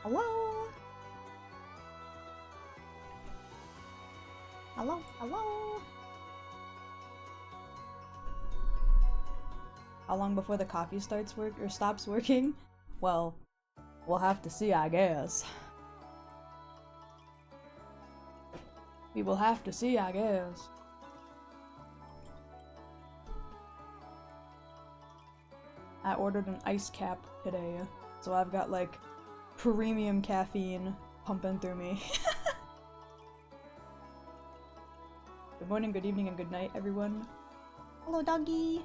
Hello? Hello? Hello? How long before the coffee starts stops working? Well, we'll have to see, I guess. We will have to see, I guess. I ordered an ice cap today, so I've got like premium caffeine pumping through me. Good morning, good evening, and good night, everyone. Hello, doggy.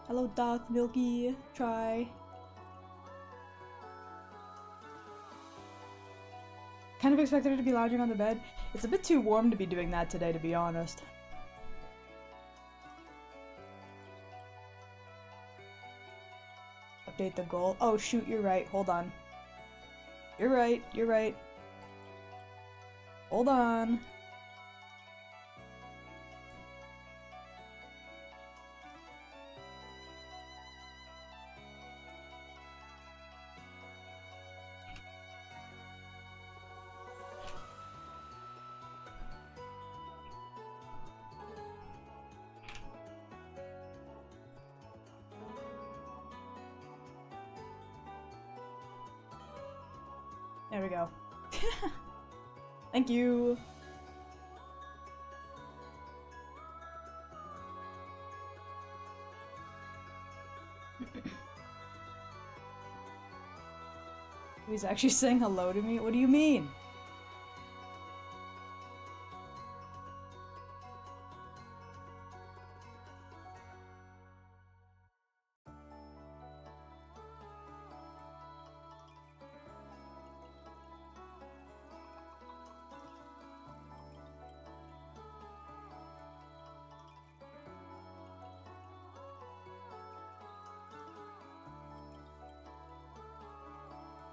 Hello, Doc, Milky, Try. Kind of expected her to be lounging on the bed. It's a bit too warm to be doing that today, to be honest. Update the goal. Oh shoot, you're right. Hold on. You're right. You're right. Hold on. There we go. Thank you. He's actually saying hello to me? What do you mean?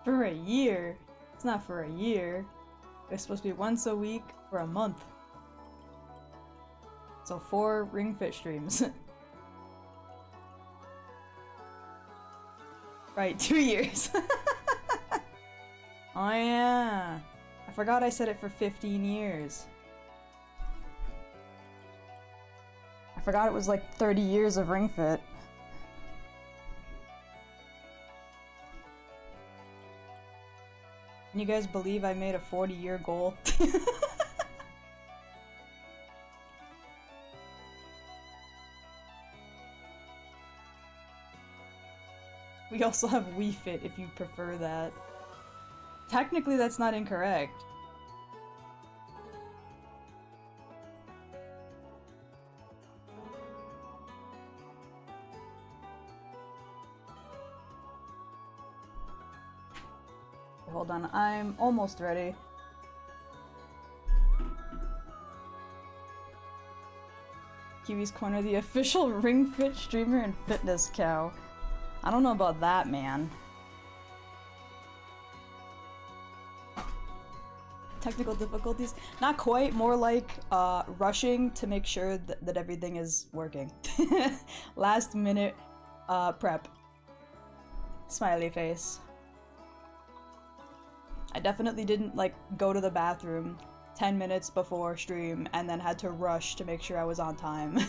For a year? It's not for a year. It's supposed to be once a week for a month. So 4 Ring Fit streams. Right, 2 years. Oh yeah. I forgot I said it for 15 years. I forgot it was like 30 years of Ring Fit. Can you guys believe I made a 40-year goal? We also have Wii Fit if you prefer that. Technically, that's not incorrect. Hold on, I'm almost ready. Kiwis Corner, the official Ring Fit streamer and fitness cow. I don't know about that, man. Technical difficulties? Not quite, more like rushing to make sure that everything is working. Last minute prep. Smiley face. I definitely didn't like go to the bathroom 10 minutes before stream and then had to rush to make sure I was on time.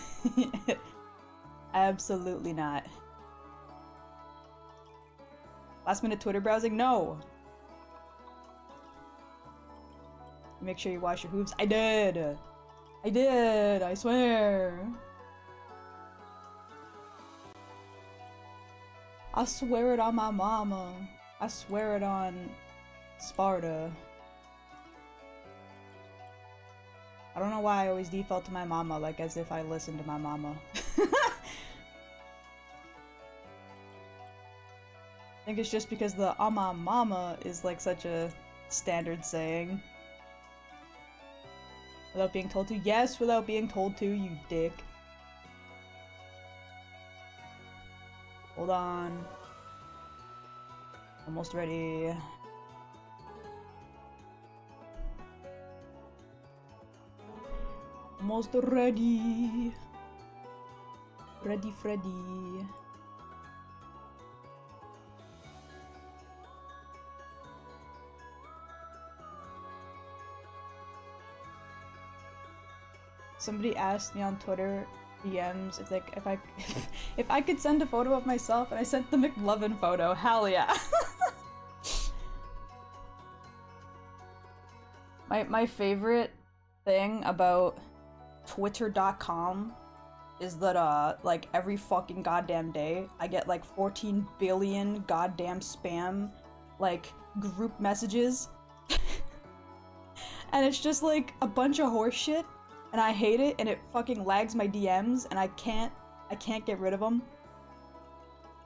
Absolutely not. Last minute Twitter browsing? No! Make sure you wash your hooves. I did! I did! I swear! I swear it on my mama. I swear it on Sparta. I don't know why I always default to my mama, like as if I listen to my mama. I think it's just because the "ama mama" is like such a standard saying. Without being told to? Yes, without being told to, you dick. Hold on. Almost ready. Almost ready. Ready, Freddy. Somebody asked me on Twitter DMs if I if I could send a photo of myself, and I sent the McLovin photo. Hell yeah. My favorite thing about Twitter.com is that like every fucking goddamn day I get like 14 billion goddamn spam like group messages. And it's just like a bunch of horse shit, and I hate it, and it fucking lags my DMs, and I can't get rid of them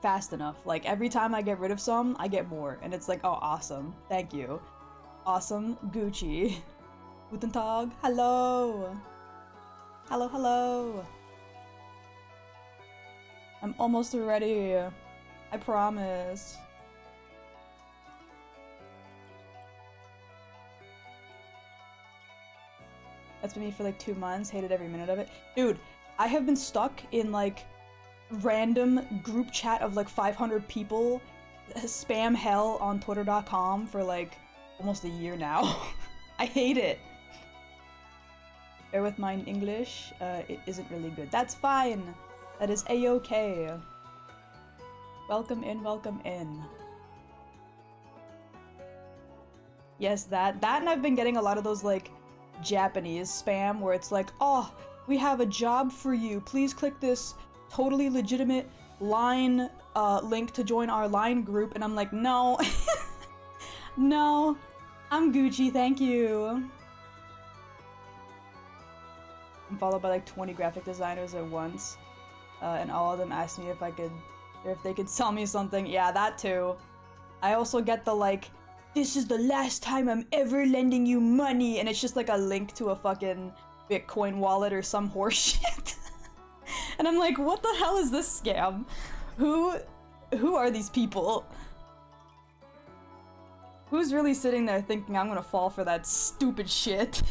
fast enough. Like every time I get rid of some, I get more, and it's like, oh, awesome, thank you, awesome, Gucci. Guten Tag, hello, hello, hello. I'm almost ready, I promise. That's been me for like 2 months, hated every minute of it. Dude, I have been stuck in like random group chat of like 500 people, spam hell on Twitter.com for like almost a year now. I hate it. Bear with my English, it isn't really good. That's fine. That is a-okay. Welcome in, welcome in. Yes, that and I've been getting a lot of those like Japanese spam where it's like, oh, we have a job for you, please click this totally legitimate line link to join our line group, and I'm like, no. No, I'm Gucci, thank you. I'm followed by like 20 graphic designers at once, and all of them asked me if they could sell me something. Yeah, that too. I also get the like, this is the last time I'm ever lending you money, and it's just like a link to a fucking Bitcoin wallet or some horse shit. And I'm like, what the hell is this scam? Who are these people? Who's really sitting there thinking I'm gonna fall for that stupid shit?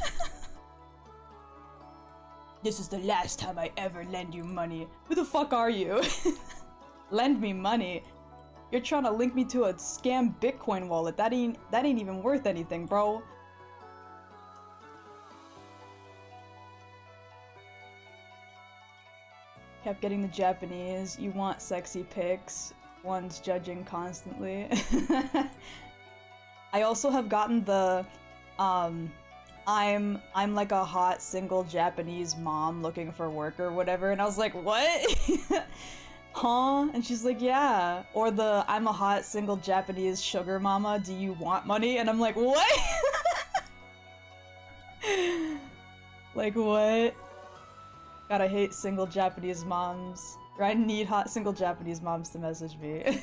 This is the last time I ever lend you money. Who the fuck are you? Lend me money? You're trying to link me to a scam Bitcoin wallet. That ain't even worth anything, bro. Kept getting the Japanese. You want sexy pics. One's judging constantly. I also have gotten the I'm like a hot single Japanese mom looking for work or whatever, and I was like, what? Huh? And she's like, yeah. Or the I'm a hot single Japanese sugar mama, do you want money? And I'm like, what? Like, what? God, I hate single Japanese moms. Or I need hot single Japanese moms to message me.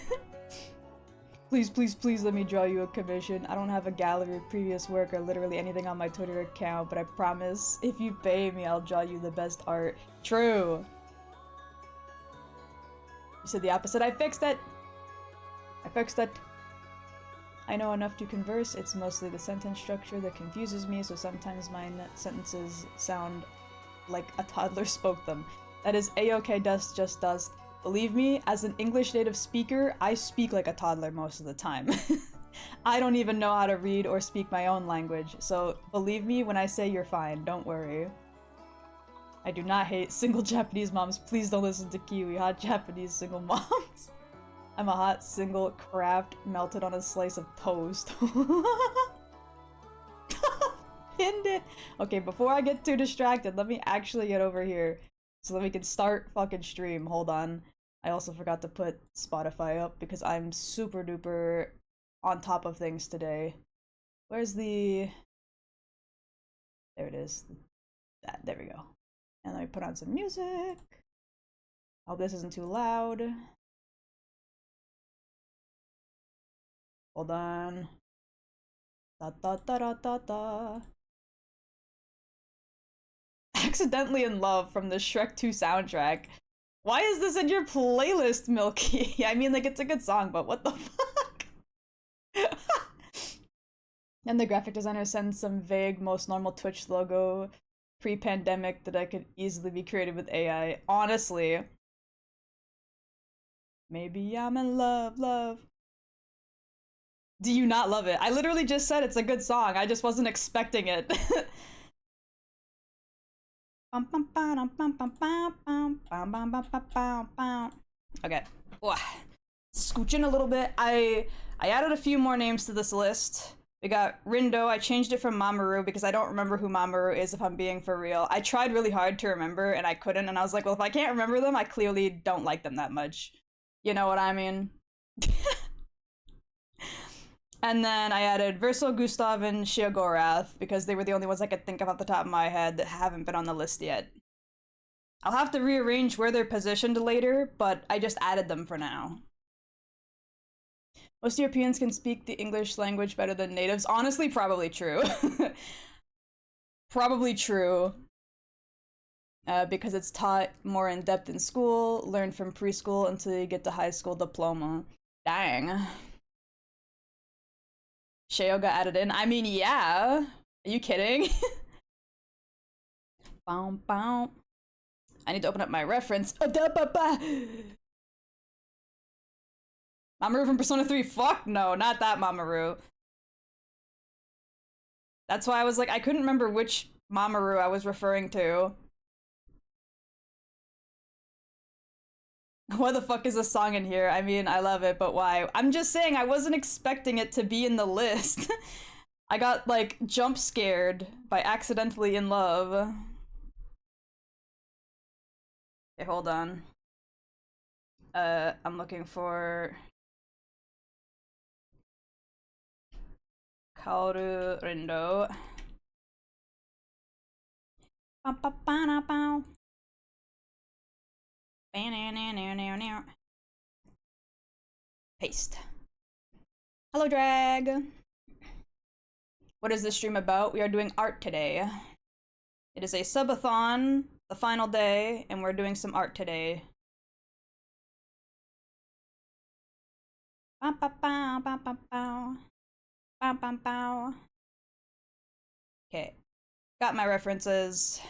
Please, please, please let me draw you a commission. I don't have a gallery of previous work or literally anything on my Twitter account, but I promise if you pay me, I'll draw you the best art. True. You said the opposite. I fixed it. I fixed it. I know enough to converse. It's mostly the sentence structure that confuses me, so sometimes my sentences sound like a toddler spoke them. That is a-okay, dust, just dust. Believe me, as an English native speaker, I speak like a toddler most of the time. I don't even know how to read or speak my own language, so believe me when I say you're fine, don't worry. I do not hate single Japanese moms. Please don't listen to Kiwi. Hot Japanese single moms. I'm a hot single craft melted on a slice of toast. Pinned it. Okay, before I get too distracted, let me actually get over here so that we can start fucking stream. Hold on. I also forgot to put Spotify up because I'm super duper on top of things today. Where's the... There it is. There we go. And let me put on some music. I hope this isn't too loud. Hold on. Da da da da da da. Accidentally in Love from the Shrek 2 soundtrack. Why is this in your playlist, Milky? I mean, like, it's a good song, but what the fuck? And the graphic designer sends some vague, most normal Twitch logo pre-pandemic that I could easily be created with AI. Honestly. Maybe I'm in love, love. Do you not love it? I literally just said it's a good song. I just wasn't expecting it. Okay. Scooching a little bit. I added a few more names to this list. We got Rindo. I changed it from Mamoru because I don't remember who Mamoru is, if I'm being for real. I tried really hard to remember and I couldn't, and I was like, well, if I can't remember them, I clearly don't like them that much. You know what I mean? And then I added Verso, Gustav, and Sheogorath because they were the only ones I could think of off the top of my head that haven't been on the list yet. I'll have to rearrange where they're positioned later, but I just added them for now. Most Europeans can speak the English language better than natives. Honestly, probably true. Probably true. Because it's taught more in depth in school, learned from preschool until you get to high school diploma. Dang. Sheo got added in. I mean, yeah. Are you kidding? Bow, bow. I need to open up my reference. Mamoru from Persona 3? Fuck no, not that Mamoru. That's why I was like, I couldn't remember which Mamoru I was referring to. What the fuck is this song in here? I mean, I love it, but why? I'm just saying I wasn't expecting it to be in the list. I got, like, jump scared by Accidentally in Love. Okay, hold on. I'm looking for... Kaoru Rindo. Paste. Hello, Drag. What is this stream about? We are doing art today. It is a subathon, the final day, and we're doing some art today. Okay, got my references.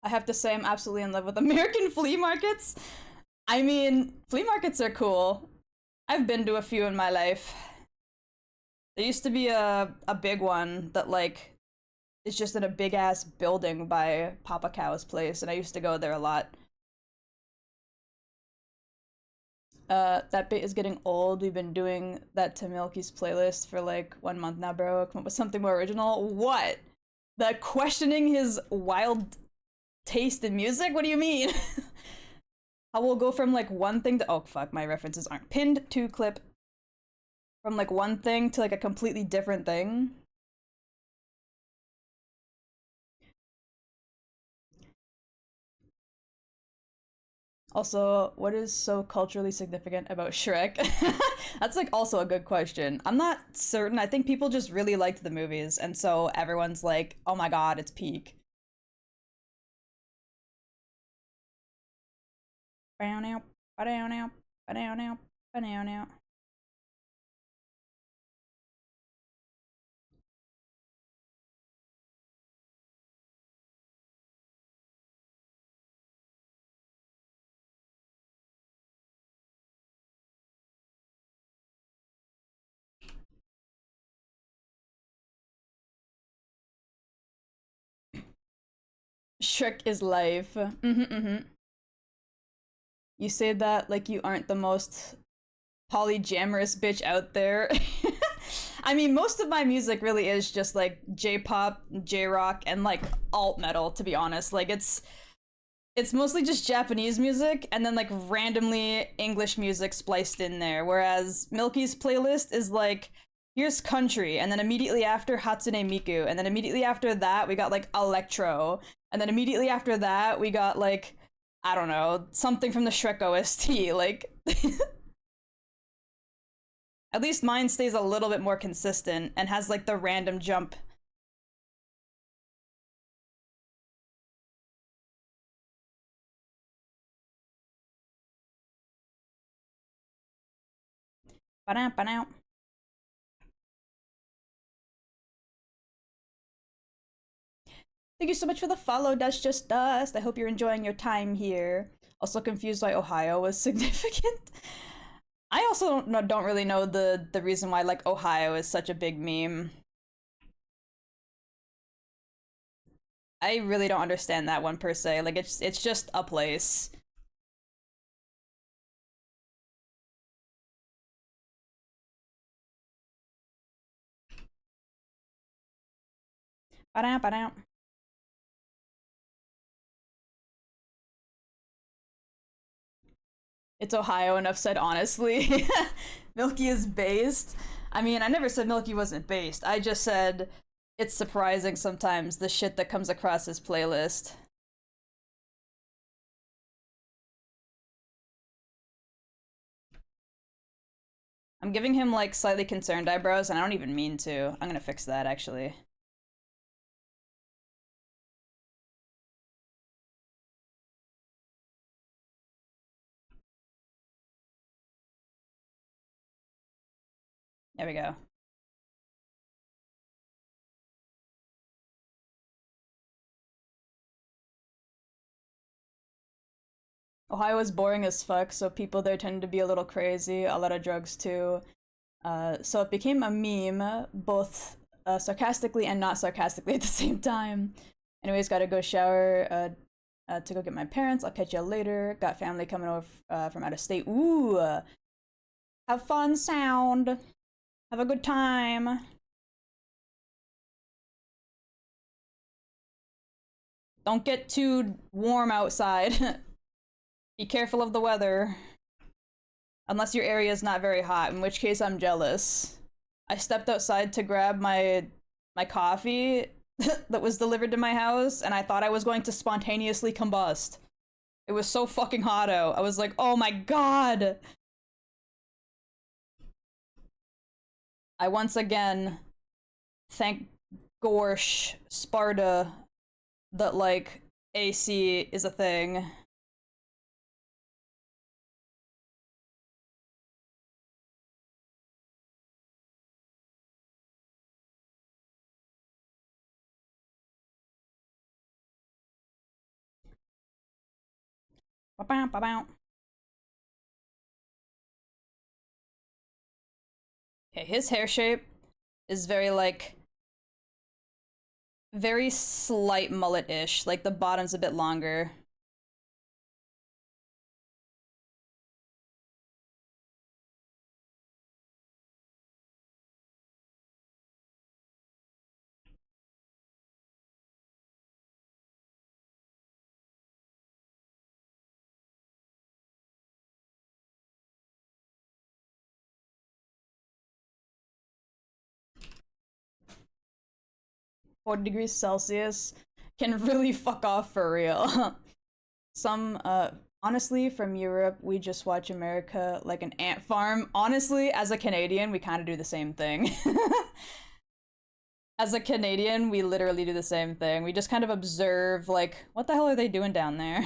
I have to say I'm absolutely in love with American flea markets. I mean, flea markets are cool. I've been to a few in my life. There used to be a big one that, like, is just in a big ass building by Papa Cow's place, and I used to go there a lot. That bit is getting old. We've been doing that to Milky's playlist for like 1 month now, bro. Come up with something more original. What? The questioning his wild taste in music? What do you mean? I will go from like one thing to— oh fuck, my references aren't pinned to clip. From like one thing to like a completely different thing. Also, what is so culturally significant about Shrek? That's like also a good question. I'm not certain. I think people just really liked the movies, and so everyone's like, oh my god, it's peak. Shrek is life. You say that like you aren't the most polyamorous bitch out there. I mean, most of my music really is just like J-pop, J-rock, and like alt metal, to be honest. Like it's mostly just Japanese music and then like randomly English music spliced in there. Whereas Milky's playlist is like, here's country, and then immediately after Hatsune Miku, and then immediately after that we got like electro, and then immediately after that we got like, I don't know, something from the Shrek OST. Like at least mine stays a little bit more consistent and has like the random jump. Ba-dam. Thank you so much for the follow, That's Just Dust. I hope you're enjoying your time here. Also confused why Ohio was significant. I also don't really know the reason why like Ohio is such a big meme. I really don't understand that one per se. Like it's just a place. Ba-dam, ba-dam. It's Ohio, enough said, honestly. Milky is based. I mean, I never said Milky wasn't based. I just said it's surprising sometimes the shit that comes across his playlist. I'm giving him like slightly concerned eyebrows, and I don't even mean to. I'm gonna fix that actually. There we go. Ohio is boring as fuck, so people there tend to be a little crazy, a lot of drugs too. So it became a meme, both sarcastically and not sarcastically at the same time. Anyways, gotta go shower to go get my parents. I'll catch you later. Got family coming over from out of state. Ooh, have fun, sound. Have a good time. Don't get too warm outside. Be careful of the weather. Unless your area is not very hot, in which case I'm jealous. I stepped outside to grab my coffee that was delivered to my house, and I thought I was going to spontaneously combust. It was so fucking hot out. I was like, oh my god! I once again thank Gorsh, Sparta, that like AC is a thing. Ba-bow, ba-bow. Okay, his hair shape is very like very slight mullet-ish. Like the bottom's a bit longer. -40 degrees Celsius can really fuck off for real. Some, honestly, from Europe, we just watch America like an ant farm. Honestly, as a Canadian, we kind of do the same thing. As a Canadian, we literally do the same thing. We just kind of observe, like, what the hell are they doing down there?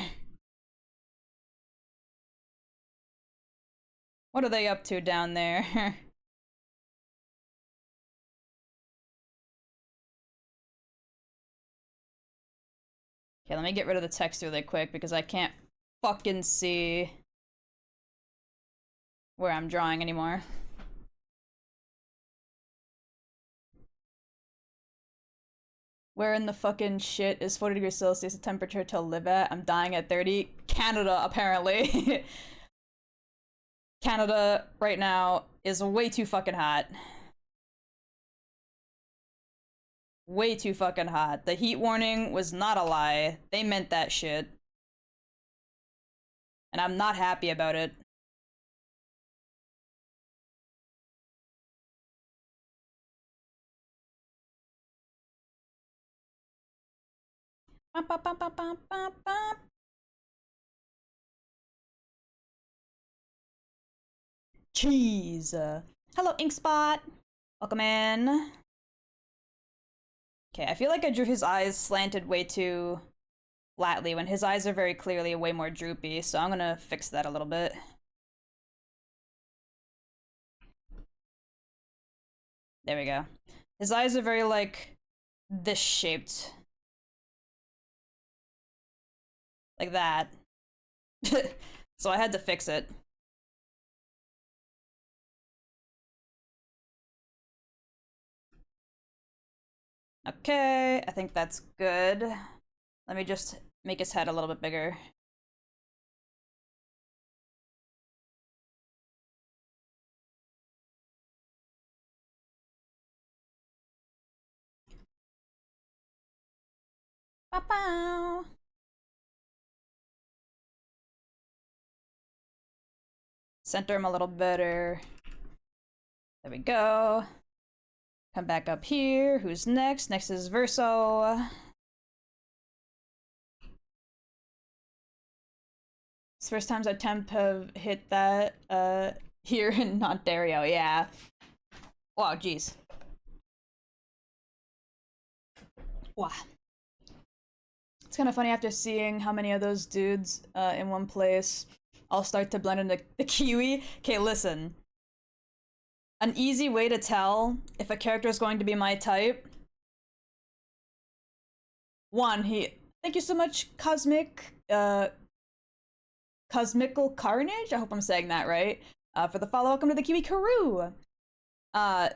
What are they up to down there? Okay, let me get rid of the text really quick because I can't fucking see where I'm drawing anymore. Where in the fucking shit is 40 degrees Celsius a temperature to live at? I'm dying at 30. Canada, apparently. Canada right now is way too fucking hot. Way too fucking hot. The heat warning was not a lie. They meant that shit. And I'm not happy about it. Cheese. Hello, Inkspot. Welcome in. Okay, I feel like I drew his eyes slanted way too flatly when his eyes are very clearly way more droopy, so I'm gonna fix that a little bit. There we go. His eyes are very, like, this shaped. Like that. So I had to fix it. Okay, I think that's good. Let me just make his head a little bit bigger. Bow. Center him a little better. There we go. Come back up here. Who's next? Next is Verso. It's first times our temp have hit that here in Ontario, yeah. Wow, jeez. Wow. It's kind of funny after seeing how many of those dudes in one place all start to blend into the Kiwi. Okay, listen. An easy way to tell if a character is going to be my type. One, thank you so much, Cosmical Carnage? I hope I'm saying that right. For the follow, welcome to the Kiwi Karoo.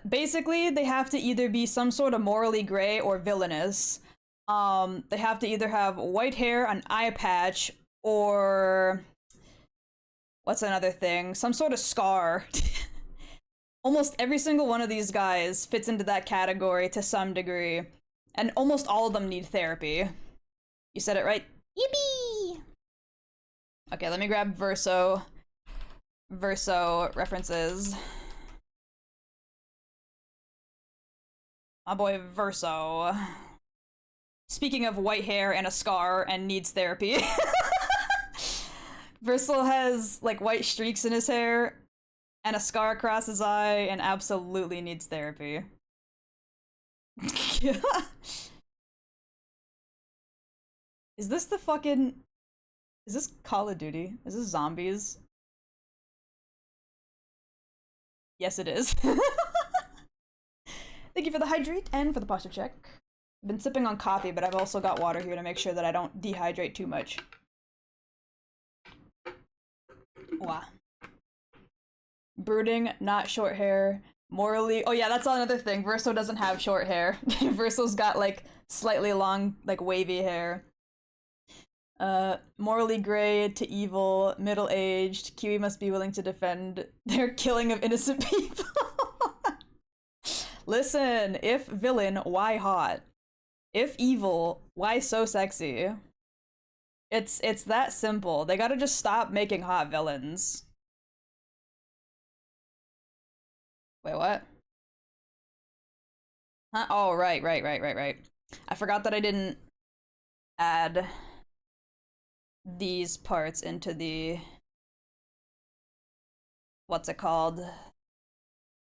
Basically, they have to either be some sort of morally gray or villainous. They have to either have white hair, an eye patch, or what's another thing? Some sort of scar. Almost every single one of these guys fits into that category to some degree, and almost all of them need therapy. You said it right. Yippee! Okay, let me grab Verso references. My boy Verso. Speaking of white hair and a scar and needs therapy. Verso has like white streaks in his hair and a scar across his eye and absolutely needs therapy. Is this the fucking... Is this Call of Duty? Is this zombies? Yes, it is. Thank you for the hydrate and for the posture check. I've been sipping on coffee, but I've also got water here to make sure that I don't dehydrate too much. Wow. Brooding, not short hair. Morally... Oh yeah, that's another thing. Verso doesn't have short hair. Verso's got like slightly long, like wavy hair. Morally gray to evil, middle-aged. Kiwi must be willing to defend their killing of innocent people. Listen, if villain, why hot? If evil, why so sexy? It's that simple. They gotta just stop making hot villains. Wait, what? Huh? Oh, right. I forgot that I didn't add these parts into the... What's it called?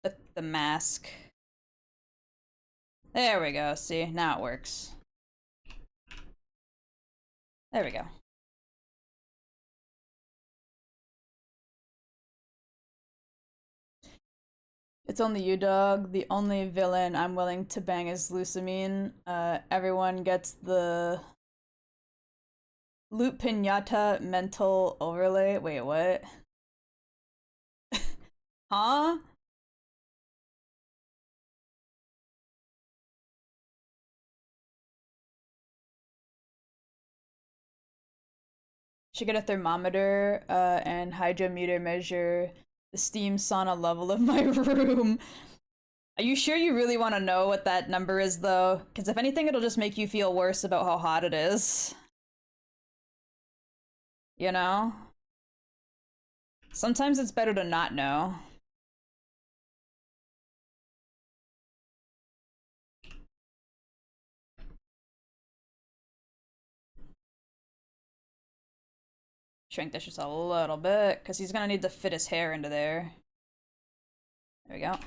The mask. There we go, see? Now it works. There we go. It's only you, dog. The only villain I'm willing to bang is Lusamine. Everyone gets the... Loot Pinata mental overlay. Wait, what? Huh? Should get a thermometer and hydrometer measure the steam sauna level of my room. Are you sure you really want to know what that number is, though? Because if anything, it'll just make you feel worse about how hot it is. You know? Sometimes it's better to not know. Shrink this just a little bit, because he's gonna need to fit his hair into there. There we go.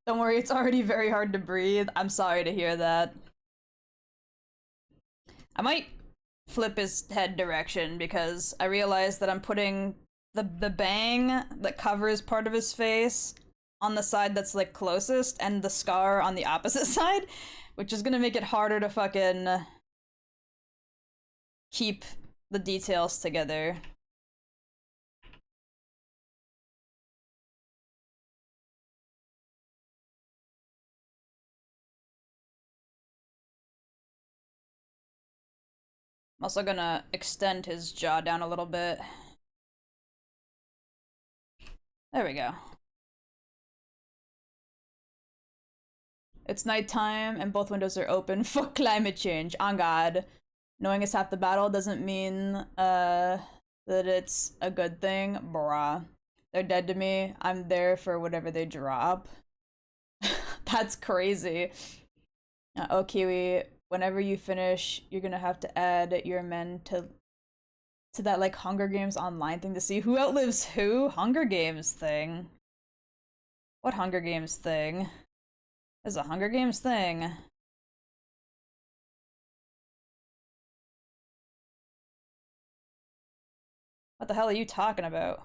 Don't worry, it's already very hard to breathe. I'm sorry to hear that. I might flip his head direction because I realized that I'm putting the bang that covers part of his face on the side that's like closest and the scar on the opposite side, which is gonna make it harder to fucking keep the details together. I'm also gonna extend his jaw down a little bit. There we go. It's nighttime and both windows are open. Fuck climate change. On God. Knowing it's half the battle doesn't mean that it's a good thing. Bruh. They're dead to me. I'm there for whatever they drop. That's crazy. Oh, Kiwi, whenever you finish, you're gonna have to add your men to that like Hunger Games online thing to see who outlives who. Hunger Games thing. What Hunger Games thing? There's a Hunger Games thing. What the hell are you talking about?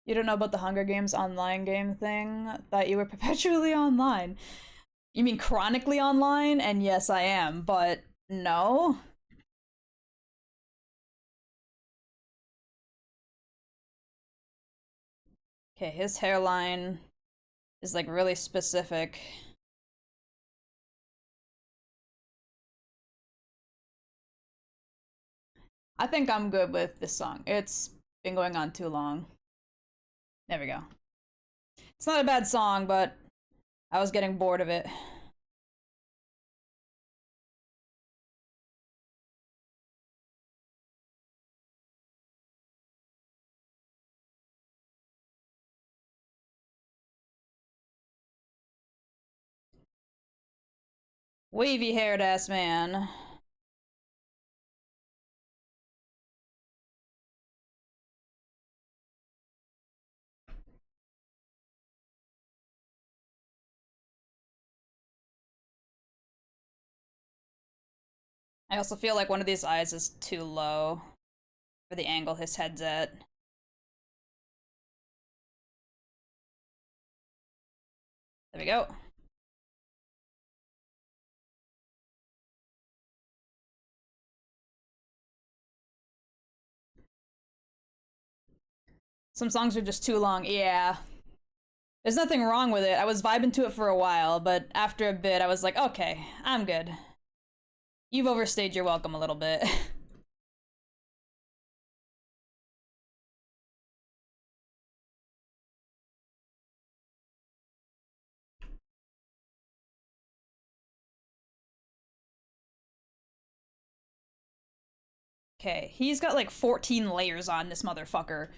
You don't know about the Hunger Games online game thing? That you were perpetually online. You mean chronically online? And yes, I am, but no? Okay, his hairline is like really specific. I think I'm good with this song. It's been going on too long. There we go. It's not a bad song, but I was getting bored of it. Wavy haired ass man. I also feel like one of these eyes is too low for the angle his head's at. There we go. Some songs are just too long. Yeah. There's nothing wrong with it. I was vibing to it for a while, but after a bit, I was like, okay, I'm good. You've overstayed your welcome a little bit. Okay, he's got like 14 layers on this motherfucker.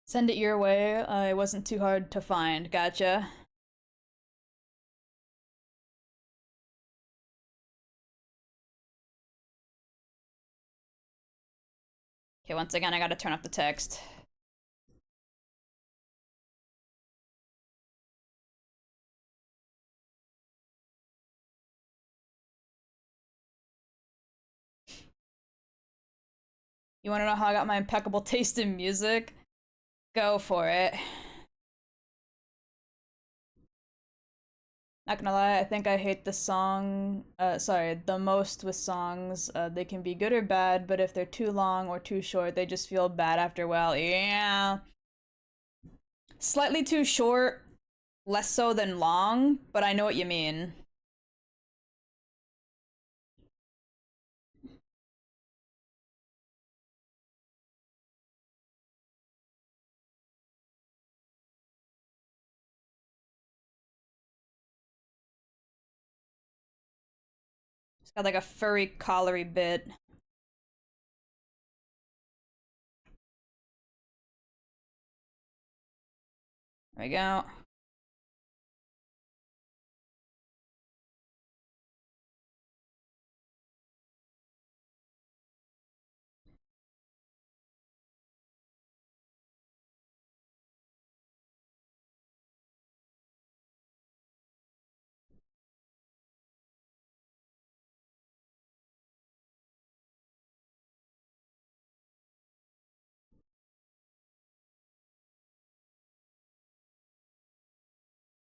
Send it your way. It wasn't too hard to find. Gotcha. Okay, once again, I gotta turn off the text. You wanna know how I got my impeccable taste in music? Go for it. Not gonna lie, I think I hate the song, sorry, the most with songs. They can be good or bad, but if they're too long or too short, they just feel bad after a while. Yeah. Slightly too short, less so than long, but I know what you mean. It's got like a furry, collary bit. There we go.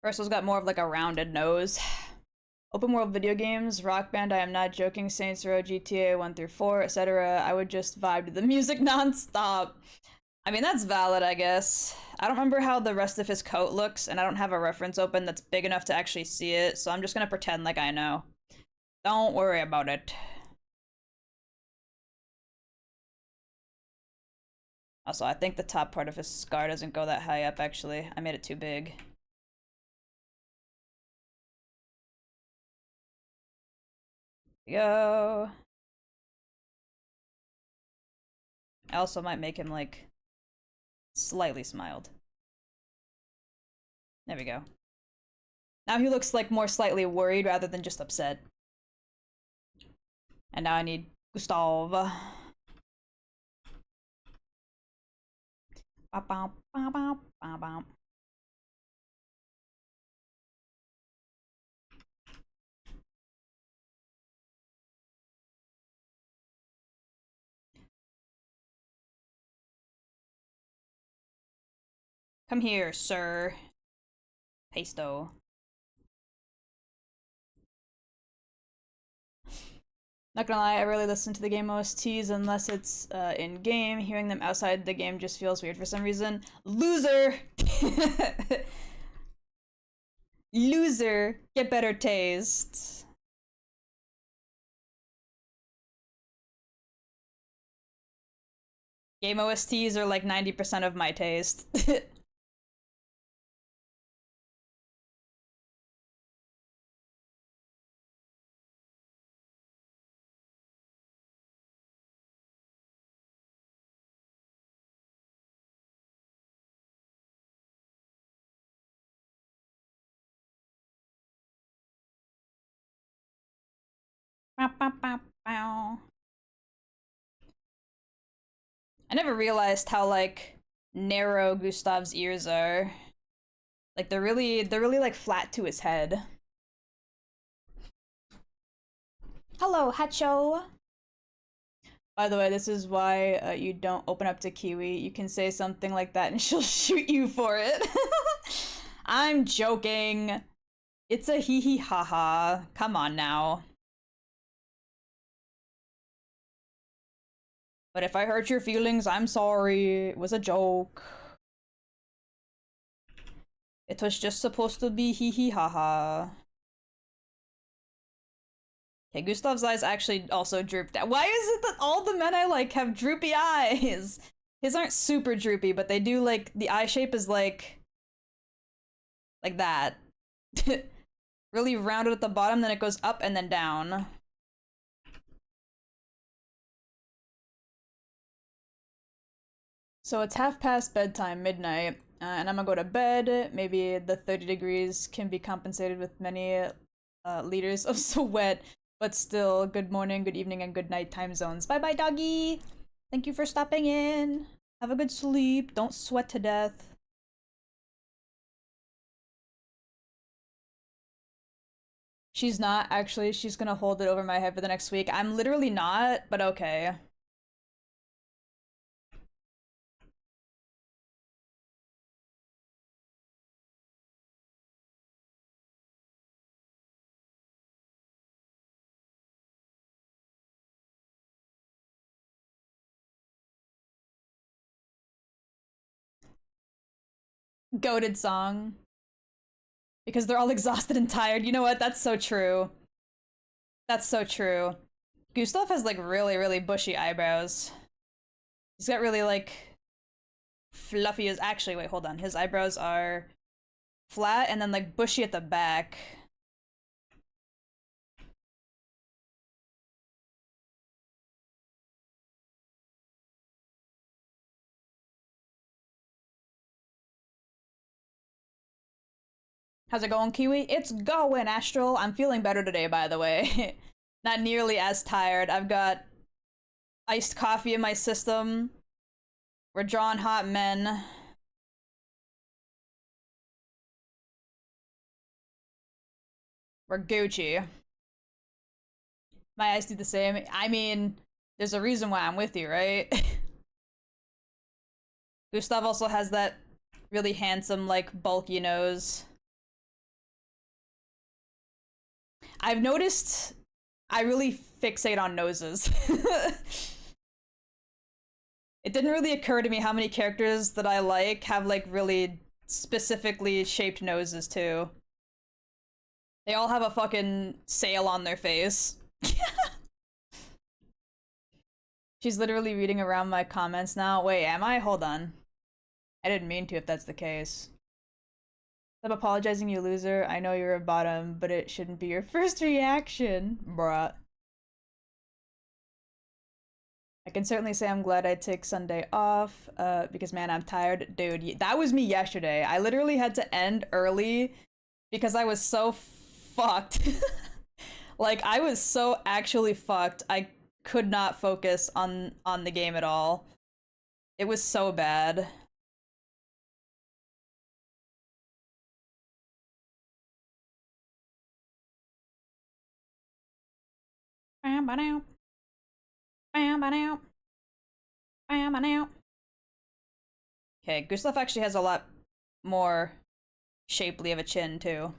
Ursul's got more of like a rounded nose. Open world video games, Rock Band, I am not joking, Saints Row, GTA 1 through 4, etc. I would just vibe to the music non-stop. I mean, that's valid, I guess. I don't remember how the rest of his coat looks, and I don't have a reference open that's big enough to actually see it, so I'm just gonna pretend like I know. Don't worry about it. Also, I think the top part of his scar doesn't go that high up, actually. I made it too big. Go. I also might make him, like, slightly smiled. There we go. Now he looks, like, more slightly worried rather than just upset. And now I need Gustav. Come here, sir. Pesto. Not gonna lie, I rarely listen to the game OSTs unless it's in game. Hearing them outside the game just feels weird for some reason. Loser! Loser! Get better taste. Game OSTs are like 90% of my taste. I never realized how like narrow Gustav's ears are. Like they're really like flat to his head. Hello, Hacho. By the way, this is why you don't open up to Kiwi. You can say something like that and she'll shoot you for it. I'm joking. It's a hee hee ha ha. Come on now. But if I hurt your feelings, I'm sorry. It was a joke. It was just supposed to be hee hee ha ha. Okay, Gustav's eyes actually also drooped down. Why is it that all the men I like have droopy eyes? His aren't super droopy, but they do like, the eye shape is like that. Really rounded at the bottom, then it goes up and then down. So it's half past bedtime, midnight, and I'm gonna go to bed. Maybe the 30 degrees can be compensated with many liters of sweat, but still, good morning, good evening, and good night time zones. Bye bye, doggy! Thank you for stopping in. Have a good sleep. Don't sweat to death. She's not, actually. She's gonna hold it over my head for the next week. I'm literally not, but okay. Goated song. Because they're all exhausted and tired. You know what? That's so true. That's so true. Gustav has like really bushy eyebrows. He's got really like fluffy as actually wait, hold on. His eyebrows are flat and then like bushy at the back. How's it going, Kiwi? It's going, Astral. I'm feeling better today, by the way. Not nearly as tired. I've got iced coffee in my system. We're drawing hot men. We're Gucci. My eyes do the same. I mean, there's a reason why I'm with you, right? Gustav also has that really handsome, like, bulky nose. I've noticed I really fixate on noses. It didn't really occur to me how many characters that I like have like really specifically shaped noses too. They all have a fucking sail on their face. She's literally reading around my comments now. Wait, am I? Hold on. I didn't mean to if that's the case. Stop apologizing, you loser. I know you're a bottom, but it shouldn't be your first reaction. Bruh. I can certainly say I'm glad I took Sunday off, because man, I'm tired. Dude, that was me yesterday. I literally had to end early because I was so fucked. Like, I was so actually fucked. I could not focus on the game at all. It was so bad. Okay, Gustav actually has a lot more shapely of a chin, too.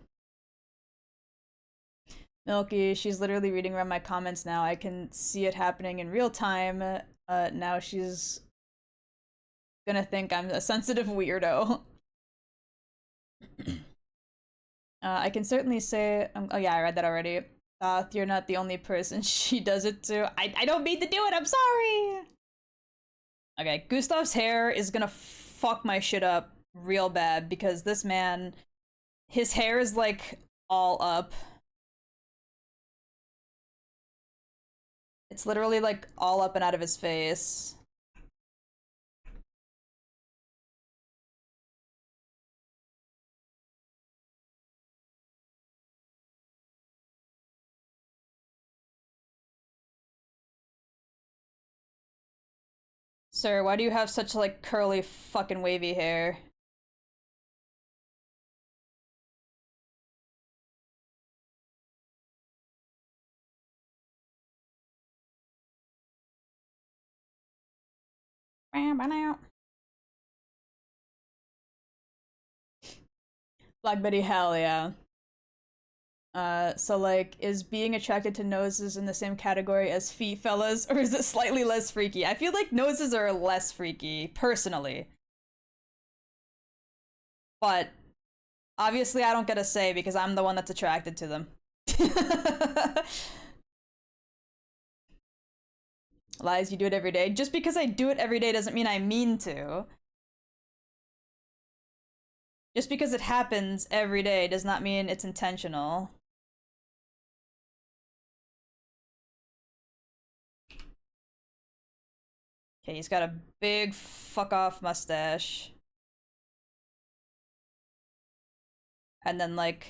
Milky, she's literally reading around my comments now. I can see it happening in real time. Now she's gonna think I'm a sensitive weirdo. I can certainly say, oh yeah, I read that already. You're not the only person she does it to. I don't mean to do it, I'm sorry! Okay, Gustav's hair is gonna fuck my shit up real bad because this man, his hair is like all up. It's literally like all up and out of his face. Sir, why do you have such like curly fucking wavy hair? Black Betty, hell yeah. So like, is being attracted to noses in the same category as feet, fellas, or is it slightly less freaky? I feel like noses are less freaky, personally. But obviously I don't get a say because I'm the one that's attracted to them. Lies, you do it every day. Just because I do it every day doesn't mean I mean to. Just because it happens every day does not mean it's intentional. Okay, he's got a big fuck off mustache. And then like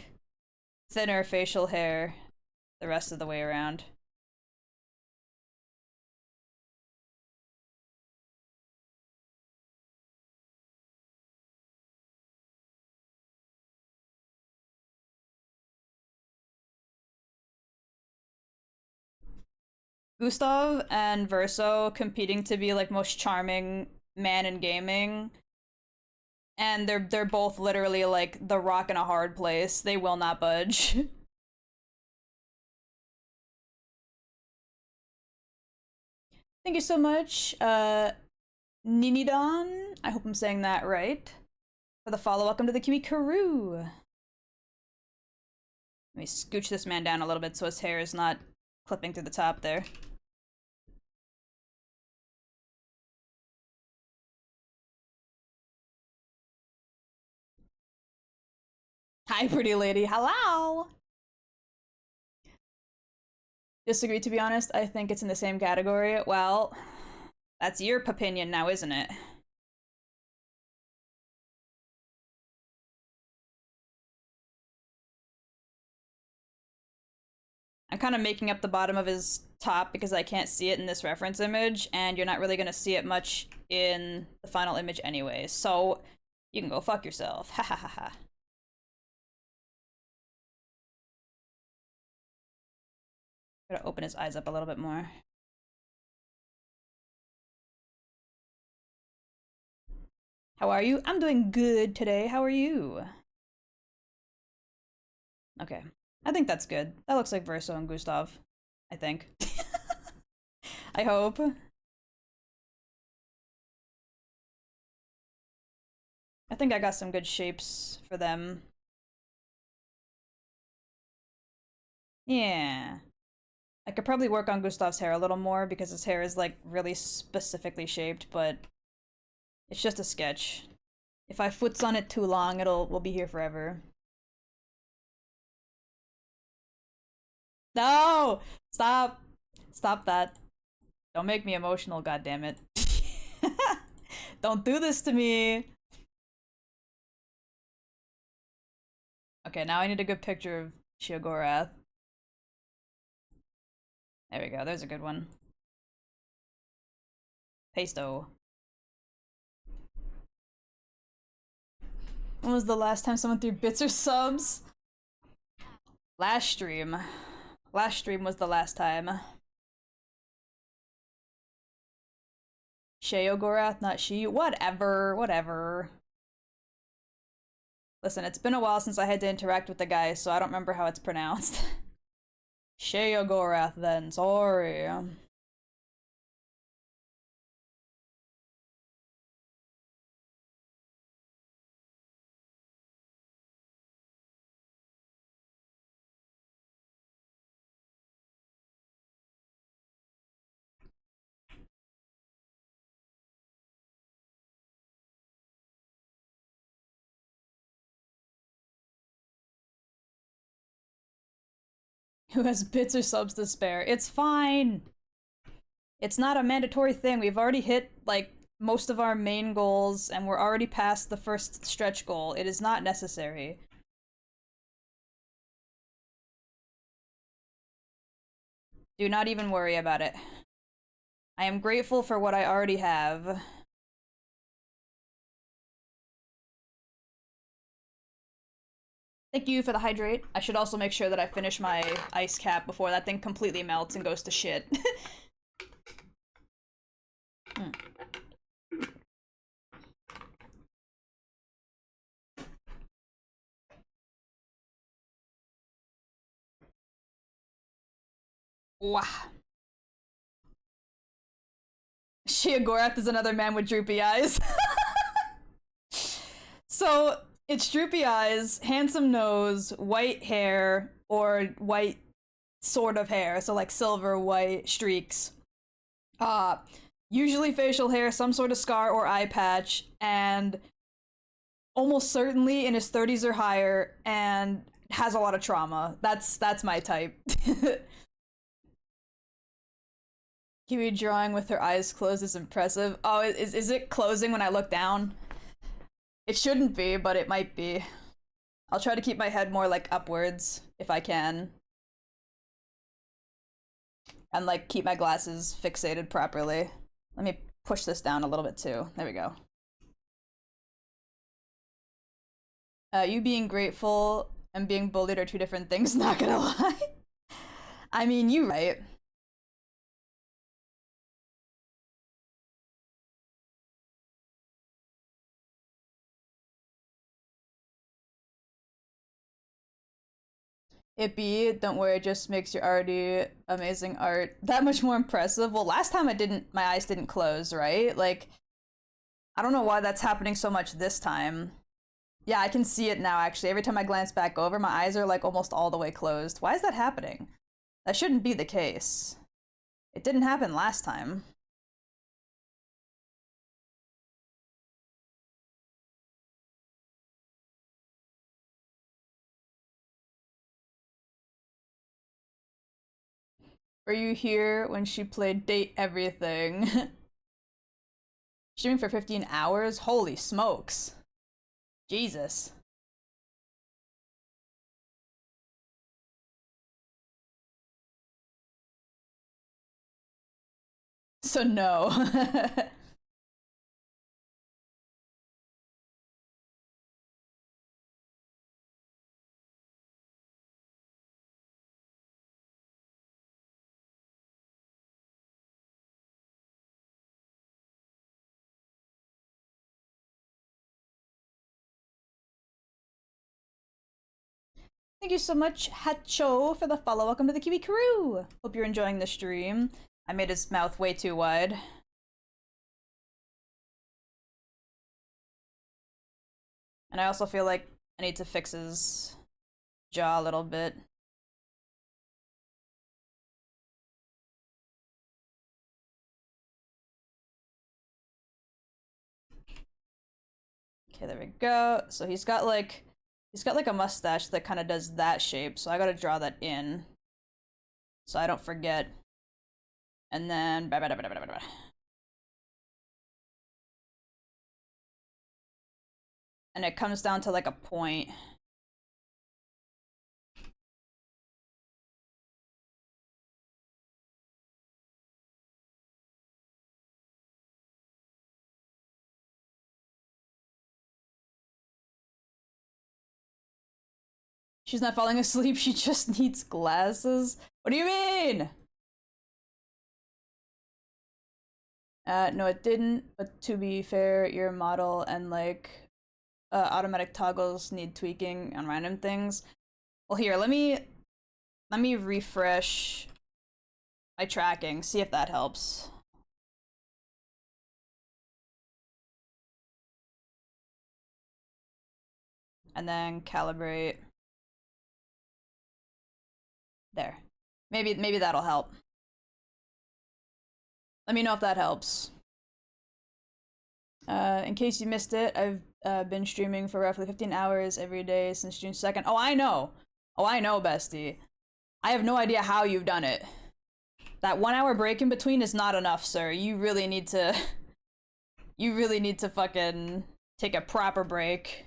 thinner facial hair the rest of the way around. Gustav and Verso competing to be like most charming man in gaming. And they're both literally like the rock in a hard place. They will not budge. Thank you so much, Ninidon. I hope I'm saying that right. For the follow. Welcome to the Kiwi Karoo. Let me scooch this man down a little bit so his hair is not clipping through the top there. Hi, pretty lady. Hello! Disagree, to be honest. I think it's in the same category. Well, that's your opinion now, isn't it? I'm kind of making up the bottom of his top because I can't see it in this reference image, and you're not really going to see it much in the final image anyway, so you can go fuck yourself. Ha ha ha ha. Gotta open his eyes up a little bit more. How are you? I'm doing good today. How are you? Okay. I think that's good. That looks like Verso and Gustav. I think. I hope. I think I got some good shapes for them. Yeah. I could probably work on Gustav's hair a little more because his hair is like really specifically shaped, but it's just a sketch. If I foots on it too long, we'll be here forever. No! Stop! Stop that. Don't make me emotional, goddammit. Don't do this to me! Okay, now I need a good picture of Sheogorath. There we go, there's a good one. Pesto. When was the last time someone threw bits or subs? Last stream. Last stream was the last time. Sheogorath, not she. Whatever, whatever. Listen, it's been a while since I had to interact with the guy, so I don't remember how it's pronounced. Sheogorath then, sorry. Who has bits or subs to spare? It's fine! It's not a mandatory thing. We've already hit, like, most of our main goals, and we're already past the first stretch goal. It is not necessary. Do not even worry about it. I am grateful for what I already have. Thank you for the hydrate. I should also make sure that I finish my ice cap before that thing completely melts and goes to shit. Hmm. Wow. Sheogorath is another man with droopy eyes. So, it's droopy eyes, handsome nose, white hair, or white sort of hair, so like silver, white streaks. Uh, Usually facial hair, some sort of scar or eye patch, and almost certainly in his 30s or higher, and has a lot of trauma. That's my type. Kiwi drawing with her eyes closed is impressive. Oh, is it closing when I look down? It shouldn't be, but it might be. I'll try to keep my head more like upwards if I can. And like keep my glasses fixated properly. Let me push this down a little bit too. There we go. You being grateful and being bullied are two different things, not gonna lie. I mean, you right. It be, don't worry, it just makes your already amazing art that much more impressive. Well, last time my eyes didn't close, right? Like, I don't know why that's happening so much this time. Yeah, I can see it now, actually. Every time I glance back over, my eyes are like almost all the way closed. Why is that happening? That shouldn't be the case. It didn't happen last time. Were you here when she played Date Everything? Streaming for 15 hours? Holy smokes. Jesus. So no. Thank you so much, Hacho, for the follow. Welcome to the Kiwi crew. Hope you're enjoying the stream. I made his mouth way too wide. And I also feel like I need to fix his jaw a little bit. Okay, there we go. So he's got like a mustache that kind of does that shape, so I gotta draw that in so I don't forget. And then and it comes down to like a point. She's not falling asleep, she just needs glasses. What do you mean? No, it didn't, but to be fair, your model and like automatic toggles need tweaking on random things. Well, here, let me refresh my tracking, see if that helps. And then calibrate. There. Maybe that'll help. Let me know if that helps. In case you missed it, I've been streaming for roughly 15 hours every day since June 2nd. Oh, I know. Oh, I know, bestie. I have no idea how you've done it. That 1 hour break in between is not enough, sir. You really need to... You really need to fucking take a proper break.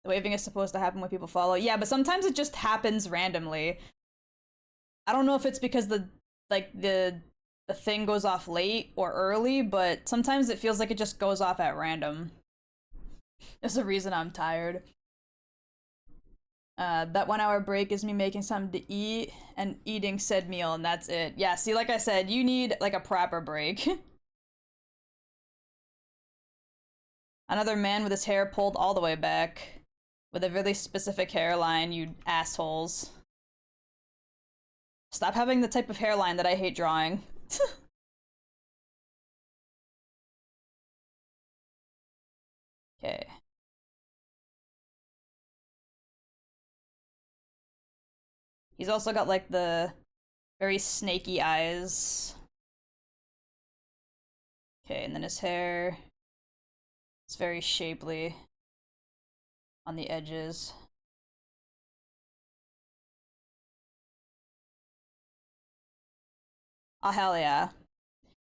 The waving is supposed to happen when people follow. Yeah, but sometimes it just happens randomly. I don't know if it's because the thing goes off late or early, but sometimes it feels like it just goes off at random. There's a reason I'm tired. That 1 hour break is me making something to eat and eating said meal, and that's it. Yeah, see, like I said, you need like a proper break. Another man with his hair pulled all the way back. With a really specific hairline, you assholes. Stop having the type of hairline that I hate drawing. Okay. He's also got like the very snaky eyes. Okay, and then his hair is very shapely on the edges. Oh, hell yeah.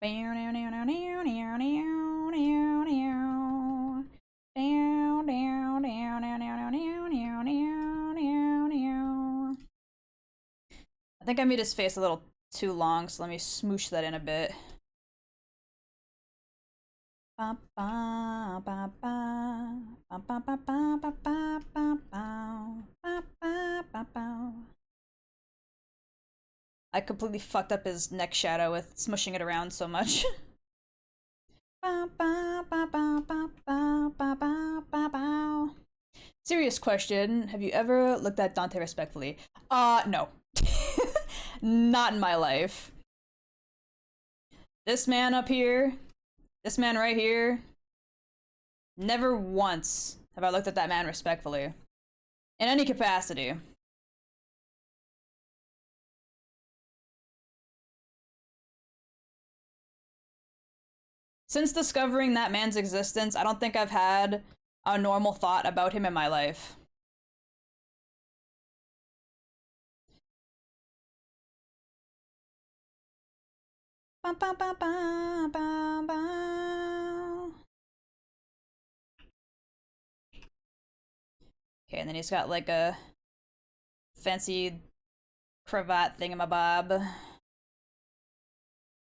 I think I made his face a little too long, so let me smoosh that in a bit. I completely fucked up his neck shadow with smushing it around so much. Serious question. Have you ever looked at Dante respectfully? No. Not in my life. This man up here, this man right here, never once have I looked at that man respectfully. In any capacity. Since discovering that man's existence, I don't think I've had a normal thought about him in my life. Okay, and then he's got like a fancy cravat thingamabob.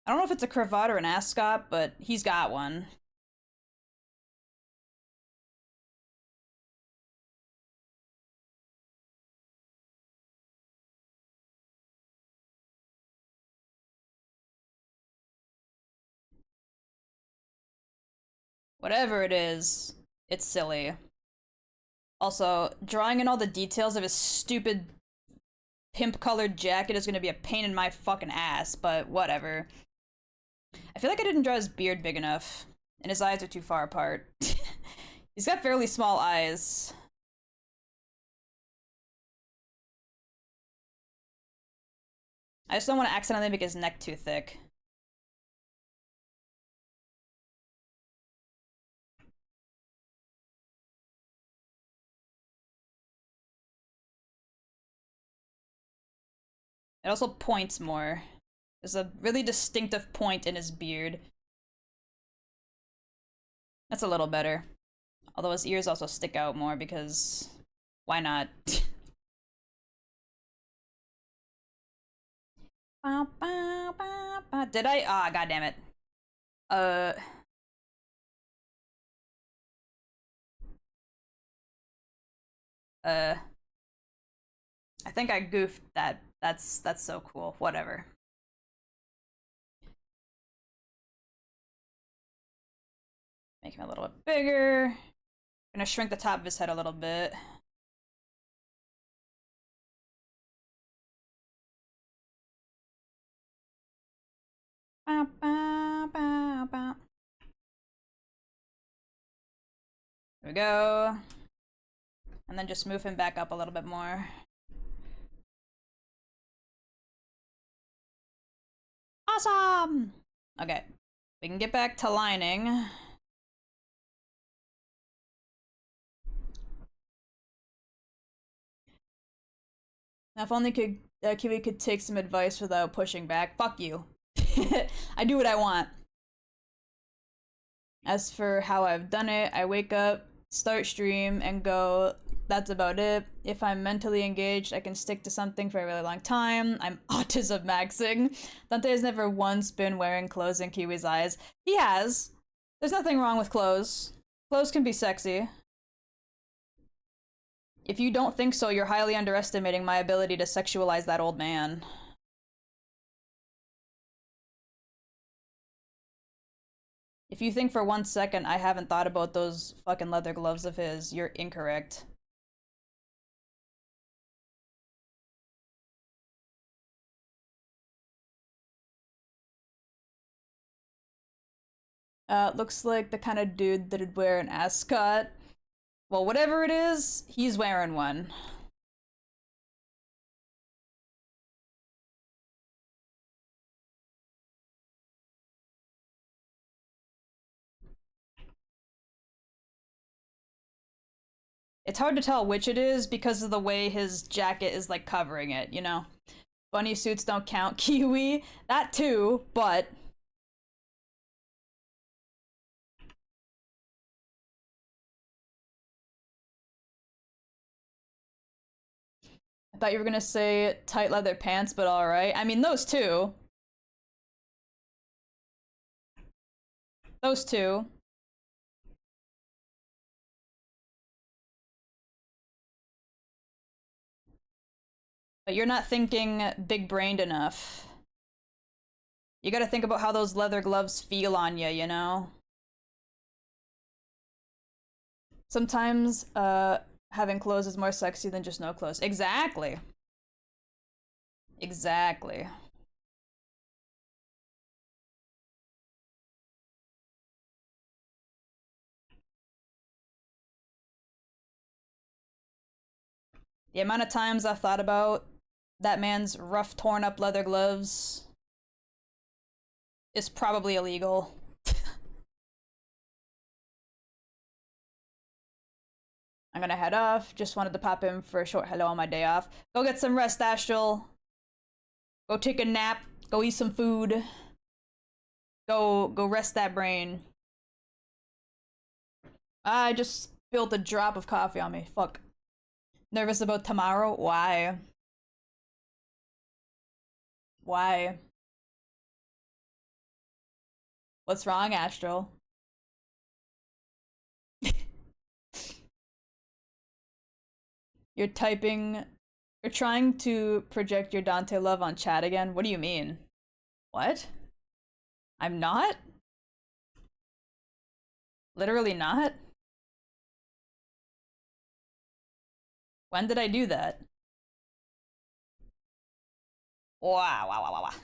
I don't know if it's a cravat or an ascot, but he's got one. Whatever it is, it's silly. Also, drawing in all the details of his stupid pimp-colored jacket is gonna be a pain in my fucking ass, but whatever. I feel like I didn't draw his beard big enough, and his eyes are too far apart. He's got fairly small eyes. I just don't want to accidentally make his neck too thick. It also points more. There's a really distinctive point in his beard. That's a little better. Although his ears also stick out more because why not? Did I? Ah, god damn it. I think I goofed that. That's so cool. Whatever. Make him a little bit bigger. I'm gonna shrink the top of his head a little bit. There we go. And then just move him back up a little bit more. Awesome! Okay. We can get back to lining. Now, if only Kiwi could take some advice without pushing back. Fuck you. I do what I want. As for how I've done it, I wake up, start stream, and go, that's about it. If I'm mentally engaged, I can stick to something for a really long time. I'm autism maxing. Dante has never once been wearing clothes in Kiwi's eyes. He has. There's nothing wrong with clothes. Clothes can be sexy. If you don't think so, you're highly underestimating my ability to sexualize that old man. If you think for 1 second I haven't thought about those fucking leather gloves of his, you're incorrect. Looks like the kind of dude that'd wear an ascot. Well, whatever it is, he's wearing one. It's hard to tell which it is because of the way his jacket is like covering it, you know? Bunny suits don't count. Kiwi, that too, but I thought you were gonna say tight leather pants, but alright. I mean, those two. Those two. But you're not thinking big-brained enough. You gotta think about how those leather gloves feel on you, you know? Sometimes, having clothes is more sexy than just no clothes. Exactly. Exactly. The amount of times I've thought about that man's rough, torn up leather gloves is probably illegal. I'm gonna head off. Just wanted to pop in for a short hello on my day off. Go get some rest, Astral. Go take a nap. Go eat some food. Go rest that brain. I just spilled a drop of coffee on me. Fuck. Nervous about tomorrow? Why? Why? What's wrong, Astral? You're typing. You're trying to project your Dante love on chat again? What do you mean? What? I'm not? Literally not? When did I do that? Wow, wow, wow, wow, wow.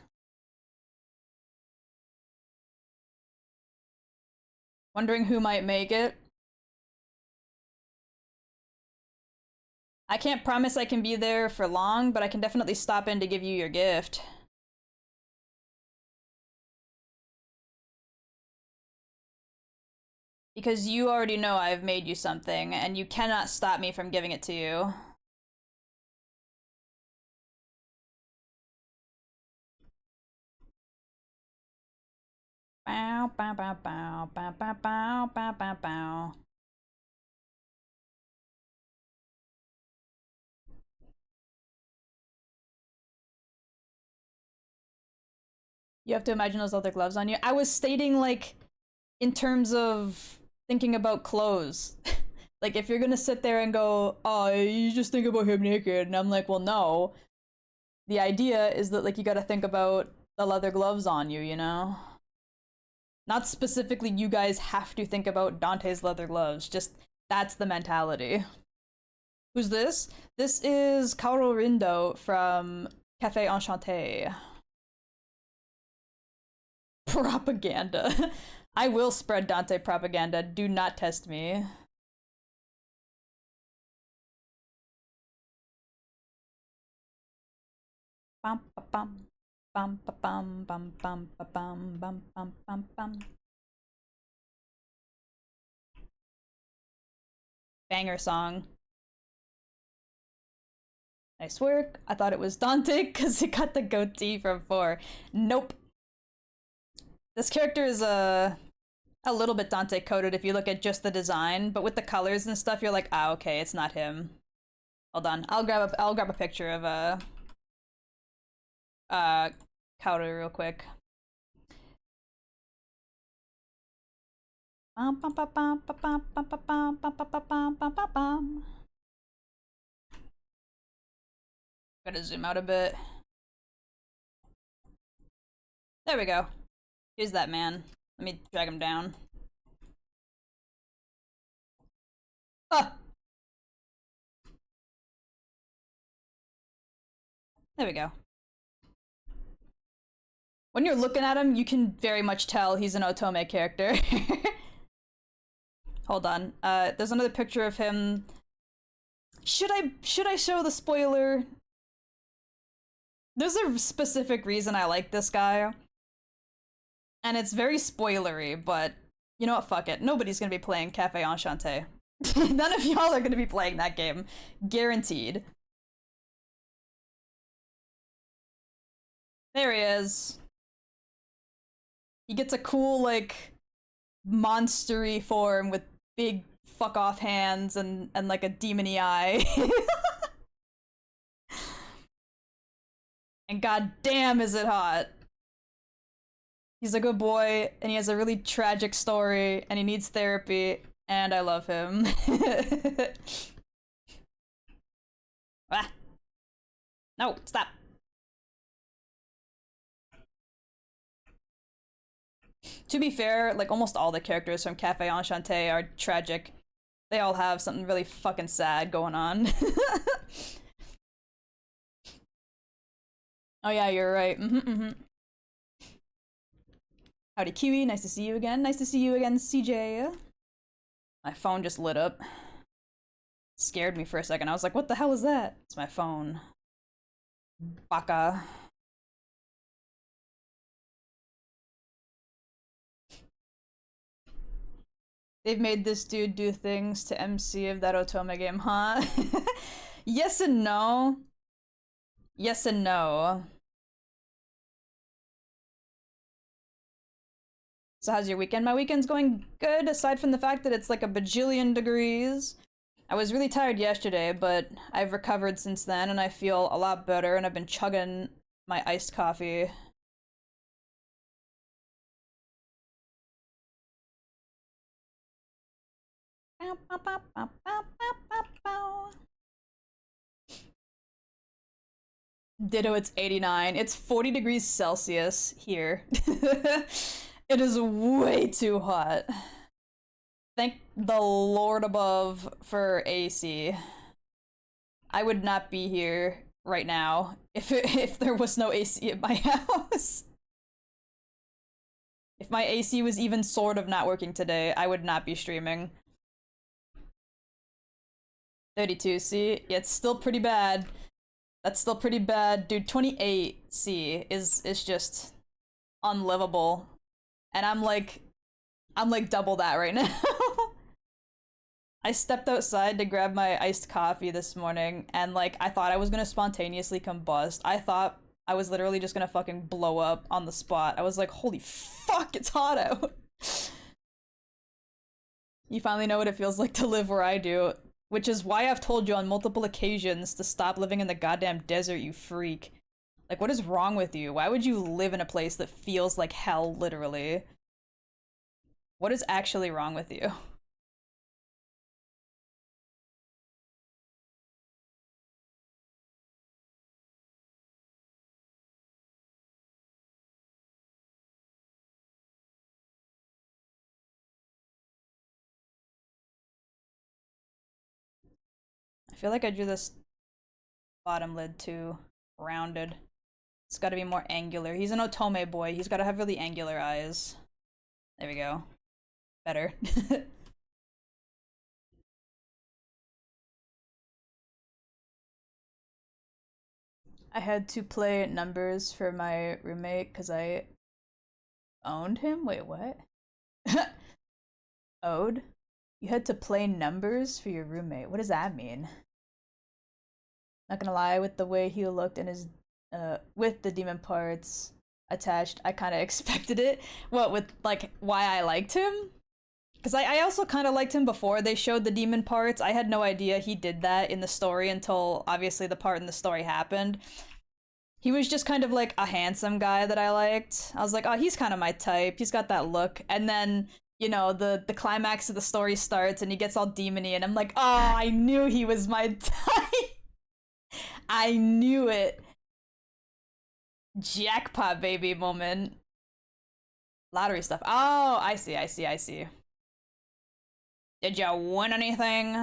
Wondering who might make it. I can't promise I can be there for long, but I can definitely stop in to give you your gift. Because you already know I've made you something, and you cannot stop me from giving it to you. Bow, bow, bow, bow, bow, bow, bow, bow, bow, bow. You have to imagine those leather gloves on you. I was stating, like, in terms of thinking about clothes. Like, if you're gonna sit there and go, oh, you just think about him naked, and I'm like, well, no. The idea is that, like, you gotta think about the leather gloves on you, you know? Not specifically you guys have to think about Dante's leather gloves, just that's the mentality. Who's this? This is Kaoru Rindo from Cafe Enchanté. Propaganda. I will spread Dante propaganda. Do not test me. Bum ba bum bum ba bum bum bum ba bum bum bum bum bum. Banger song. Nice work. I thought it was Dante because it got the goatee from 4. Nope. This character is a little bit Dante coded if you look at just the design, but with the colors and stuff, you're like, ah, okay, it's not him. Hold on, I'll grab a picture of Kaoru real quick. Gotta zoom out a bit. There we go. Here's that man. Let me drag him down. Ah! There we go. When you're looking at him, you can very much tell he's an Otome character. Hold on. There's another picture of him. Should I show the spoiler? There's a specific reason I like this guy. And it's very spoilery, but you know what, fuck it. Nobody's gonna be playing Cafe Enchanté. None of y'all are gonna be playing that game. Guaranteed. There he is. He gets a cool, like, monstery form with big fuck off hands and like a demony eye. And goddamn is it hot. He's a good boy, and he has a really tragic story, and he needs therapy, and I love him. Ah. No, stop. To be fair, like almost all the characters from Cafe Enchanté are tragic. They all have something really fucking sad going on. Oh yeah, you're right. Howdy Kiwi, nice to see you again. Nice to see you again, CJ. My phone just lit up. Scared me for a second. I was like, what the hell is that? It's my phone. Baka. They've made this dude do things to MC of that Otome game, huh? Yes and no. Yes and no. So how's your weekend? My weekend's going good, aside from the fact that it's like a bajillion degrees. I was really tired yesterday, but I've recovered since then, and I feel a lot better, and I've been chugging my iced coffee. Ditto, it's 89. It's 40 degrees Celsius here. It is way too hot. Thank the Lord above for AC. I would not be here right now if there was no AC at my house. If my AC was even sort of not working today, I would not be streaming. 32, see? Yeah, it's still pretty bad. That's still pretty bad. Dude, 28, C is just unlivable. And I'm like double that right now. I stepped outside to grab my iced coffee this morning, and like I thought I was gonna spontaneously combust. I thought I was literally just gonna fucking blow up on the spot. I was like, holy fuck, it's hot out. You finally know what it feels like to live where I do, which is why I've told you on multiple occasions to stop living in the goddamn desert, you freak. Like, what is wrong with you? Why would you live in a place that feels like hell, literally? What is actually wrong with you? I feel like I drew this bottom lid too rounded. It's gotta be more angular. He's an Otome boy. He's gotta have really angular eyes. There we go. Better. I had to play numbers for my roommate because I owned him? Wait, what? Owed? You had to play numbers for your roommate. What does that mean? Not gonna lie, with the way he looked and his with the demon parts attached, I kind of expected it. What, with like why I liked him? Because I also kind of liked him before they showed the demon parts. I had no idea he did that in the story until obviously the part in the story happened. He was just kind of like a handsome guy that I liked. I was like, oh, he's kind of my type. He's got that look. And then, you know, the climax of the story starts and he gets all demony and I'm like, oh, I knew he was my type. I knew it. Jackpot baby moment. Lottery stuff. Oh, I see, I see, I see. Did you win anything?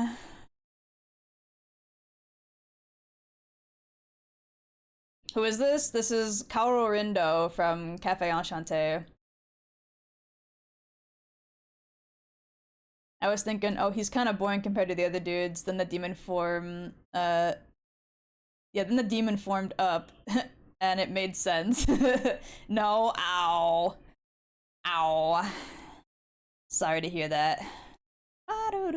Who is this? This is Kaoru Rindo from Cafe Enchanté. I was thinking, oh, he's kind of boring compared to the other dudes. Then the demon form, yeah, then the demon formed up, and it made sense. No, ow. Ow. Sorry to hear that. Have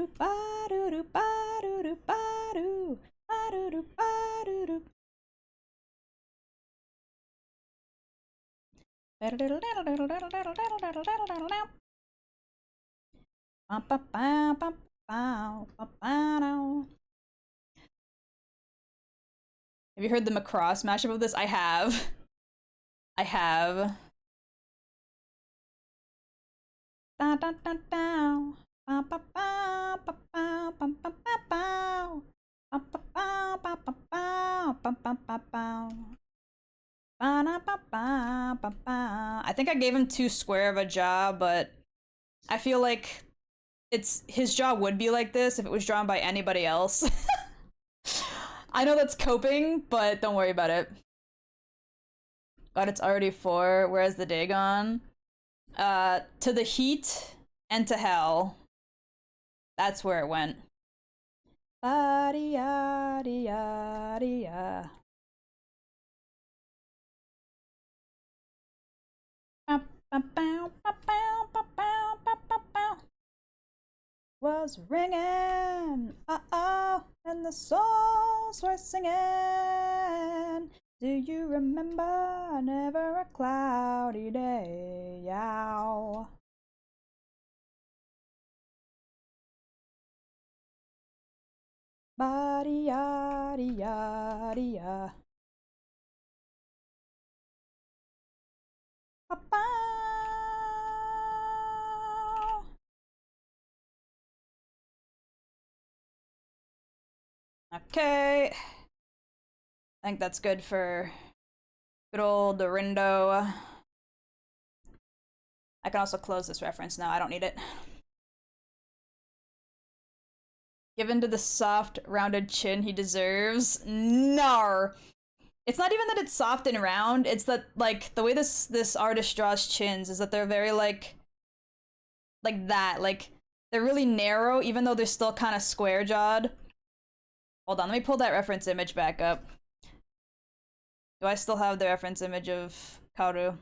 you heard the Macross mashup of this? I have. I have. I think I gave him too square of a jaw, but I feel like his jaw would be like this if it was drawn by anybody else. I know that's coping, but don't worry about it. God, it's already 4. Where's the day gone? To the heat and to hell. That's where it went. Ba-dee-ya-dee-ya-dee-ya. Was ringing, uh-oh, and the souls were singing. Do you remember? Never a cloudy day, yow. Ba-dee-ya-dee-ya-dee-ya. Ba-ba. Okay. I think that's good for good old Dorindo. I can also close this reference now. I don't need it. Given to the soft, rounded chin he deserves. Nar. It's not even that it's soft and round. It's that like the way this artist draws chins is that they're very like that. Like they're really narrow, even though they're still kind of square jawed. Hold on, let me pull that reference image back up. Do I still have the reference image of Kaoru?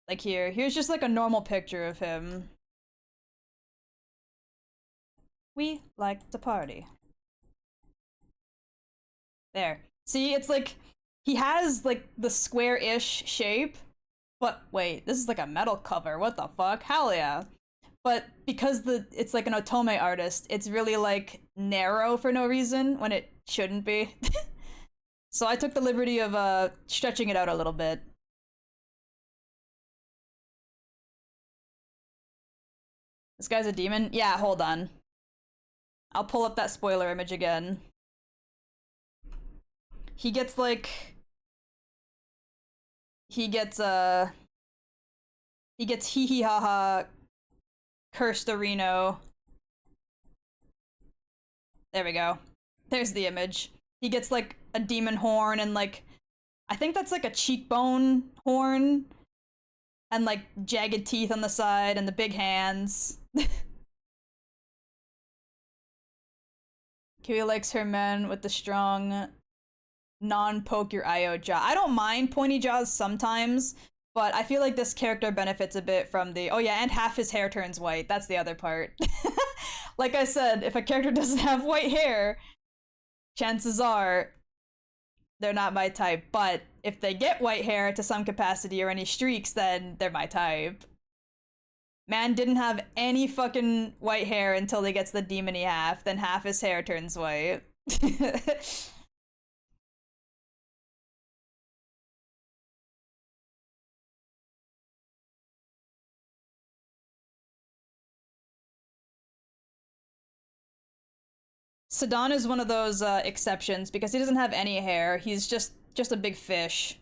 Like here's just like a normal picture of him. We like to party. There. See, it's like he has like the square-ish shape, but wait, this is like a metal cover. What the fuck? Hell yeah. But because it's like an otome artist, it's really like narrow for no reason when it shouldn't be. So I took the liberty of stretching it out a little bit. This guy's a demon? Yeah, hold on. I'll pull up that spoiler image again. He gets like he gets hee hee ha ha cursed the Reno. There we go. There's the image. He gets like a demon horn and like I think that's like a cheekbone horn and like jagged teeth on the side and the big hands. Kiwi likes her men with the strong non-poke your eye out jaw. I don't mind pointy jaws sometimes, but I feel like this character benefits a bit from the, oh yeah, and half his hair turns white. That's the other part. Like I said, if a character doesn't have white hair, chances are they're not my type. But if they get white hair to some capacity or any streaks, then they're my type. Man didn't have any fucking white hair until he gets the demony half, then half his hair turns white. Sedan is one of those exceptions because he doesn't have any hair. He's just a big fish.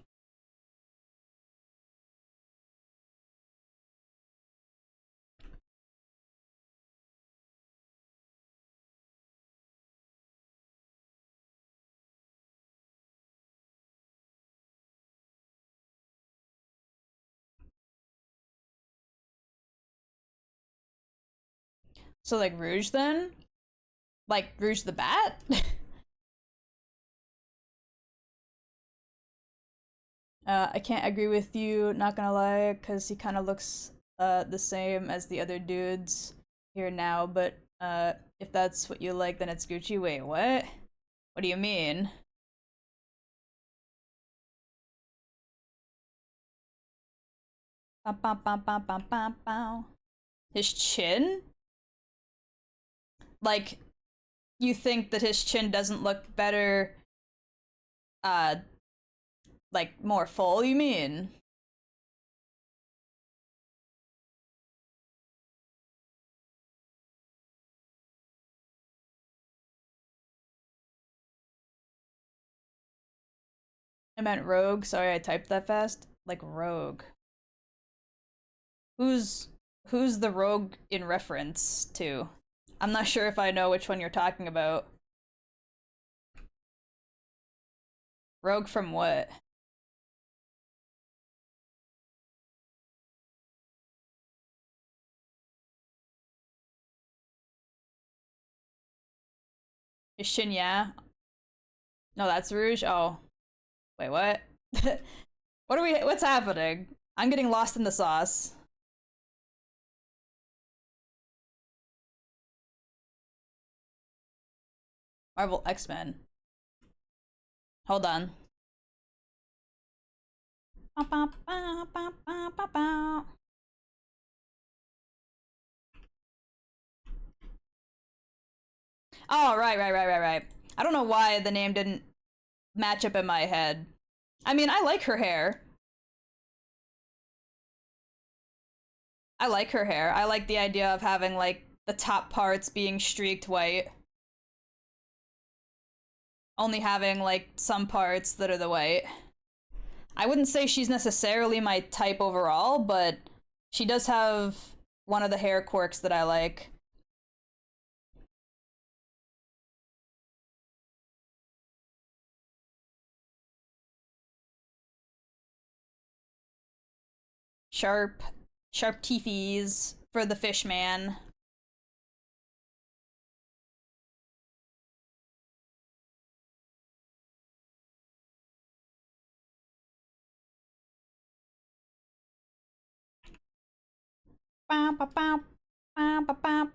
So like Rouge then? Like Rouge the Bat? I can't agree with you, not gonna lie, because he kind of looks the same as the other dudes here now, but if that's what you like, then it's Gucci. Wait, what? What do you mean? His chin? Like, you think that his chin doesn't look better, uh, like more full, you mean? I meant rogue. Sorry, I typed that fast. Like rogue. Who's who's the rogue in reference to? I'm not sure if I know which one you're talking about. Rogue from what? Is Shinya? No, that's Rouge. Oh, wait, what? What are we? What's happening? I'm getting lost in the sauce. Marvel X-Men. Hold on. Oh, right. I don't know why the name didn't match up in my head. I mean, I like her hair. I like her hair. I like the idea of having, like, the top parts being streaked white. Only having, like, some parts that are the white. I wouldn't say she's necessarily my type overall, but she does have one of the hair quirks that I like. Sharp, sharp teethies for the fish man. Bow, bow, bow, bow, bow, bow.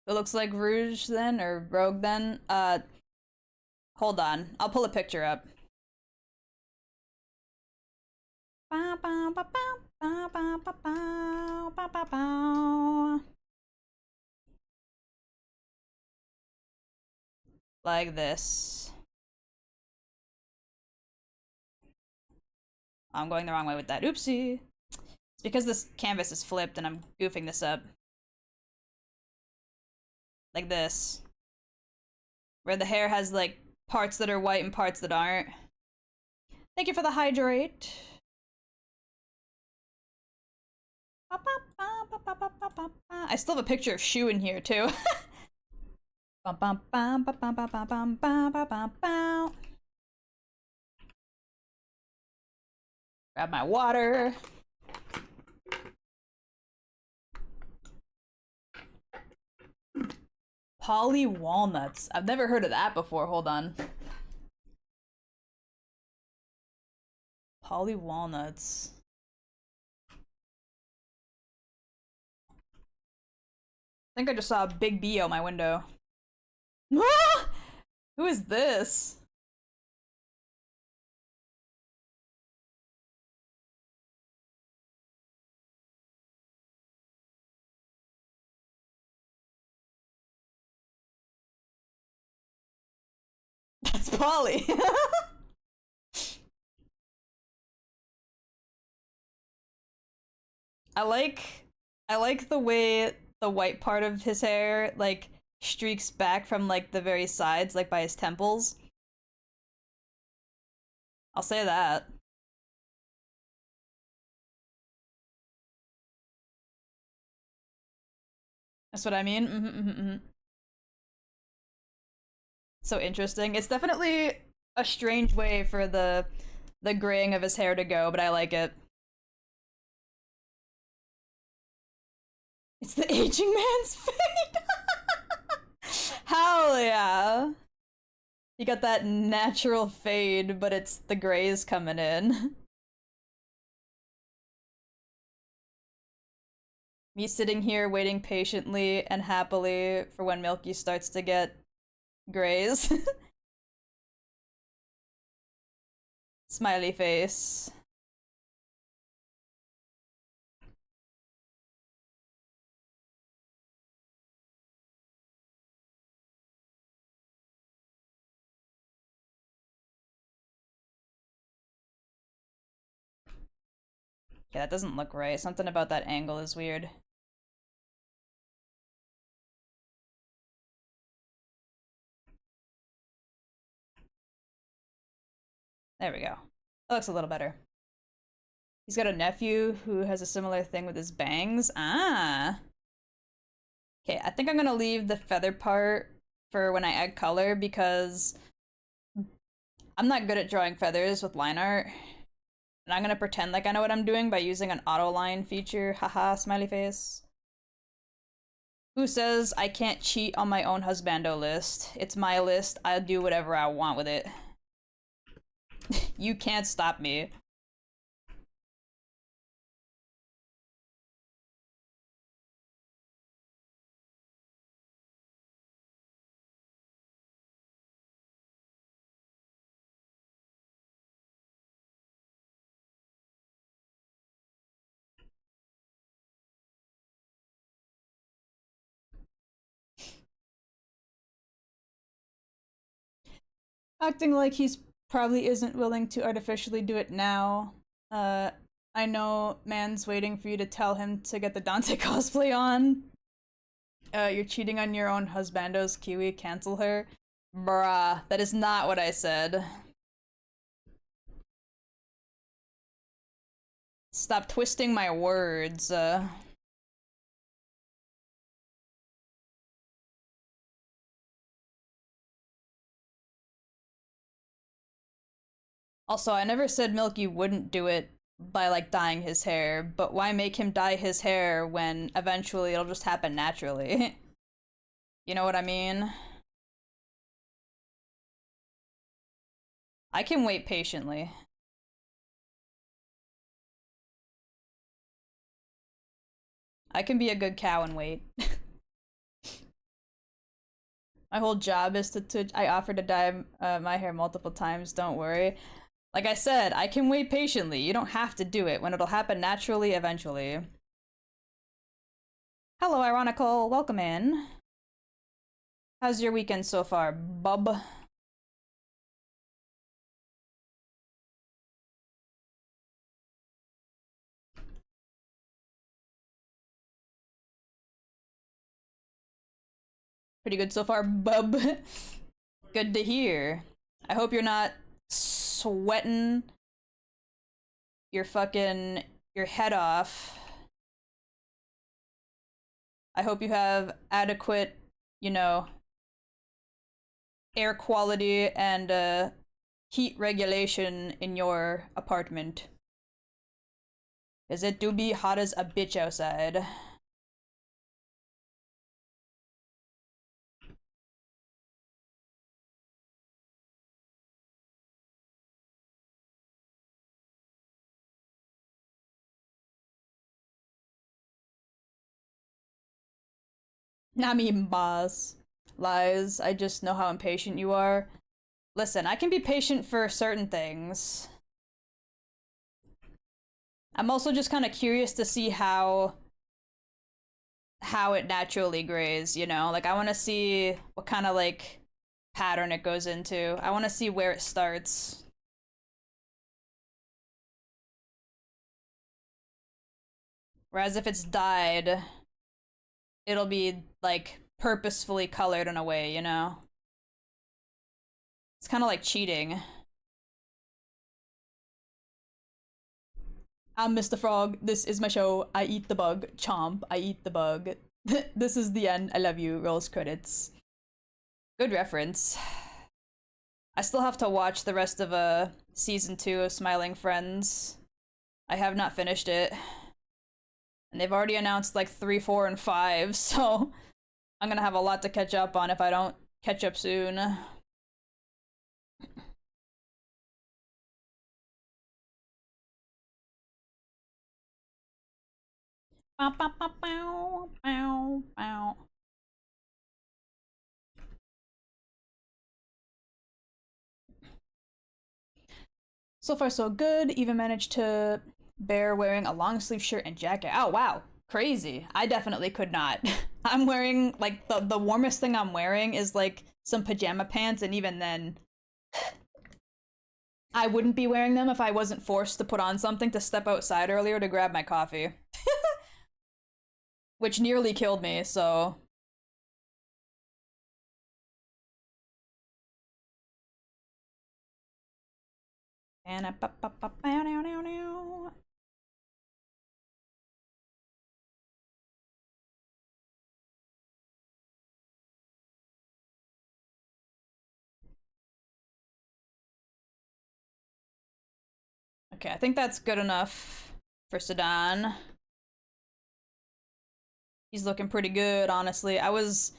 It looks like Rouge then, or Rogue then. Hold on. I'll pull a picture up. Bow, bow, bow, bow, bow, bow, bow, bow, bow, bow, bow. Like this. I'm going the wrong way with that. Oopsie. It's because this canvas is flipped and I'm goofing this up. Like this. Where the hair has like parts that are white and parts that aren't. Thank you for the hydrate. I still have a picture of Shu in here too. Grab my water. Poly walnuts. I've never heard of that before. Hold on. Poly walnuts. I think I just saw a big bee out my window. Who is this? That's Polly. I like the way the white part of his hair like streaks back from like the very sides, like by his temples. I'll say that. That's what I mean. So interesting. It's definitely a strange way for the graying of his hair to go, but I like it. It's the aging man's fade. Hell yeah. You got that natural fade, but it's the grays coming in. Me sitting here waiting patiently and happily for when Milky starts to get grays. Smiley face. Yeah, that doesn't look right. Something about that angle is weird. There we go. That looks a little better. He's got a nephew who has a similar thing with his bangs. Ah. Okay, I think I'm gonna leave the feather part for when I add color because I'm not good at drawing feathers with line art. And I'm gonna pretend like I know what I'm doing by using an auto line feature. Haha, smiley face. Who says I can't cheat on my own husbando list? It's my list. I'll do whatever I want with it. You can't stop me. Acting like he's probably isn't willing to artificially do it now. I know man's waiting for you to tell him to get the Dante cosplay on. You're cheating on your own husbando's Kiwi, cancel her. Bruh, that is not what I said. Stop twisting my words. Also, I never said Milky wouldn't do it by like dyeing his hair, but why make him dye his hair when eventually it'll just happen naturally? You know what I mean? I can wait patiently. I can be a good cow and wait. My whole job is I offered to dye my hair multiple times, don't worry. Like I said, I can wait patiently. You don't have to do it when it'll happen naturally eventually. Hello, Ironical. Welcome in. How's your weekend so far, bub? Pretty good so far, bub. Good to hear. I hope you're not sweating your head off. I hope you have adequate, you know, air quality and heat regulation in your apartment. Cause it do be hot as a bitch outside. I mean, boss. Lies. I just know how impatient you are. Listen, I can be patient for certain things. I'm also just kind of curious to see how it naturally grays, you know? Like I want to see what kind of like pattern it goes into. I want to see where it starts. Whereas if it's dyed, it'll be like purposefully colored in a way, you know? It's kind of like cheating. I'm Mr. Frog. This is my show. I eat the bug. Chomp. I eat the bug. This is the end. I love you. Rolls credits. Good reference. I still have to watch the rest of season 2 of Smiling Friends. I have not finished it. And they've already announced like 3, 4, and 5, so I'm gonna have a lot to catch up on if I don't catch up soon. Bow, bow, bow, bow, bow, bow. So far so good, even managed to bear wearing a long sleeve shirt and jacket. Oh wow, crazy. I definitely could not. I'm wearing, like, the warmest thing I'm wearing is like some pajama pants, and even then, I wouldn't be wearing them if I wasn't forced to put on something to step outside earlier to grab my coffee. Which nearly killed me, so. Okay, I think that's good enough for Sedan. He's looking pretty good, honestly. I was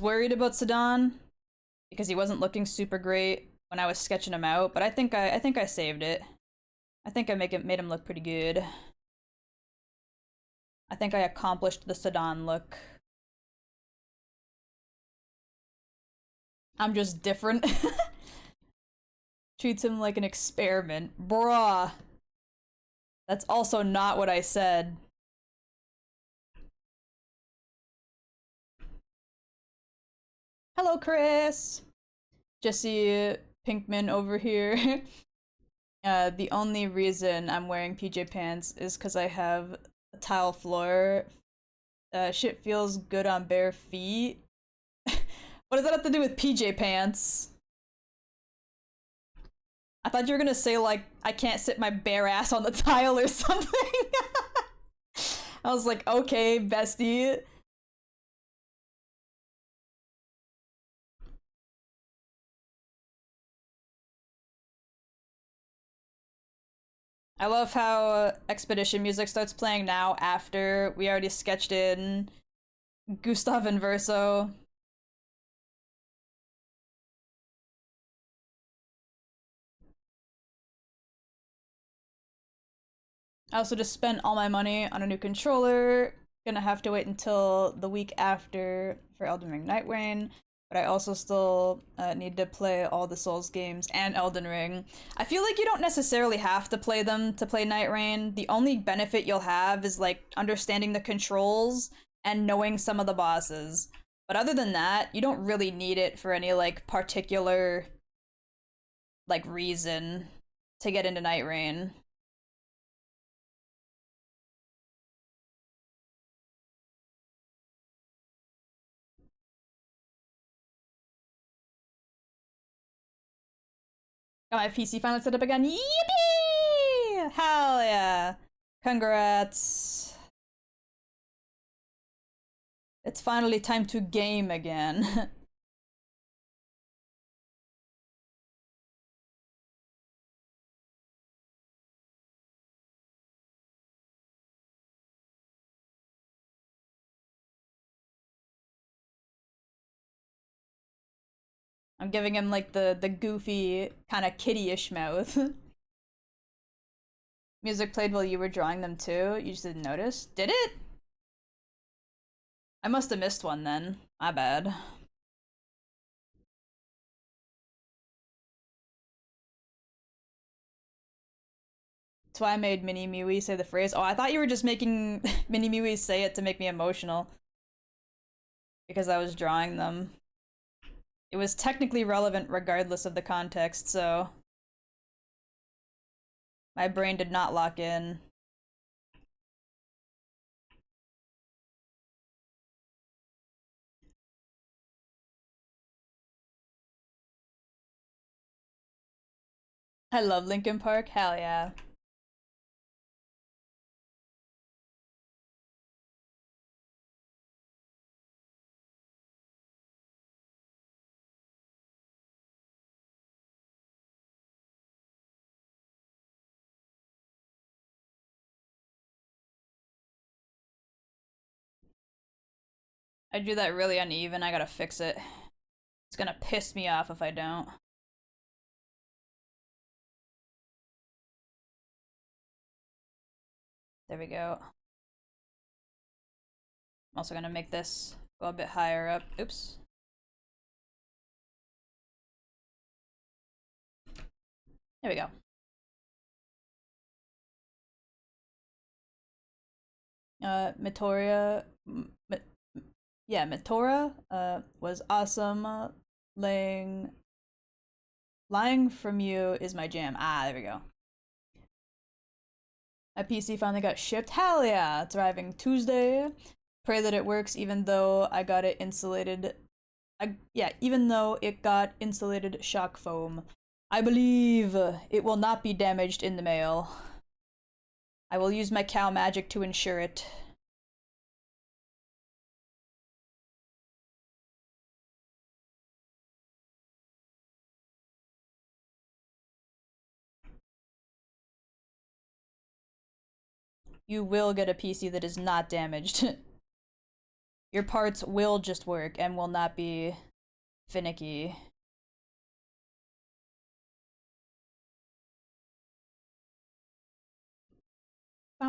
worried about Sedan because he wasn't looking super great when I was sketching him out, but I think I saved it. I think I made him look pretty good. I think I accomplished the Sedan look. I'm just different. Treats him like an experiment. Bruh. That's also not what I said. Hello, Chris. Jesse Pinkman over here. The only reason I'm wearing PJ pants is because I have a tile floor. Shit feels good on bare feet. What does that have to do with PJ pants? I thought you were gonna say, like, I can't sit my bare ass on the tile or something. I was like, okay, bestie. I love how Expedition music starts playing now after we already sketched in Gustav and Verso. I also just spent all my money on a new controller. Gonna have to wait until the week after for Elden Ring Night Rain. But I also still need to play all the Souls games and Elden Ring. I feel like you don't necessarily have to play them to play Night Rain. The only benefit you'll have is like understanding the controls and knowing some of the bosses. But other than that, you don't really need it for any like particular like reason to get into Night Rain. Got my PC finally set up again. Yippee! Hell yeah! Congrats. It's finally time to game again. I'm giving him like the goofy kind of kitty-ish mouth. Music played while you were drawing them too. You just didn't notice. Did it? I must have missed one then. My bad. That's why I made Mini Miwi say the phrase. Oh, I thought you were just making Mini Miwi say it to make me emotional. Because I was drawing them. It was technically relevant regardless of the context, so my brain did not lock in. I love Linkin Park. Hell yeah. I drew that really uneven. I gotta fix it. It's gonna piss me off if I don't. There we go. I'm also gonna make this go a bit higher up. Oops. There we go. Mitoria, yeah, Mitora, was awesome. Laying, lying from you is my jam. Ah, there we go. My PC finally got shipped. Hell yeah! It's arriving Tuesday. Pray that it works, even though I got it insulated. Yeah, even though it got insulated shock foam. I believe it will not be damaged in the mail. I will use my cow magic to ensure it. You will get a PC that is not damaged. Your parts will just work and will not be finicky. I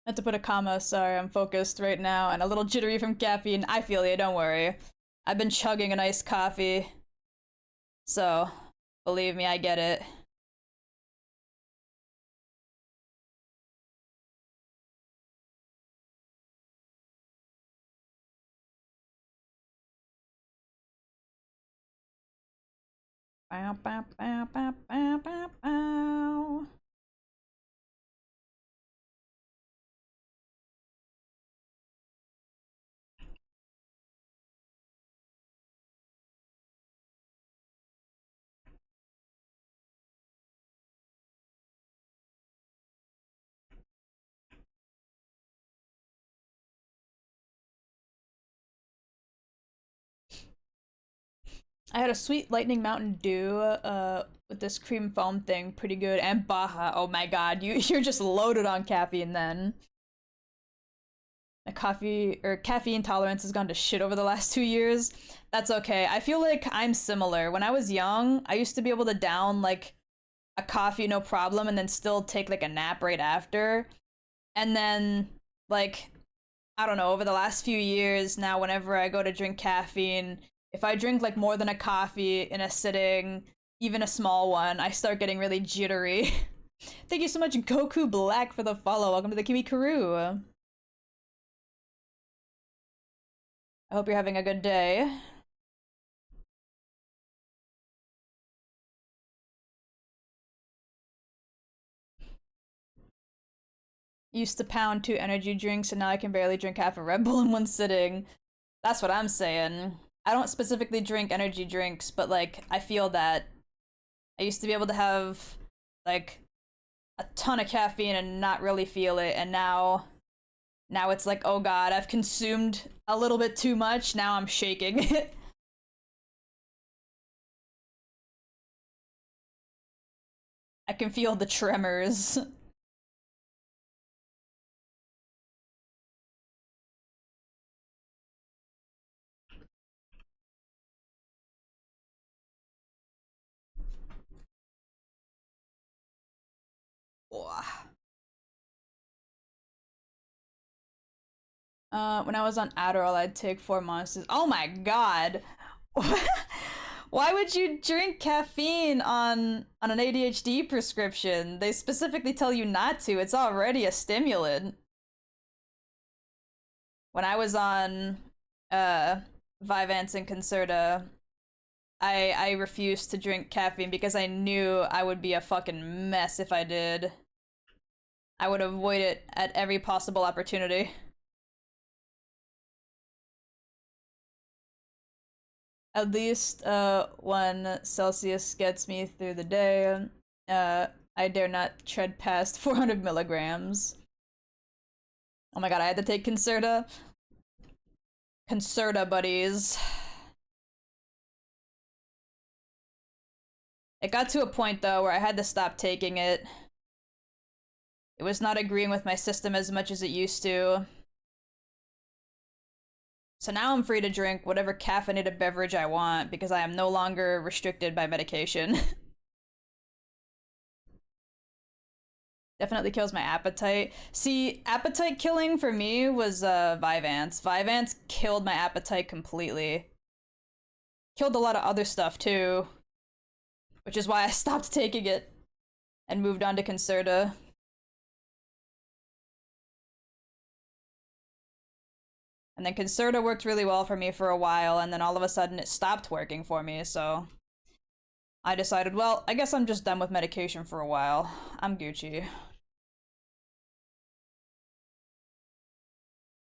had to put a comma, sorry, I'm focused right now, and a little jittery from caffeine. I feel you, don't worry. I've been chugging an iced coffee, so believe me, I get it. Bow, bow, bow, bow, bow, bow, bow. I had a sweet lightning Mountain Dew with this cream foam thing, pretty good, and Baja. Oh my god, you're just loaded on caffeine then. My coffee or caffeine tolerance has gone to shit over the last 2 years. That's okay. I feel like I'm similar. When I was young, I used to be able to down like a coffee no problem and then still take like a nap right after. And then like I don't know, over the last few years now whenever I go to drink caffeine, if I drink like more than a coffee in a sitting, even a small one, I start getting really jittery. Thank you so much, Goku Black, for the follow. Welcome to the Kiwi Crew. I hope you're having a good day. Used to pound 2 energy drinks, and now I can barely drink half a Red Bull in one sitting. That's what I'm saying. I don't specifically drink energy drinks, but like, I feel that. I used to be able to have like a ton of caffeine and not really feel it, and now it's like, oh god, I've consumed a little bit too much, now I'm shaking. I can feel the tremors. When I was on Adderall, I'd take 4 monsters. Oh my god! Why would you drink caffeine on an ADHD prescription? They specifically tell you not to. It's already a stimulant. When I was on uh Vyvanse and Concerta, I refused to drink caffeine because I knew I would be a fucking mess if I did. I would avoid it at every possible opportunity. At least 1 Celsius gets me through the day. I dare not tread past 400 milligrams. Oh my god, I had to take Concerta. Concerta, buddies. It got to a point though where I had to stop taking it. It was not agreeing with my system as much as it used to. So now I'm free to drink whatever caffeinated beverage I want because I am no longer restricted by medication. Definitely kills my appetite. See, appetite killing for me was Vyvanse. Vyvanse killed my appetite completely. Killed a lot of other stuff too, which is why I stopped taking it and moved on to Concerta. And then Concerta worked really well for me for a while, and then all of a sudden it stopped working for me, so I decided, well, I guess I'm just done with medication for a while. I'm Gucci.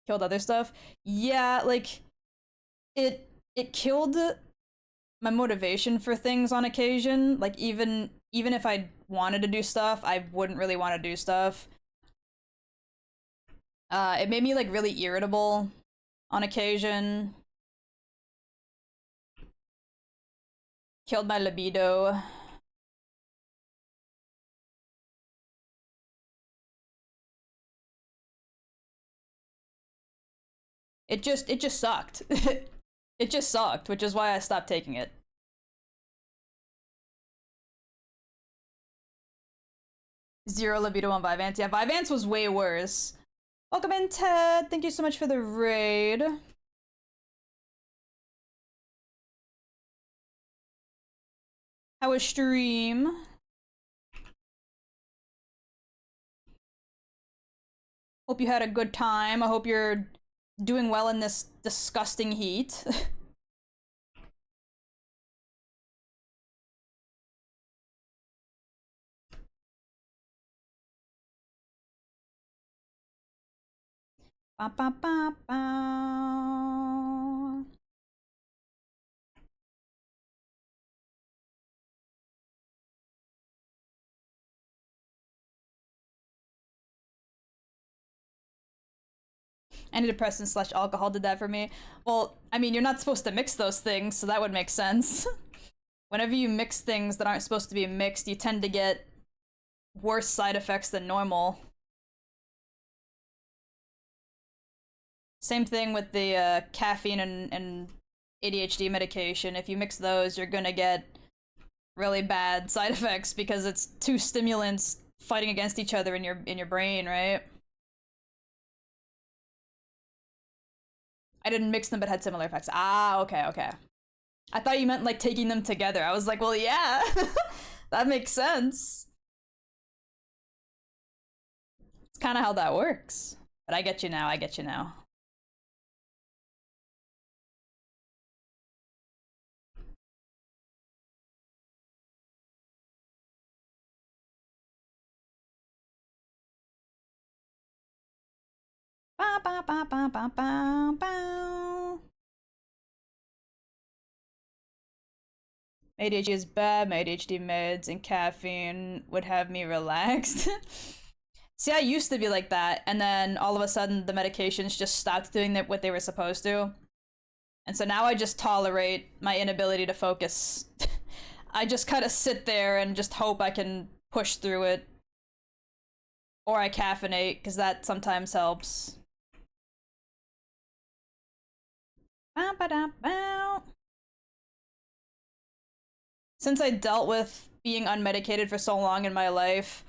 Killed other stuff? Yeah, like, it killed my motivation for things on occasion. Like, even if I wanted to do stuff, I wouldn't really want to do stuff. It made me, like, really irritable on occasion. Killed my libido. It just sucked. It just sucked, which is why I stopped taking it. Zero libido on Vyvanse. Yeah, Vyvanse was way worse. Welcome in, Ted. Thank you so much for the raid. How was stream? Hope you had a good time. I hope you're doing well in this disgusting heat. Ba, ba, ba, ba. Antidepressant slash alcohol did that for me. Well, I mean, you're not supposed to mix those things, so that would make sense. Whenever you mix things that aren't supposed to be mixed, you tend to get worse side effects than normal. Same thing with the caffeine and ADHD medication. If you mix those, you're gonna get really bad side effects because it's two stimulants fighting against each other in your brain, right? I didn't mix them but had similar effects. Ah, okay, okay. I thought you meant like taking them together. I was like, well, yeah, that makes sense. It's kind of how that works. But I get you now. I get you now. Ba, ba, ba, ba, ba, ba, ba. ADHD is bad. My ADHD meds and caffeine would have me relaxed. See, I used to be like that, and then all of a sudden the medications just stopped doing what they were supposed to. And so now I just tolerate my inability to focus. I just kind of sit there and just hope I can push through it. Or I caffeinate, because that sometimes helps. Since I dealt with being unmedicated for so long in my life,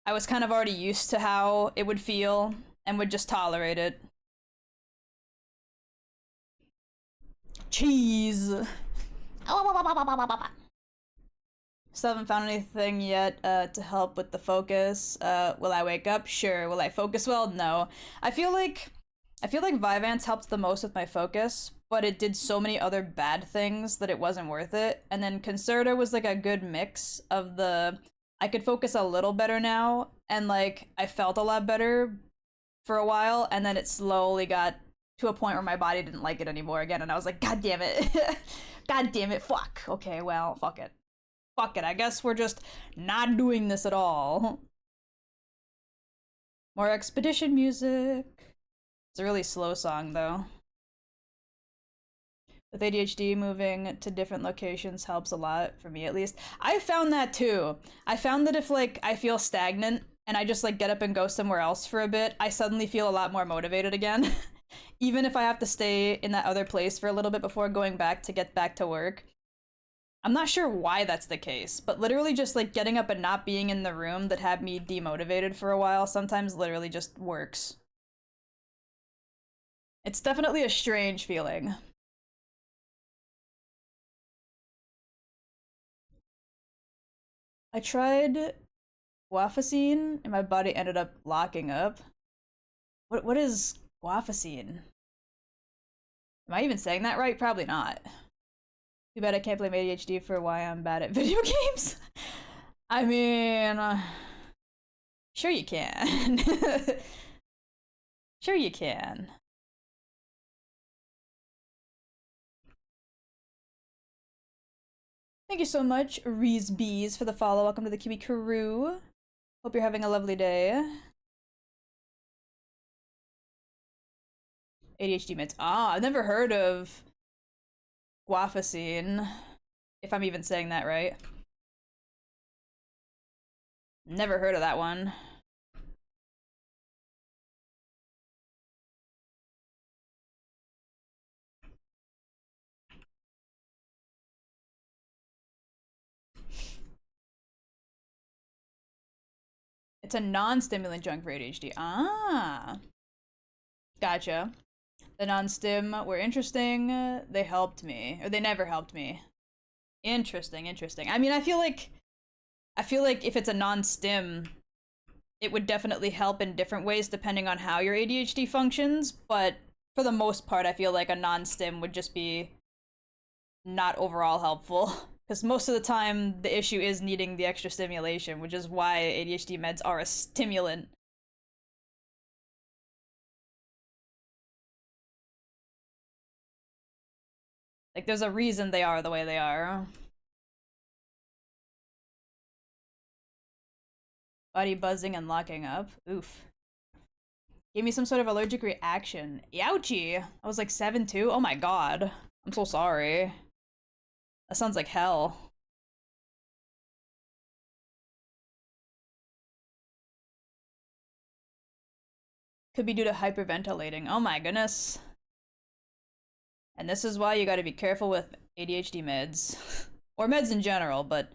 I was kind of already used to how it would feel and would just tolerate it. Cheese! Still haven't found anything yet to help with the focus. Will I wake up? Sure. Will I focus well? No. I feel like Vyvanse helped the most with my focus, but it did so many other bad things that it wasn't worth it. And then Concerta was like a good mix of the I could focus a little better now, and like I felt a lot better for a while, and then it slowly got to a point where my body didn't like it anymore again, and I was like, God damn it. God damn it, fuck. Okay, well, fuck it. Fuck it, I guess we're just not doing this at all. More expedition music. It's a really slow song, though. With ADHD, moving to different locations helps a lot, for me at least. I found that too. I found that if, like, I feel stagnant and I just, like, get up and go somewhere else for a bit, I suddenly feel a lot more motivated again. Even if I have to stay in that other place for a little bit before going back to get back to work. I'm not sure why that's the case, but literally just, like, getting up and not being in the room that had me demotivated for a while sometimes literally just works. It's definitely a strange feeling. I tried guafacine and my body ended up locking up. What is guafacine? Am I even saying that right? Probably not. Too bad I can't blame ADHD for why I'm bad at video games. I mean, sure you can. Sure you can. Thank you so much, Reese Bees, for the follow. Welcome to the Kiwi crew. Hope you're having a lovely day. ADHD meds. Ah, I've never heard of guafacine, if I'm even saying that right. Never heard of that one. It's a non-stimulant drug for ADHD. Ah, gotcha. The non-stim were interesting. They helped me, or they never helped me. Interesting, interesting. I mean, I feel like if it's a non-stim, it would definitely help in different ways depending on how your ADHD functions, but for the most part, I feel like a non-stim would just be not overall helpful. Because most of the time, the issue is needing the extra stimulation, which is why ADHD meds are a stimulant. Like, there's a reason they are the way they are. Body buzzing and locking up. Oof. Gave me some sort of allergic reaction. Ouchie! I was like 7 too? Oh my god. I'm so sorry. That sounds like hell. Could be due to hyperventilating. Oh my goodness. And this is why you gotta be careful with ADHD meds. Or meds in general, but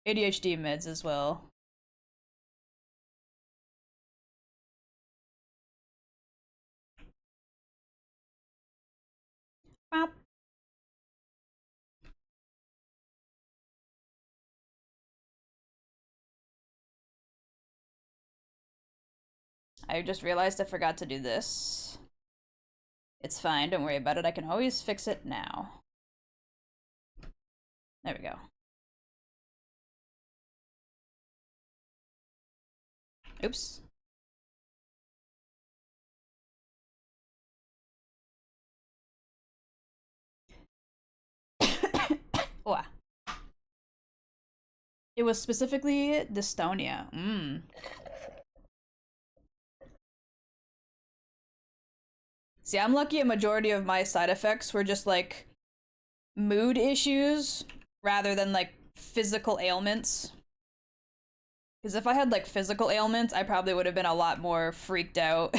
ADHD meds as well. Bop. I just realized I forgot to do this. It's fine, don't worry about it. I can always fix it now. There we go. Oops. Oh. It was specifically dystonia. See, I'm lucky a majority of my side effects were just like mood issues rather than like physical ailments. Because if I had like physical ailments, I probably would have been a lot more freaked out.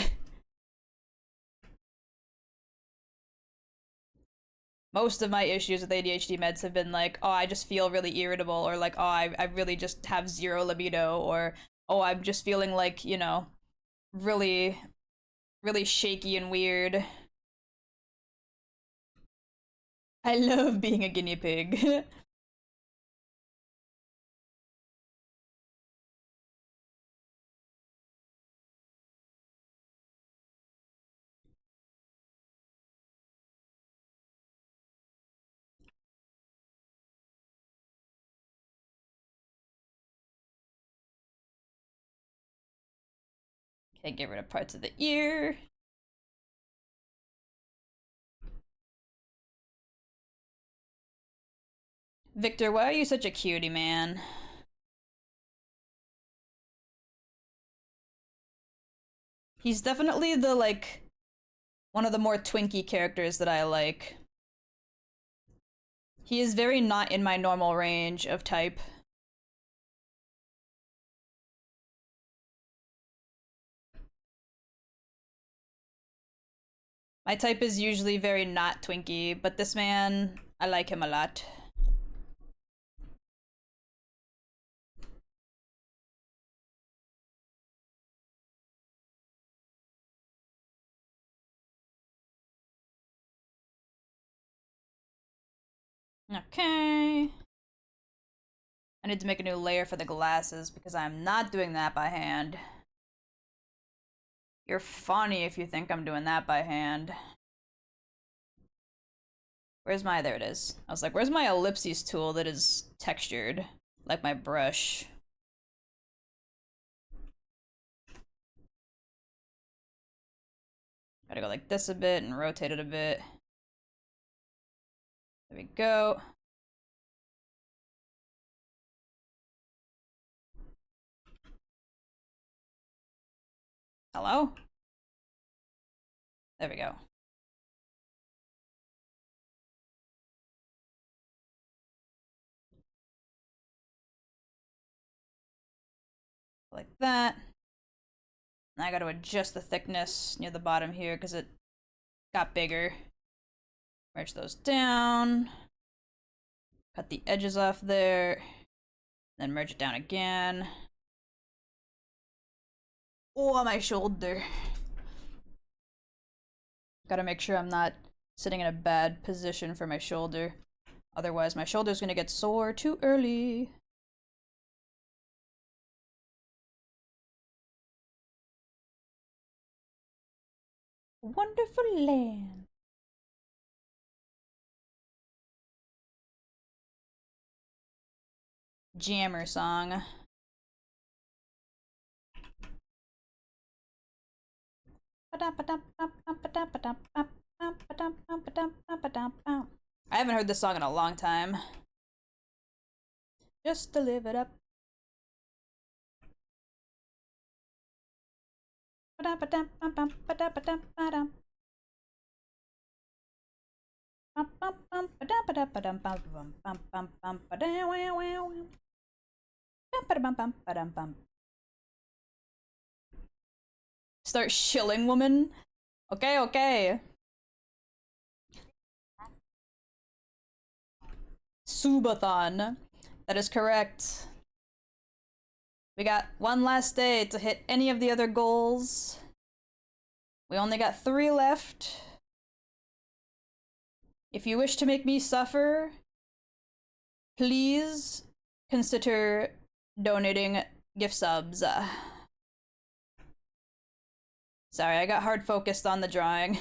Most of my issues with ADHD meds have been like, oh, I just feel really irritable, or like, oh, I really just have zero libido, or oh, I'm just feeling like, you know, really, really shaky and weird. I love being a guinea pig. Okay, get rid of parts of the ear. Victor, why are you such a cutie, man? He's definitely the, like, one of the more twinky characters that I like. He is very not in my normal range of type. My type is usually very not twinky, but this man, I like him a lot. Okay. I need to make a new layer for the glasses because I'm not doing that by hand. You're funny if you think I'm doing that by hand. Where's my, there it is. I was like, where's my ellipses tool that is textured? Like my brush. Gotta go like this a bit and rotate it a bit. There we go. Hello? There we go. Like that. I gotta adjust the thickness near the bottom here because it got bigger. Merge those down. Cut the edges off there. Then merge it down again. Oh, my shoulder. Gotta make sure I'm not sitting in a bad position for my shoulder. Otherwise, my shoulder's gonna get sore too early. Wonderful land. Jammer song. I haven't heard this song in a long time. Just to live it up. Start shilling, woman. Okay, okay. Subathon. That is correct. We got one last day to hit any of the other goals. We only got 3 left. If you wish to make me suffer, please consider donating gift subs. Sorry, I got hard focused on the drawing.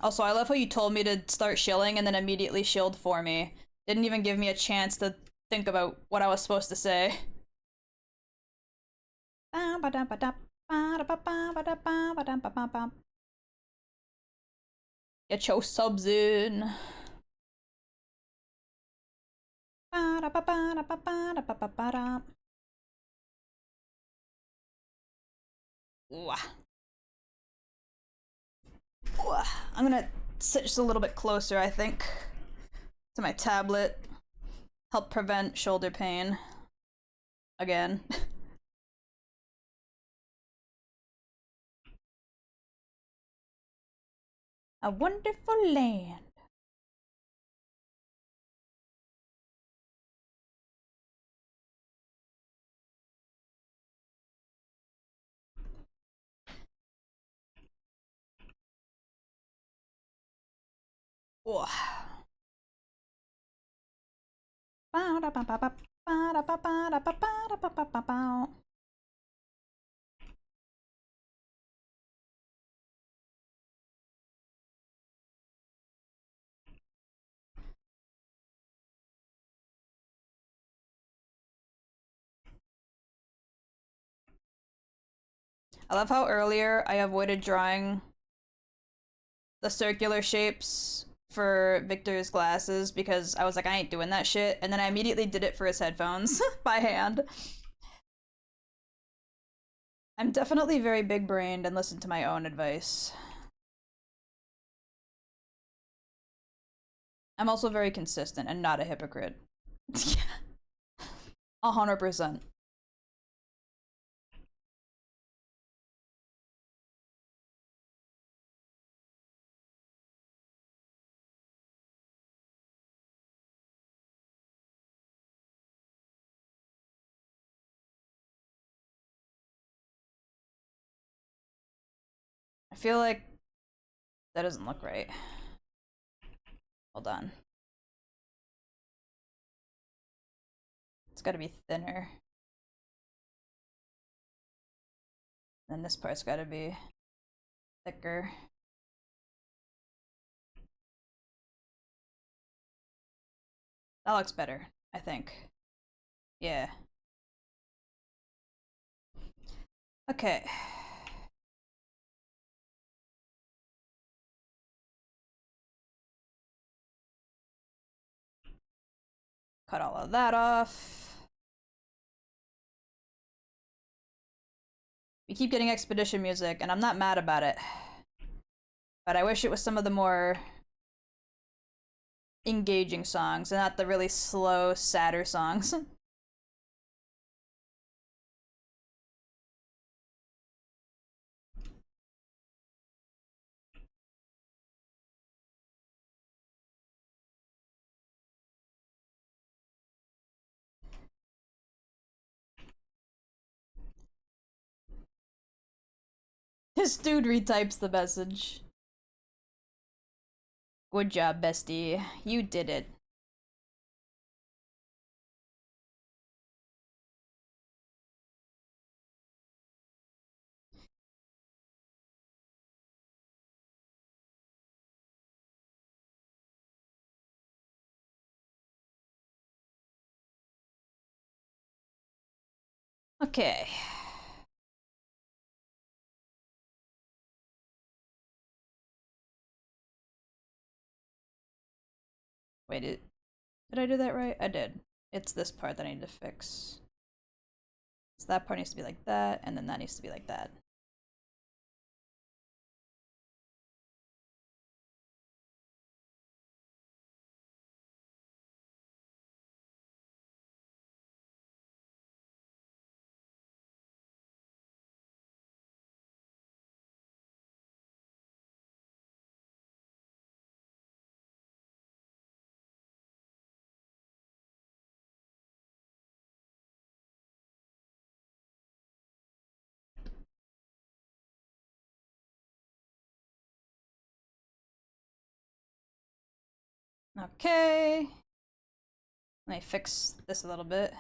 Also, I love how you told me to start shilling and then immediately shilled for me. Didn't even give me a chance to think about what I was supposed to say. Get your subs in. I'm gonna sit just a little bit closer, I think, to my tablet. Help prevent shoulder pain. Again. A wonderful land. Oh. I love how earlier I avoided drawing the circular shapes for Victor's glasses because I was like, I ain't doing that shit. And then I immediately did it for his headphones by hand. I'm definitely very big brained and listen to my own advice. I'm also very consistent and not a hypocrite. 100%. I feel like that doesn't look right. Hold on. It's gotta be thinner. Then this part's gotta be thicker. That looks better, I think. Yeah. Okay. Cut all of that off. We keep getting expedition music, and I'm not mad about it. But I wish it was some of the more engaging songs and not the really slow, sadder songs. This dude retypes the message. Good job, bestie. You did it. Okay. Wait, did I do that right? I did. It's this part that I need to fix. So that part needs to be like that, and then that needs to be like that. Okay. Let me fix this a little bit.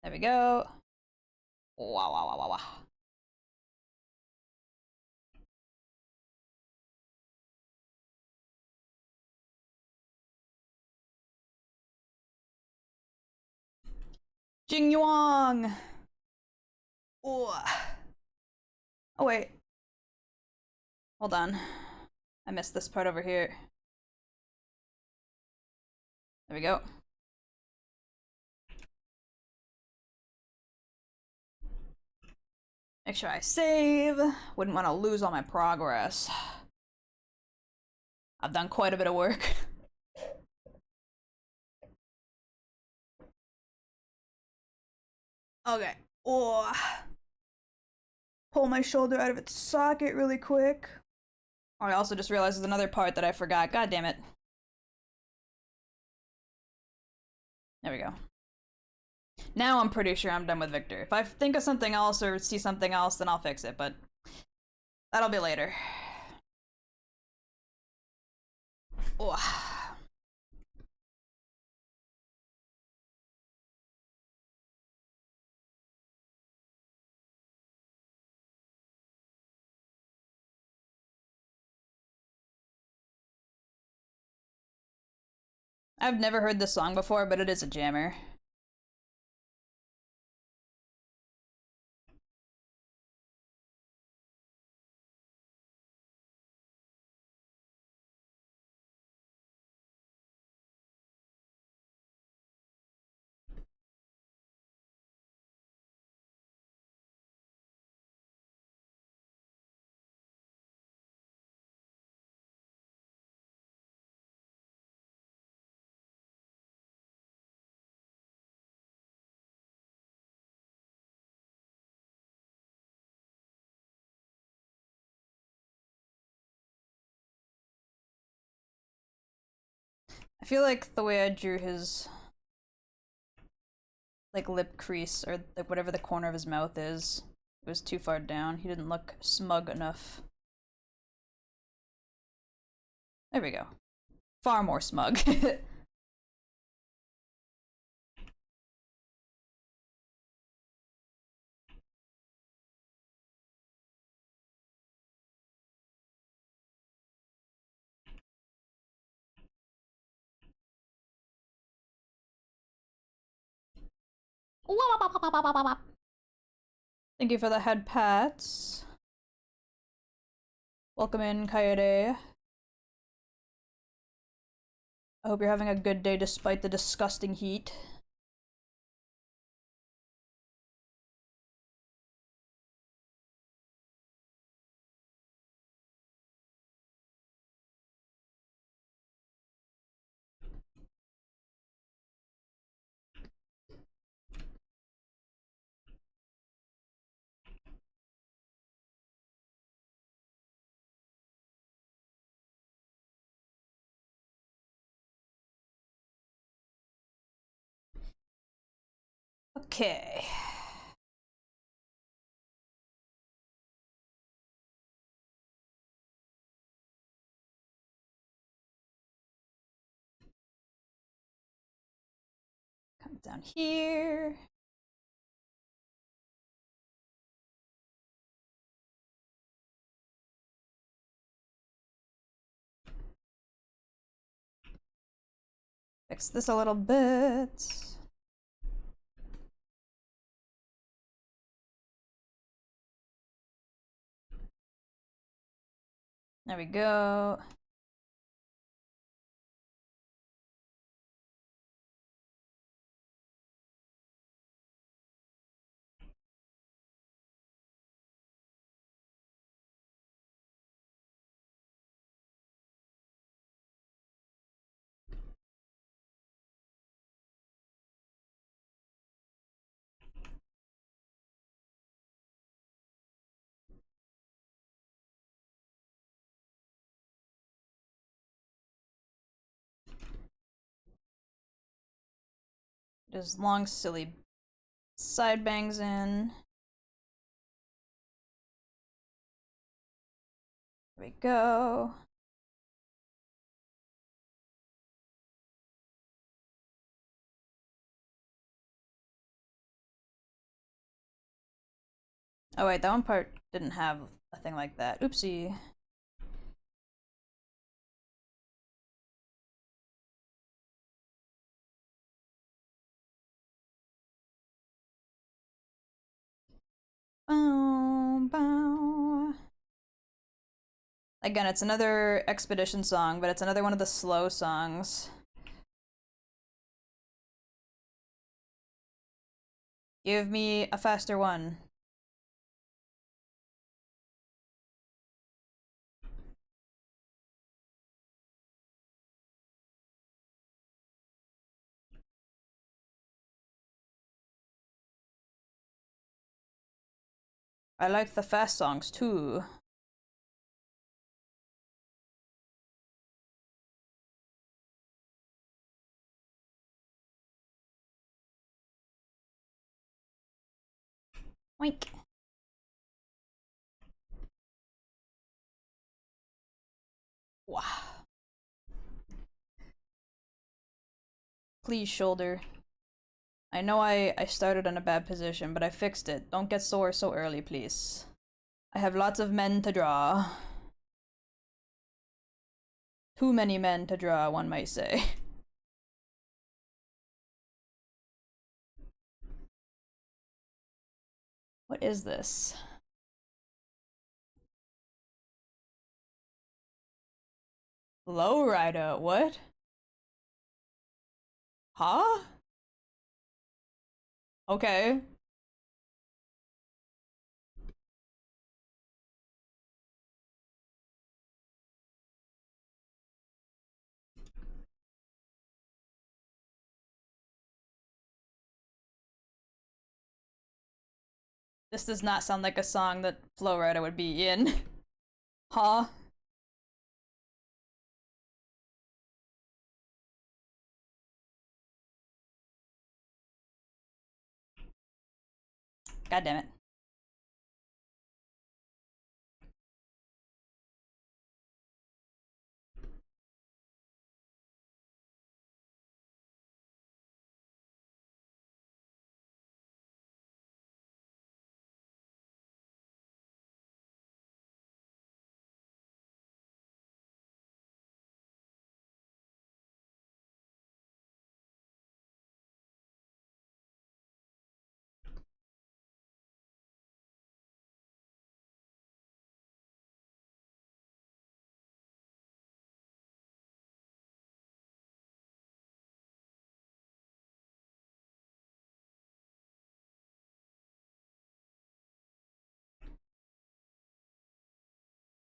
There we go. Wow, wow, wow, wow, wow. Jing Yuang! Oh, wait. Hold on. I missed this part over here. There we go. Make sure I save. Wouldn't want to lose all my progress. I've done quite a bit of work. Okay. Oh. Pull my shoulder out of its socket really quick. Oh, I also just realized there's another part that I forgot. God damn it. There we go. Now I'm pretty sure I'm done with Victor. If I think of something else or see something else, then I'll fix it, but that'll be later. Oh. I've never heard this song before, but it is a jammer. I feel like the way I drew his like lip crease or like whatever the corner of his mouth is, it was too far down. He didn't look smug enough. There we go. Far more smug. Thank you for the head pats. Welcome in, Coyote. I hope you're having a good day despite the disgusting heat. Okay. Come down here. Fix this a little bit. There we go. Just long, silly side bangs in. There we go. Oh wait, that one part didn't have a thing like that. Oopsie. Bow, bow. Again, it's another expedition song, but it's another one of the slow songs. Give me a faster one. I like the fast songs too. Wink. Wow. Please, shoulder. I know I started in a bad position, but I fixed it. Don't get sore so early, please. I have lots of men to draw. Too many men to draw, one might say. What is this? Lowrider, what? Huh? Okay. This does not sound like a song that Flowrider would be in. Huh? God damn it.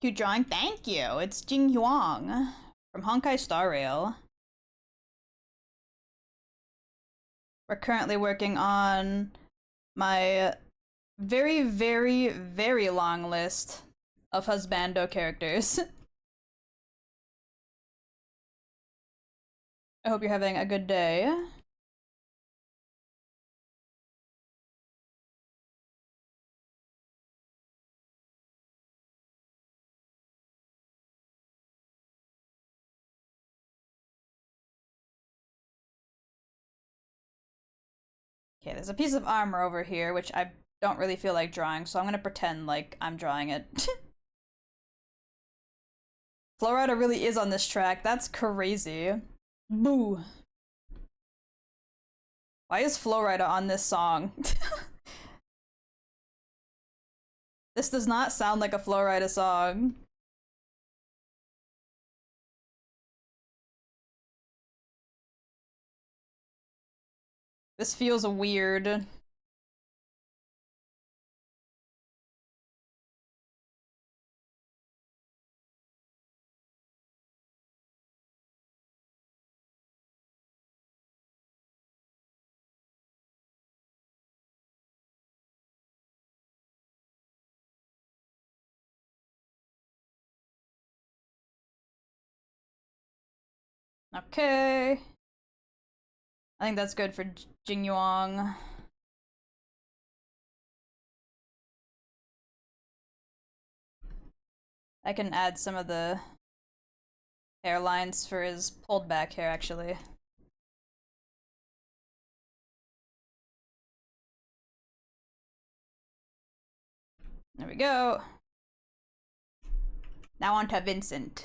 Cute drawing, thank you. It's Jing Huang from Honkai Star Rail. We're currently working on my very, very, very long list of Husbando characters. I hope you're having a good day. Okay, there's a piece of armor over here, which I don't really feel like drawing, so I'm gonna pretend like I'm drawing it. Florida really is on this track. That's crazy. Boo. Why is Florida on this song? This does not sound like a Florida song. This feels weird. Okay. I think that's good for Jingyuang. I can add some of the hairlines for his pulled back hair, actually. There we go. Now on to Vincent.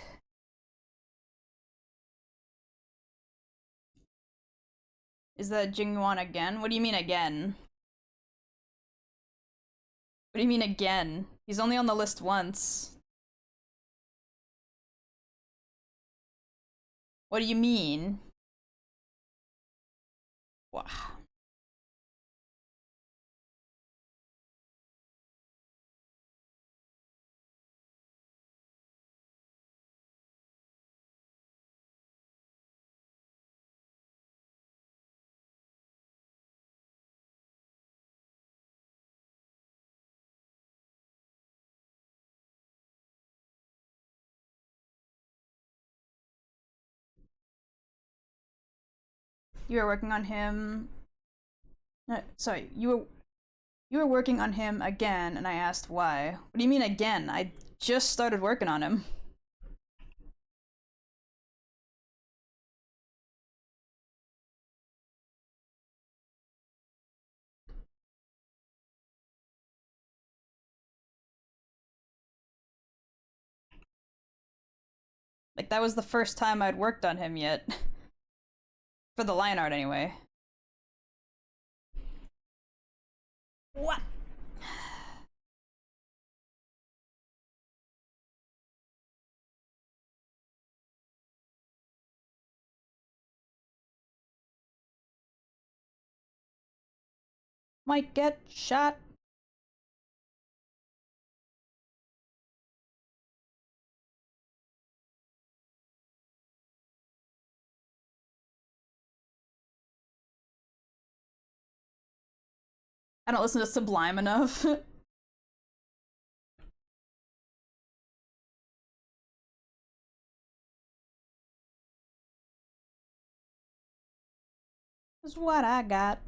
Is that Jingyuan again? What do you mean again? What do you mean again? He's only on the list once. What do you mean? Wow. You were working on him. Sorry, you were working on him again, and I asked why. What do you mean again? I just started working on him. Like, that was the first time I'd worked on him yet. For the line art, anyway. What? Might get shot. I don't listen to Sublime enough. Is what I got.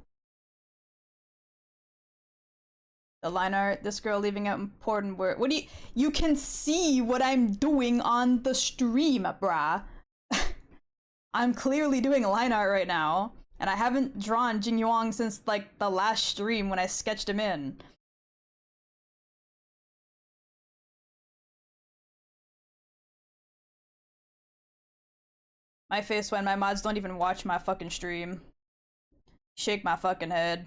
The line art, this girl leaving out important word. What do you can see what I'm doing on the stream, brah. I'm clearly doing line art right now, and I haven't drawn Jing Yuang since, like, the last stream when I sketched him in. My face when my mods don't even watch my fucking stream. Shake my fucking head.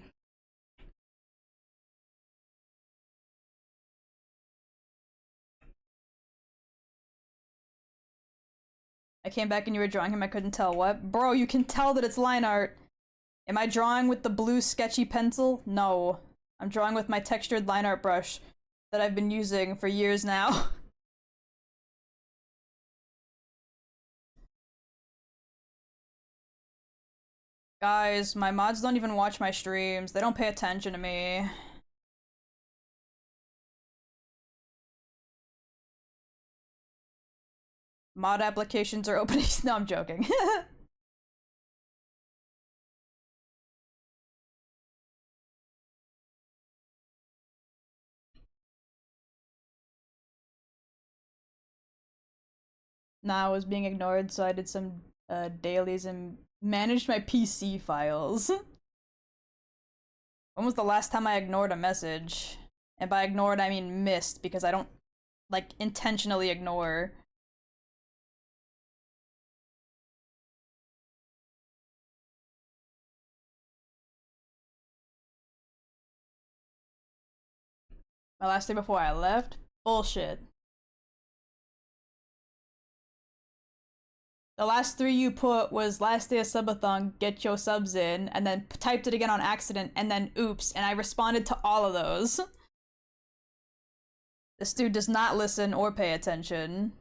I came back and you were drawing him, I couldn't tell. What? Bro, you can tell that it's line art. Am I drawing with the blue sketchy pencil? No. I'm drawing with my textured line art brush that I've been using for years now. Guys, my mods don't even watch my streams. They don't pay attention to me. Mod applications are opening. No, I'm joking. Nah, I was being ignored, so I did some dailies and managed my PC files. When was the last time I ignored a message? And by ignored, I mean missed, because I don't, like, intentionally ignore. My last day before I left? Bullshit. The last three you put was last day of subathon, get your subs in, and then typed it again on accident, and then oops, and I responded to all of those. This dude does not listen or pay attention.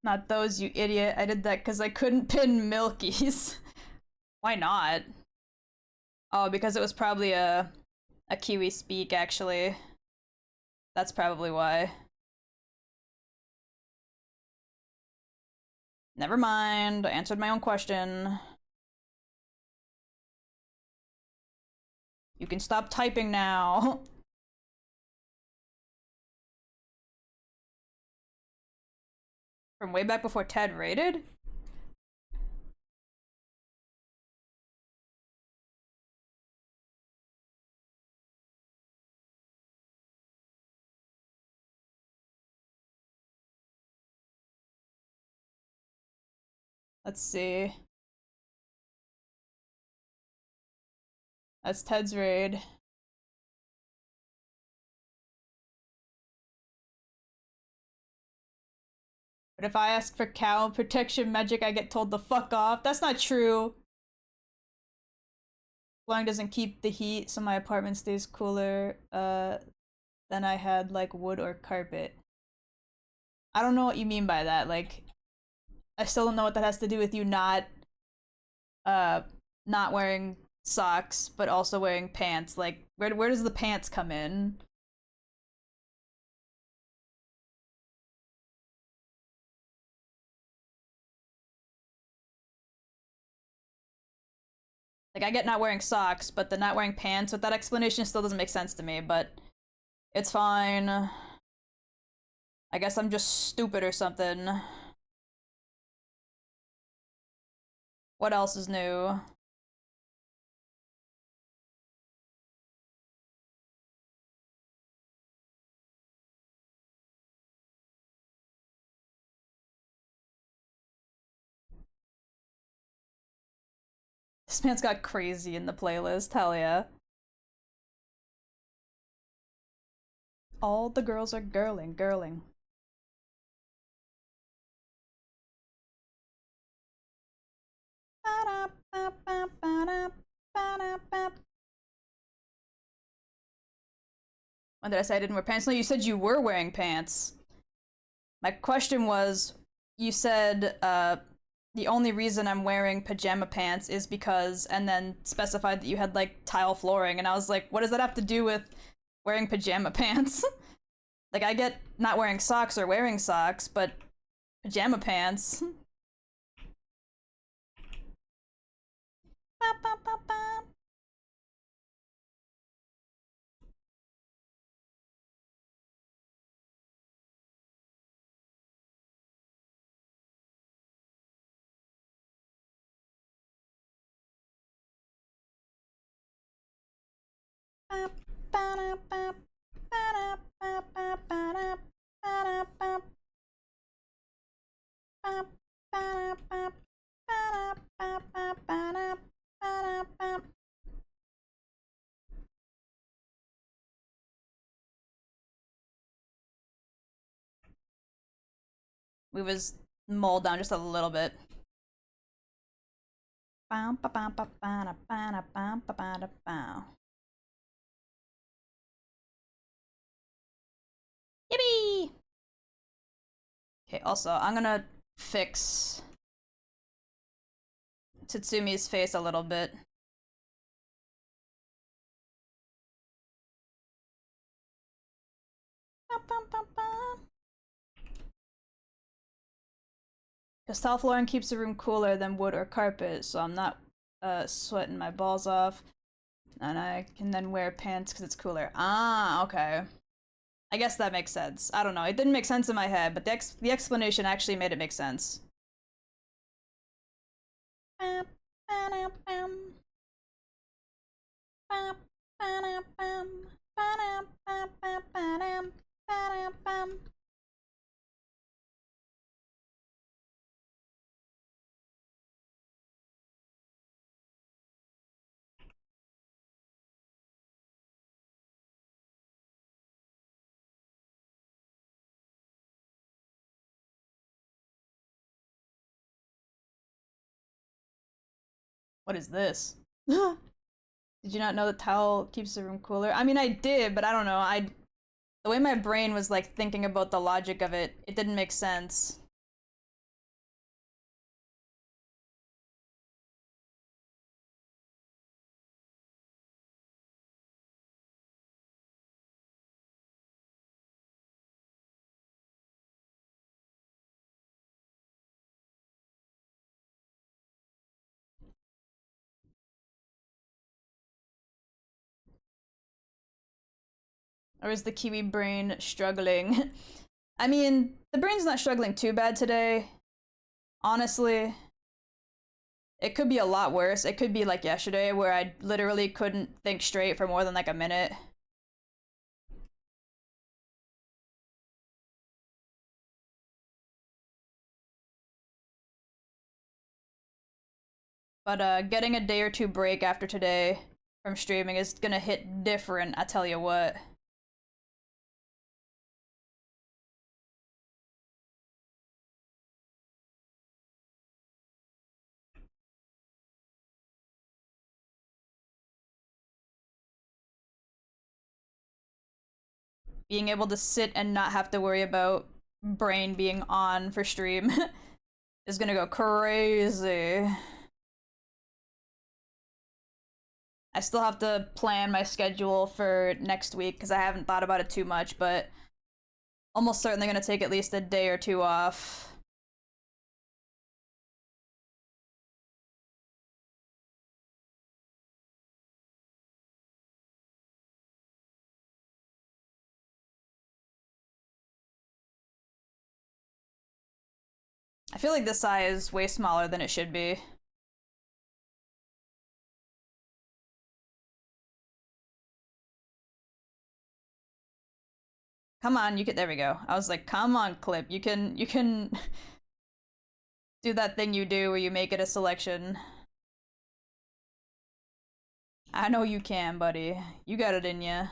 Not those, you idiot. I did that because I couldn't pin Milky's. Why not? Oh, because it was probably a Kiwi speak, actually. That's probably why. Never mind, I answered my own question. You can stop typing now. From way back before Ted raided? Let's see. That's Ted's raid. But if I ask for cow protection magic, I get told to fuck off. That's not true. Flooring doesn't keep the heat, so my apartment stays cooler than I had like wood or carpet. I don't know what you mean by that. Like, I still don't know what that has to do with you not wearing socks, but also wearing pants. Like, where does the pants come in? Like, I get not wearing socks, but the not wearing pants with that explanation still doesn't make sense to me, but it's fine. I guess I'm just stupid or something. What else is new? This man's got crazy in the playlist, hell yeah. All the girls are girling. When did I say I didn't wear pants? No, you said you were wearing pants. My question was, you said, the only reason I'm wearing pajama pants is because, and then specified that you had, like, tile flooring, and I was like, what does that have to do with wearing pajama pants? Like, I get not wearing socks or wearing socks, but pajama pants. Move his mold down just a little bit. Yippee! Okay, also, I'm gonna fix Tatsumi's face a little bit. Because tile flooring keeps the room cooler than wood or carpet, so I'm not sweating my balls off. And I can then wear pants because it's cooler. Ah, okay. I guess that makes sense. I don't know. It didn't make sense in my head, but the explanation actually made it make sense. What is this? Did you not know the towel keeps the room cooler? I mean, I did, but I don't know. The way my brain was like thinking about the logic of it, it didn't make sense. Or is the Kiwi brain struggling? I mean, the brain's not struggling too bad today. Honestly, it could be a lot worse. It could be like yesterday where I literally couldn't think straight for more than like a minute. But getting a day or two break after today from streaming is gonna hit different, I tell you what. Being able to sit and not have to worry about brain being on for stream is gonna go crazy. I still have to plan my schedule for next week because I haven't thought about it too much, but almost certainly gonna take at least a day or two off. I feel like this eye is way smaller than it should be. Come on, you can, there we go. I was like, come on, clip. You can do that thing you do where you make it a selection. I know you can, buddy. You got it in ya.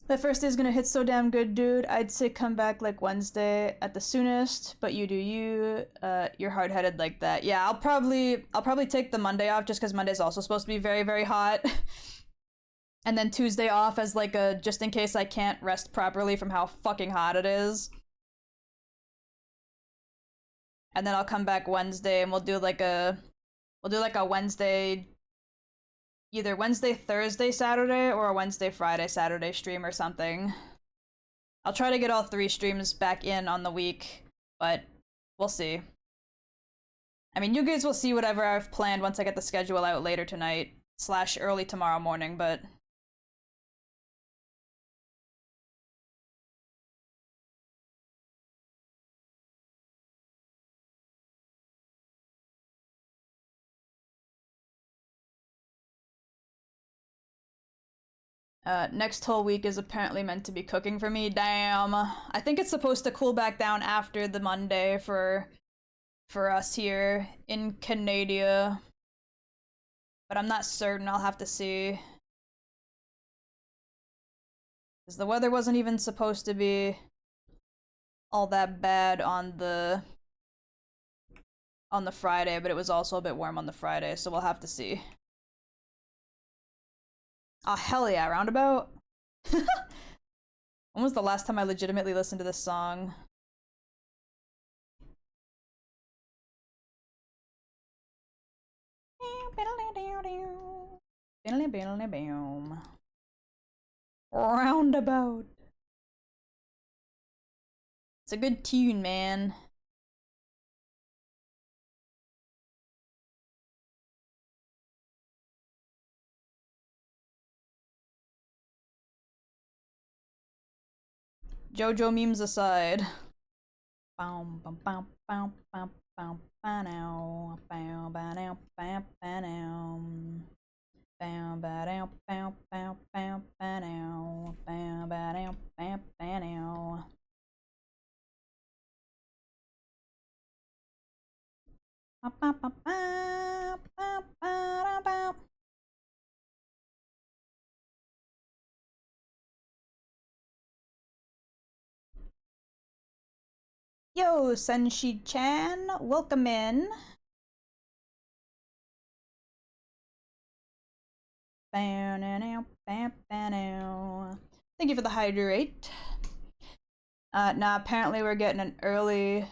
The first day's gonna hit so damn good, dude. I'd say come back like Wednesday at the soonest, but you do you. You're hard-headed like that. Yeah, I'll probably take the Monday off just because Monday's also supposed to be very, very hot. And then Tuesday off as like a just in case I can't rest properly from how fucking hot it is. And then I'll come back Wednesday and we'll do like a Wednesday, either Wednesday, Thursday, Saturday, or a Wednesday, Friday, Saturday stream or something. I'll try to get all 3 streams back in on the week, but we'll see. I mean, you guys will see whatever I've planned once I get the schedule out later tonight / early tomorrow morning, but next whole week is apparently meant to be cooking for me. Damn. I think it's supposed to cool back down after the Monday for us here in Canada. But I'm not certain. I'll have to see. Because the weather wasn't even supposed to be all that bad on the Friday, but it was also a bit warm on the Friday, so we'll have to see. Oh, hell yeah, Roundabout. When was the last time I legitimately listened to this song? Roundabout. It's a good tune, man. JoJo memes aside. Bow, bow, bow, bow, bow, bow, bow, now. Bow, bow, now, bow, bow, now. Bow, bow, now, bow, bow, bow, bow, now. Bow, bow, now, bow, bow, now. Bow, bow, bow, bow, bow, bow, bow. Yo, Senshi-chan, welcome in. Thank you for the hydrate. Nah, apparently we're getting an early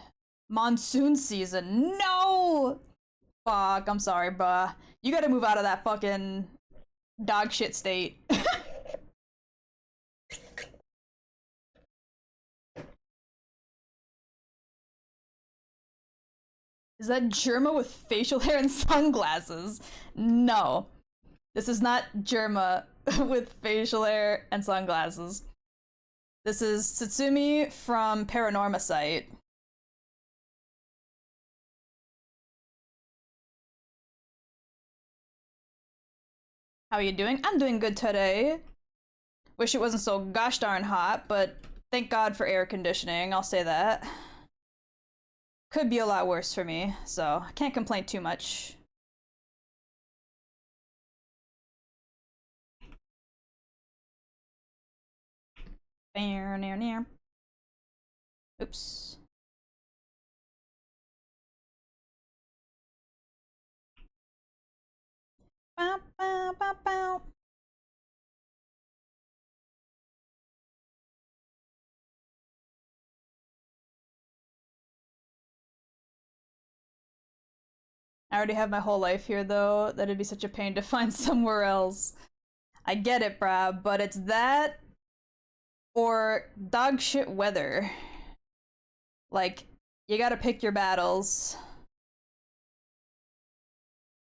monsoon season. No! Fuck, I'm sorry, bruh. You gotta move out of that fucking dog shit state. Is that Germa with facial hair and sunglasses? No. This is not Germa with facial hair and sunglasses. This is Tsutsumi from Paranorma Site. How are you doing? I'm doing good today. Wish it wasn't so gosh darn hot, but thank God for air conditioning, I'll say that. Could be a lot worse for me, so I can't complain too much. Oops. Bow, bow, bow, bow. I already have my whole life here, though. That'd be such a pain to find somewhere else. I get it, brah, but it's that or dog shit weather. Like, you gotta pick your battles.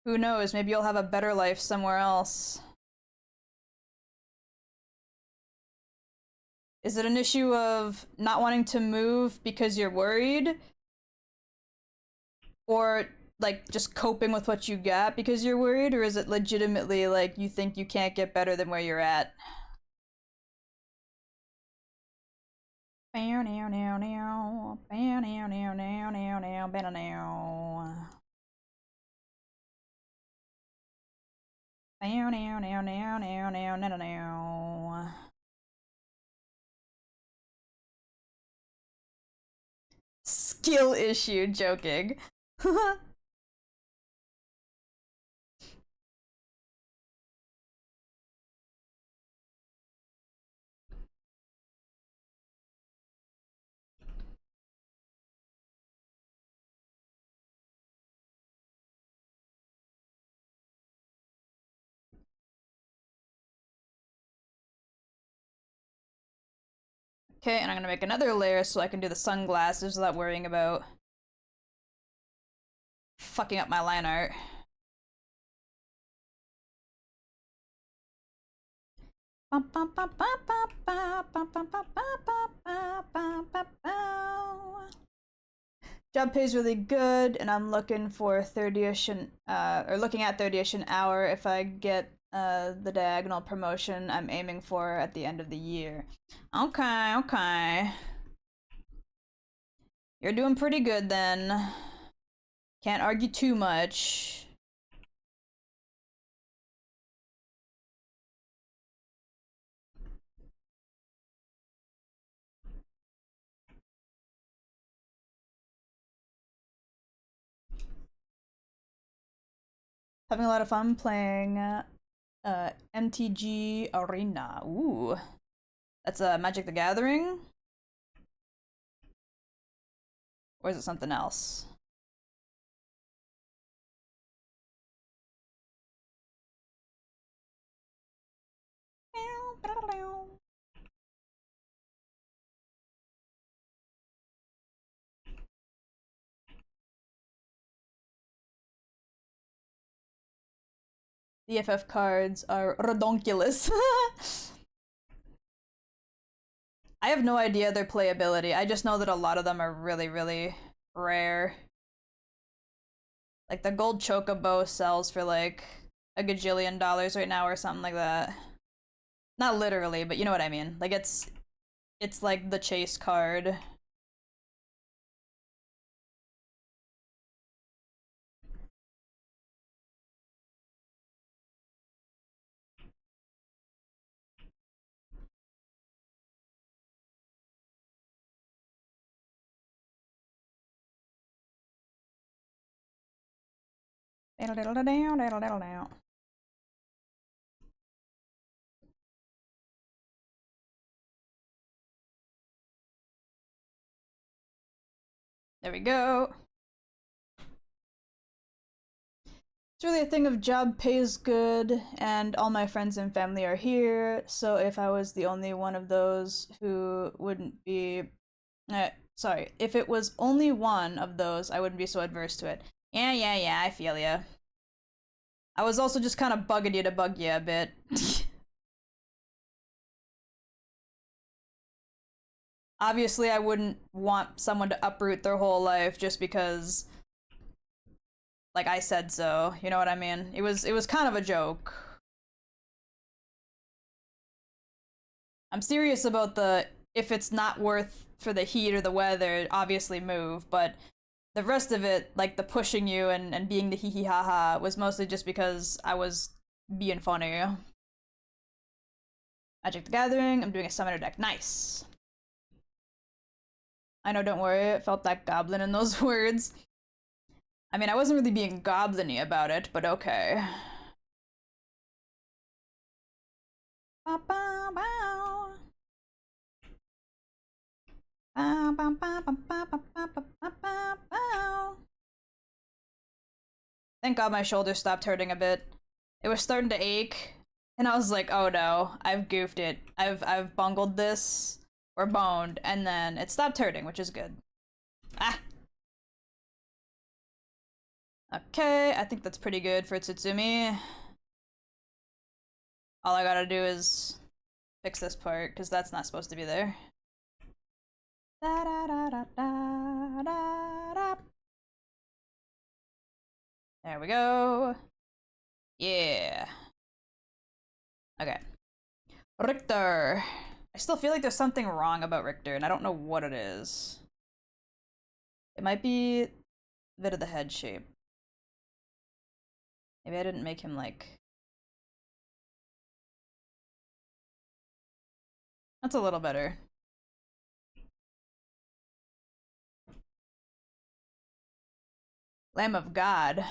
Who knows, maybe you'll have a better life somewhere else. Is it an issue of not wanting to move because you're worried? Or, like, just coping with what you got because you're worried? Or is it legitimately, like, you think you can't get better than where you're at? Skill issue, joking. Okay, and I'm gonna make another layer so I can do the sunglasses without worrying about fucking up my line art. Job pays really good, and I'm looking for 30ish or looking at 30ish an hour if I get the diagonal promotion I'm aiming for at the end of the year. Okay, okay. You're doing pretty good then. Can't argue too much. Having a lot of fun playing MTG Arena. Ooh. That's Magic the Gathering? Or is it something else? The FF cards are redonkulous. I have no idea their playability. I just know that a lot of them are really, really rare. Like the gold chocobo sells for like a gajillion dollars right now or something like that. Not literally, but you know what I mean. Like it's like the chase card. There we go. It's really a thing of job pays good, and all my friends and family are here, so if I was the only one of those who wouldn't be. Sorry, if it was only one of those, I wouldn't be so adverse to it. Yeah, I feel ya. I was also just kind of bugging you to bug you a bit. Obviously, I wouldn't want someone to uproot their whole life just because, like, I said so. You know what I mean? It was kind of a joke. I'm serious about the if it's not worth for the heat or the weather, obviously move, but the rest of it, like the pushing you and being the hee hee ha ha, was mostly just because I was being funny. Magic the Gathering, I'm doing a summoner deck. Nice. I know, don't worry, it felt that goblin in those words. I mean, I wasn't really being goblin-y about it, but okay. Ba -ba -bow. Ba -ba -ba -ba -ba -ba -ba -ba -bow. Thank God my shoulder stopped hurting a bit. It was starting to ache, and I was like, oh no, I've goofed it. I've bungled this, or boned, and then it stopped hurting, which is good. Ah! Okay, I think that's pretty good for Tsutsumi. All I gotta do is fix this part, because that's not supposed to be there. Da da da da da da da. There we go. Yeah. Okay. Richter. I still feel like there's something wrong about Richter, and I don't know what it is. It might be a bit of the head shape. Maybe I didn't make him like... That's a little better. Lamb of God.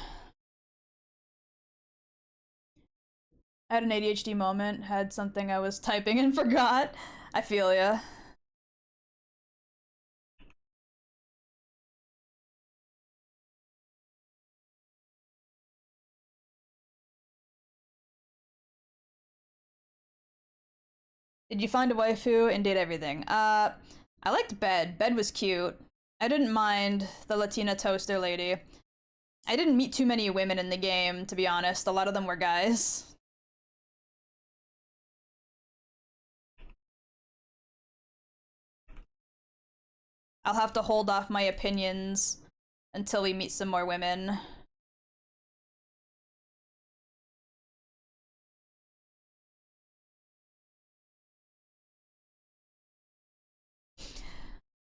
I had an ADHD moment, had something I was typing and forgot. I feel ya. Did you find a waifu and did everything? I liked Bed. Bed was cute. I didn't mind the Latina toaster lady. I didn't meet too many women in the game, to be honest. A lot of them were guys. I'll have to hold off my opinions until we meet some more women.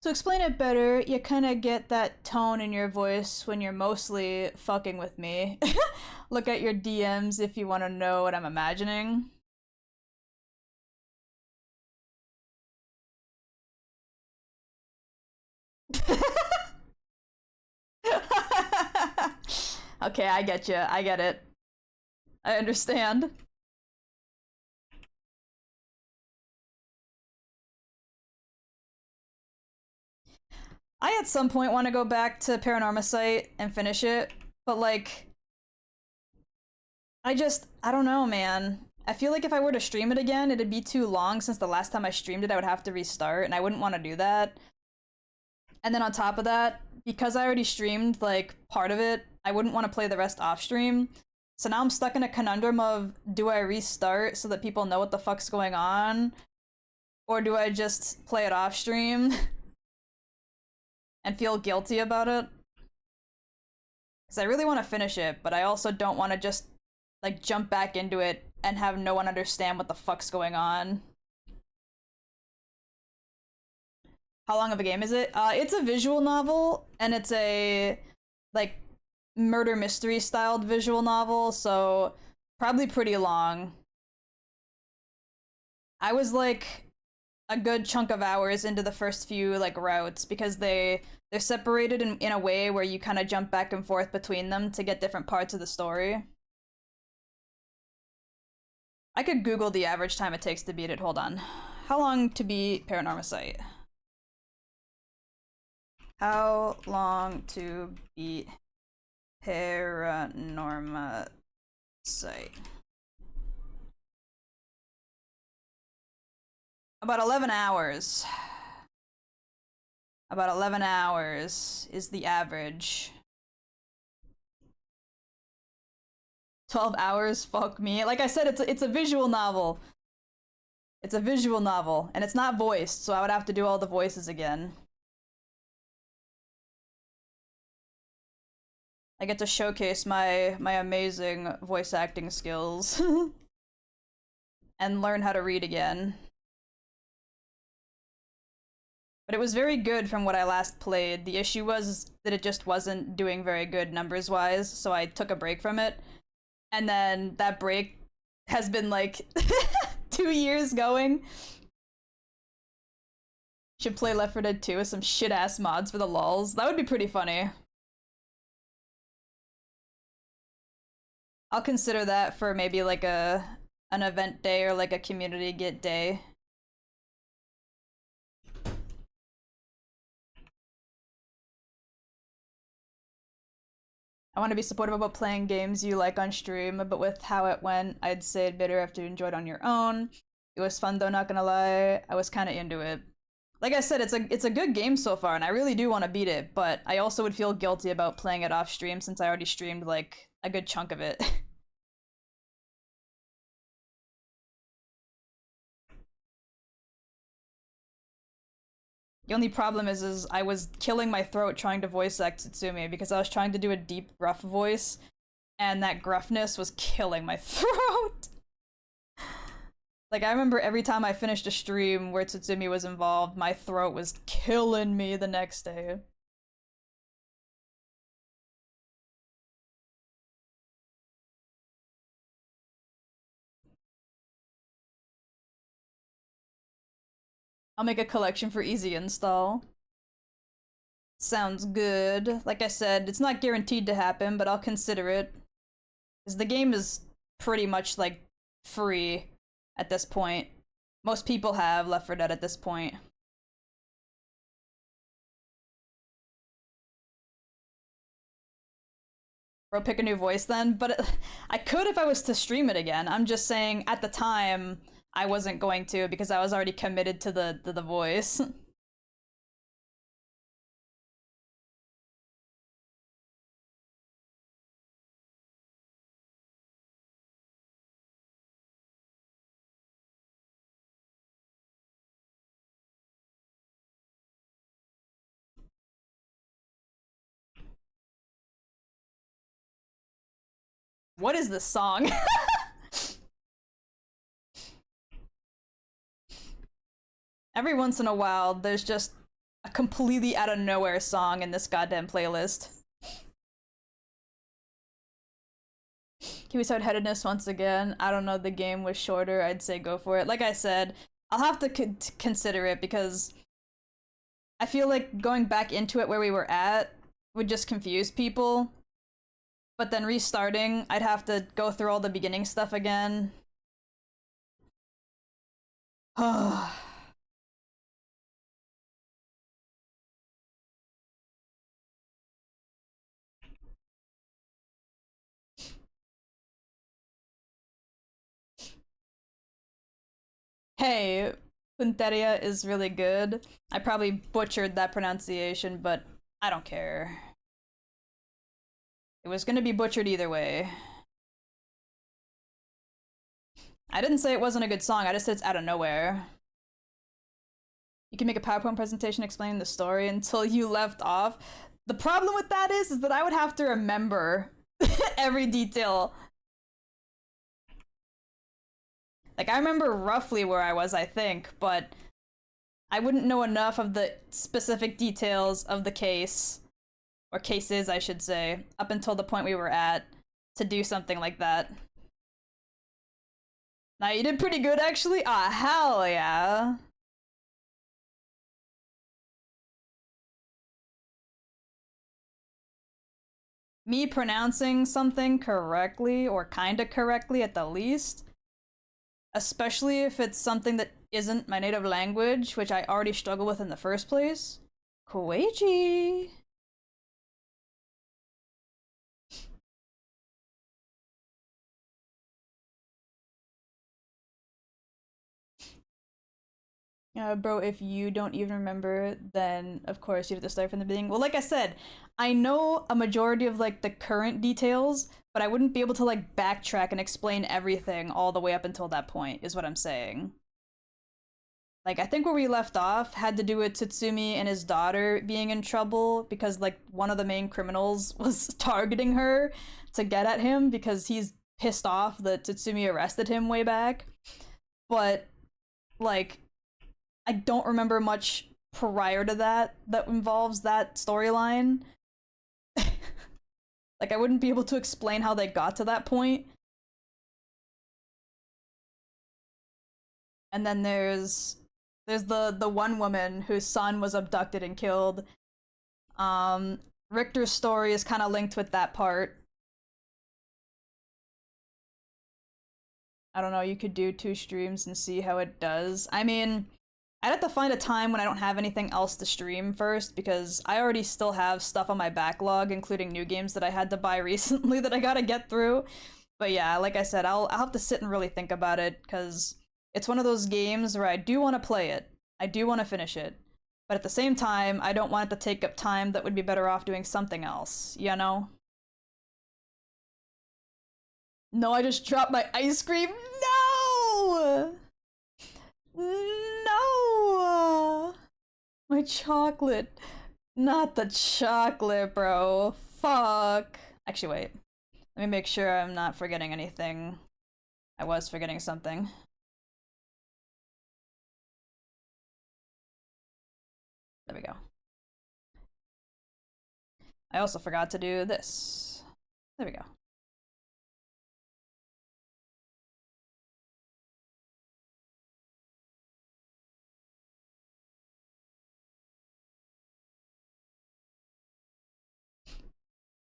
To explain it better, you kind of get that tone in your voice when you're mostly fucking with me. Look at your DMs if you want to know what I'm imagining. Okay, I get you. I get it. I understand. I at some point want to go back to Paranormacite and finish it, but like, I don't know, man. I feel like if I were to stream it again, it'd be too long since the last time I streamed it, I would have to restart, and I wouldn't want to do that. And then on top of that, because I already streamed, like, part of it, I wouldn't want to play the rest off stream. So now I'm stuck in a conundrum of, do I restart so that people know what the fuck's going on? Or do I just play it off stream and feel guilty about it? Because I really want to finish it, but I also don't want to just like jump back into it and have no one understand what the fuck's going on. How long of a game is it? It's a visual novel, and it's a like murder mystery styled visual novel, so probably pretty long. I was like a good chunk of hours into the first few like routes because they're separated in a way where you kind of jump back and forth between them to get different parts of the story. I could Google the average time it takes to beat it. Hold on. How long to beat Paranormal? How long to beat Paranormal? About 11 hours. About 11 hours is the average. 12 hours? Fuck me. Like I said, it's a visual novel. It's a visual novel, and it's not voiced, so I would have to do all the voices again. I get to showcase my amazing voice acting skills and learn how to read again. But it was very good from what I last played. The issue was that it just wasn't doing very good numbers-wise, so I took a break from it. And then that break has been like 2 years going. Should play Left 4 Dead 2 with some shit-ass mods for the lulz. That would be pretty funny. I'll consider that for maybe like an event day or like a community get day. I want to be supportive about playing games you like on stream, but with how it went, I'd say it'd better if you enjoyed on your own. It was fun though, not gonna lie. I was kind of into it. Like I said, it's a good game so far, and I really do want to beat it, but I also would feel guilty about playing it off stream since I already streamed like a good chunk of it. The only problem is I was killing my throat trying to voice act Tsutsumi because I was trying to do a deep, gruff voice, and that gruffness was killing my throat. Like, I remember every time I finished a stream where Tsutsumi was involved, my throat was killing me the next day. I'll make a collection for easy install. Sounds good. Like I said, it's not guaranteed to happen, but I'll consider it. Because the game is pretty much, like, free at this point. Most people have Left 4 Dead at this point. Bro, pick a new voice then, but I could if I was to stream it again. I'm just saying, at the time, I wasn't going to because I was already committed to the voice. What is this song? Every once in a while, there's just a completely out of nowhere song in this goddamn playlist. Kiwis hard-headedness once again. I don't know, the game was shorter. I'd say go for it. Like I said, I'll have to consider it because I feel like going back into it where we were at would just confuse people. But then restarting, I'd have to go through all the beginning stuff again. Hey, Punteria is really good. I probably butchered that pronunciation, but I don't care. It was gonna be butchered either way. I didn't say it wasn't a good song, I just said it's out of nowhere. You can make a PowerPoint presentation explaining the story until you left off. The problem with that is that I would have to remember every detail. Like, I remember roughly where I was, I think, but I wouldn't know enough of the specific details of the case, or cases, I should say, up until the point we were at, to do something like that. Now, you did pretty good, actually? Ah, hell yeah. Me pronouncing something correctly, or kinda correctly at the least, especially if it's something that isn't my native language, which I already struggle with in the first place. Koichi! Bro, if you don't even remember, then of course you have to start from the beginning. Well, like I said, I know a majority of like the current details, but I wouldn't be able to like backtrack and explain everything all the way up until that point, is what I'm saying. Like, I think where we left off had to do with Tsutsumi and his daughter being in trouble because like one of the main criminals was targeting her to get at him because he's pissed off that Tsutsumi arrested him way back. But like, I don't remember much prior to that that involves that storyline. Like, I wouldn't be able to explain how they got to that point. And then there's the one woman whose son was abducted and killed. Richter's story is kind of linked with that part. I don't know, you could do 2 streams and see how it does. I mean, I'd have to find a time when I don't have anything else to stream first, because I already still have stuff on my backlog, including new games that I had to buy recently that I gotta get through. But yeah, like I said, I'll have to sit and really think about it, because it's one of those games where I do want to play it. I do want to finish it. But at the same time, I don't want it to take up time that would be better off doing something else, you know? No, I just dropped my ice cream. No! No! My chocolate. Not the chocolate, bro. Fuck. Actually, wait. Let me make sure I'm not forgetting anything. I was forgetting something. There we go. I also forgot to do this. There we go.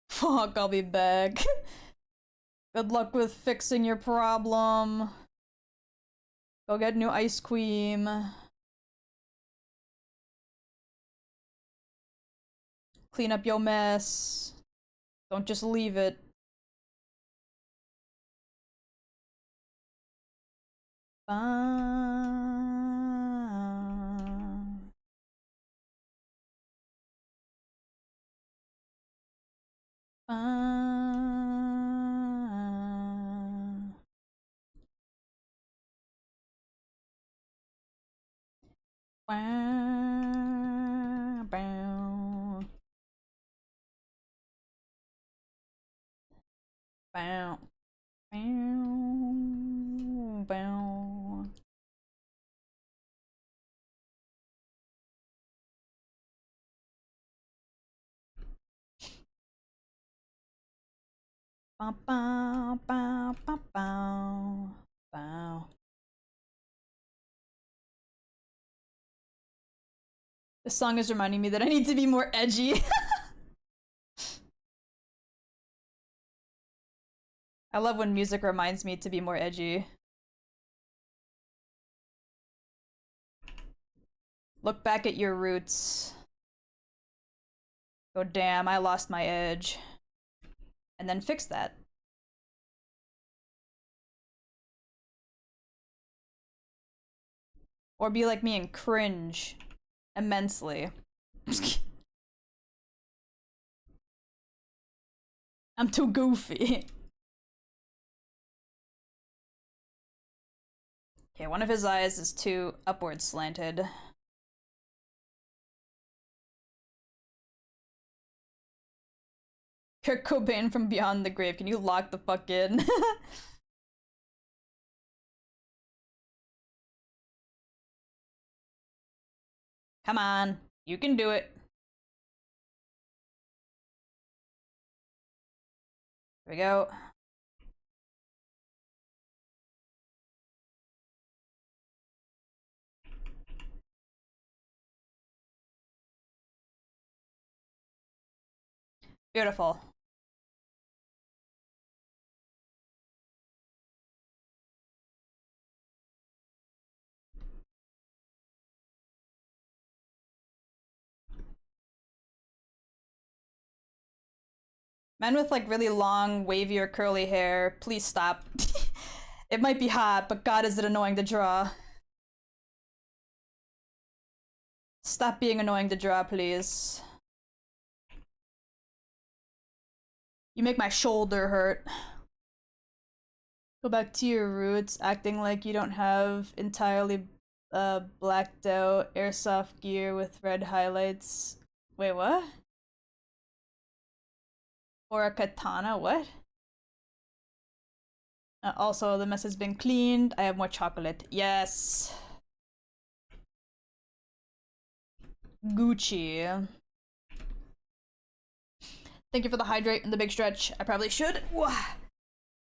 Fuck, I'll be back. Good luck with fixing your problem. Go get new ice cream. Clean up your mess. Don't just leave it. Bow. Bow. Bow. Bow, bow, bow, bow, bow. Bow. This song is reminding me that I need to be more edgy. I love when music reminds me to be more edgy. Look back at your roots. Go, damn, I lost my edge. And then fix that. Or be like me and cringe immensely. I'm too goofy. Okay, one of his eyes is too upward slanted. Kurt Cobain from beyond the grave. Can you lock the fuck in? Come on. You can do it. Here we go. Beautiful. Men with like really long, wavy or curly hair, please stop. It might be hot, but god is it annoying to draw. Stop being annoying to draw, please. You make my shoulder hurt. Go back to your roots, acting like you don't have entirely blacked out airsoft gear with red highlights. Wait, what? Or a katana, what? Also, the mess has been cleaned. I have more chocolate. Yes. Gucci. Thank you for the hydrate and the big stretch. I probably should.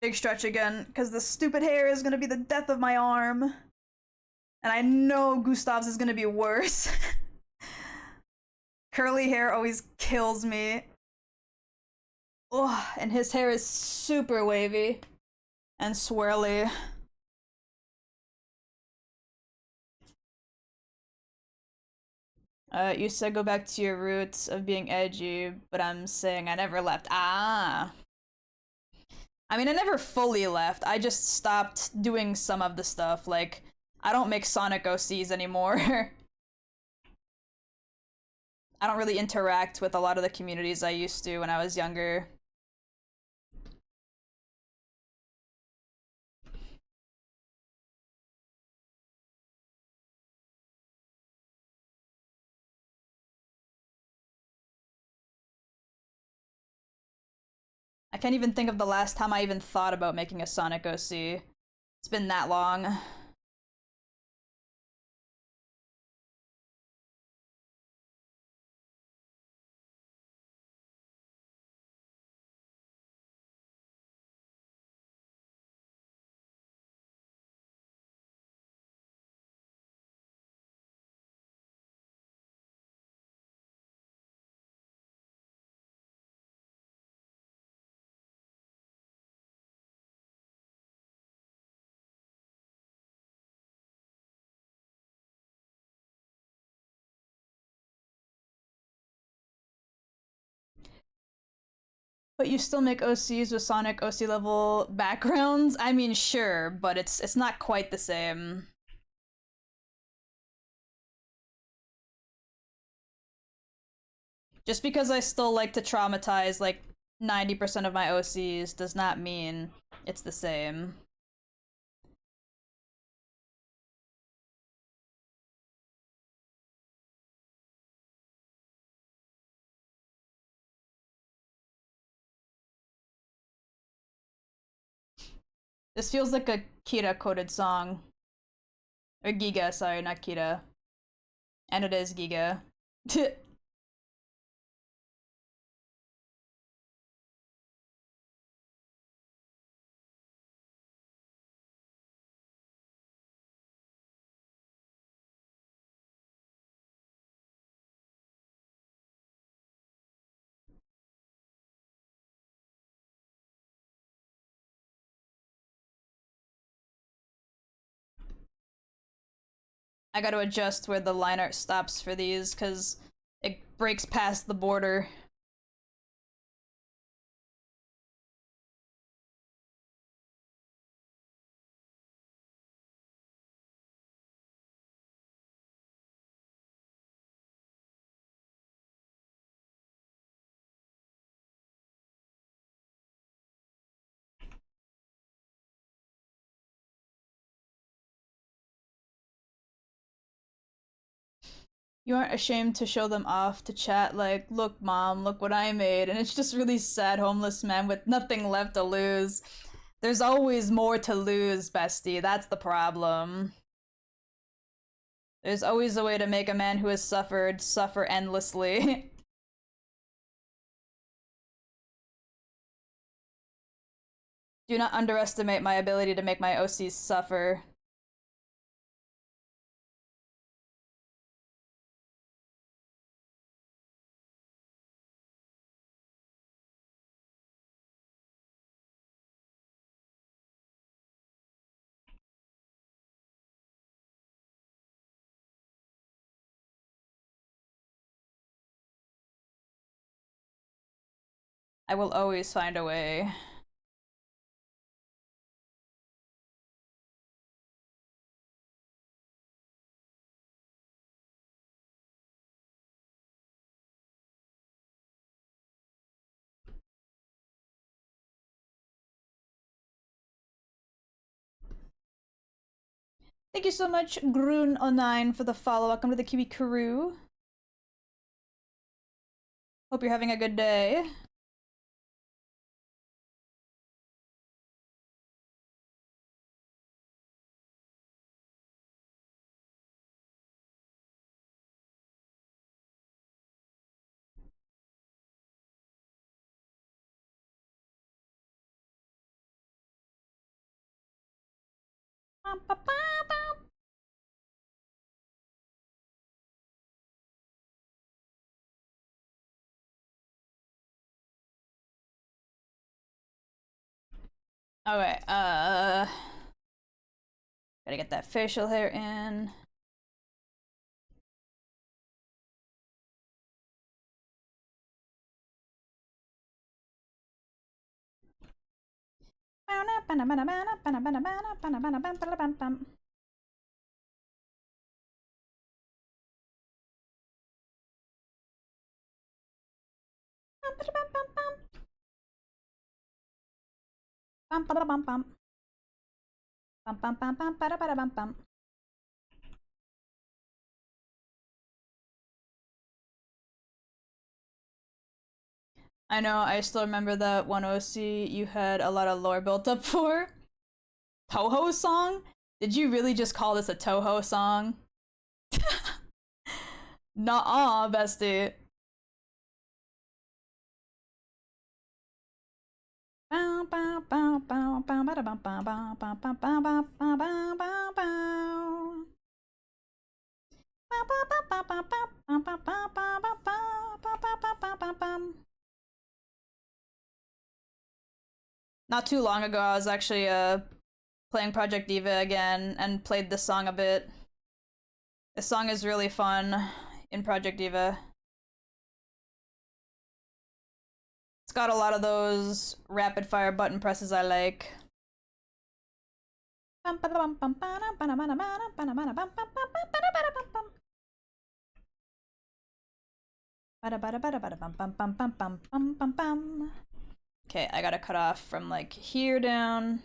Big stretch again, because the stupid hair is gonna be the death of my arm. And I know Gustav's is gonna be worse. Curly hair always kills me. Oh, and his hair is super wavy and swirly. You said go back to your roots of being edgy, but I'm saying I never left. Ah. I mean, I never fully left. I just stopped doing some of the stuff. Like, I don't make Sonic OCs anymore. I don't really interact with a lot of the communities I used to when I was younger. I can't even think of the last time I even thought about making a Sonic OC. It's been that long. But you still make OCs with Sonic OC level backgrounds? I mean, sure, but it's not quite the same. Just because I still like to traumatize like 90% of my OCs does not mean it's the same. This feels like a Kira coded song. Or Giga, sorry, not Kira. And it is Giga. I gotta adjust where the line art stops for these, because it breaks past the border. You aren't ashamed to show them off to chat like, look, mom, look what I made. And it's just really sad homeless man with nothing left to lose. There's always more to lose, bestie. That's the problem. There's always a way to make a man who has suffered suffer endlessly. Do not underestimate my ability to make my OCs suffer. I will always find a way. Thank you so much, Groon09, for the follow. Welcome to the Kiwi crew. Hope you're having a good day. Okay, gotta get that facial hair in. I know, I still remember that one OC you had a lot of lore built up for. Toho song? Did you really just call this a Toho song? Nuh-uh, bestie. Not too long ago, I was actually playing Project Diva again and played this song a bit. This song is really fun in Project Diva. It's got a lot of those rapid fire button presses I like. Okay, I gotta cut off from like here down.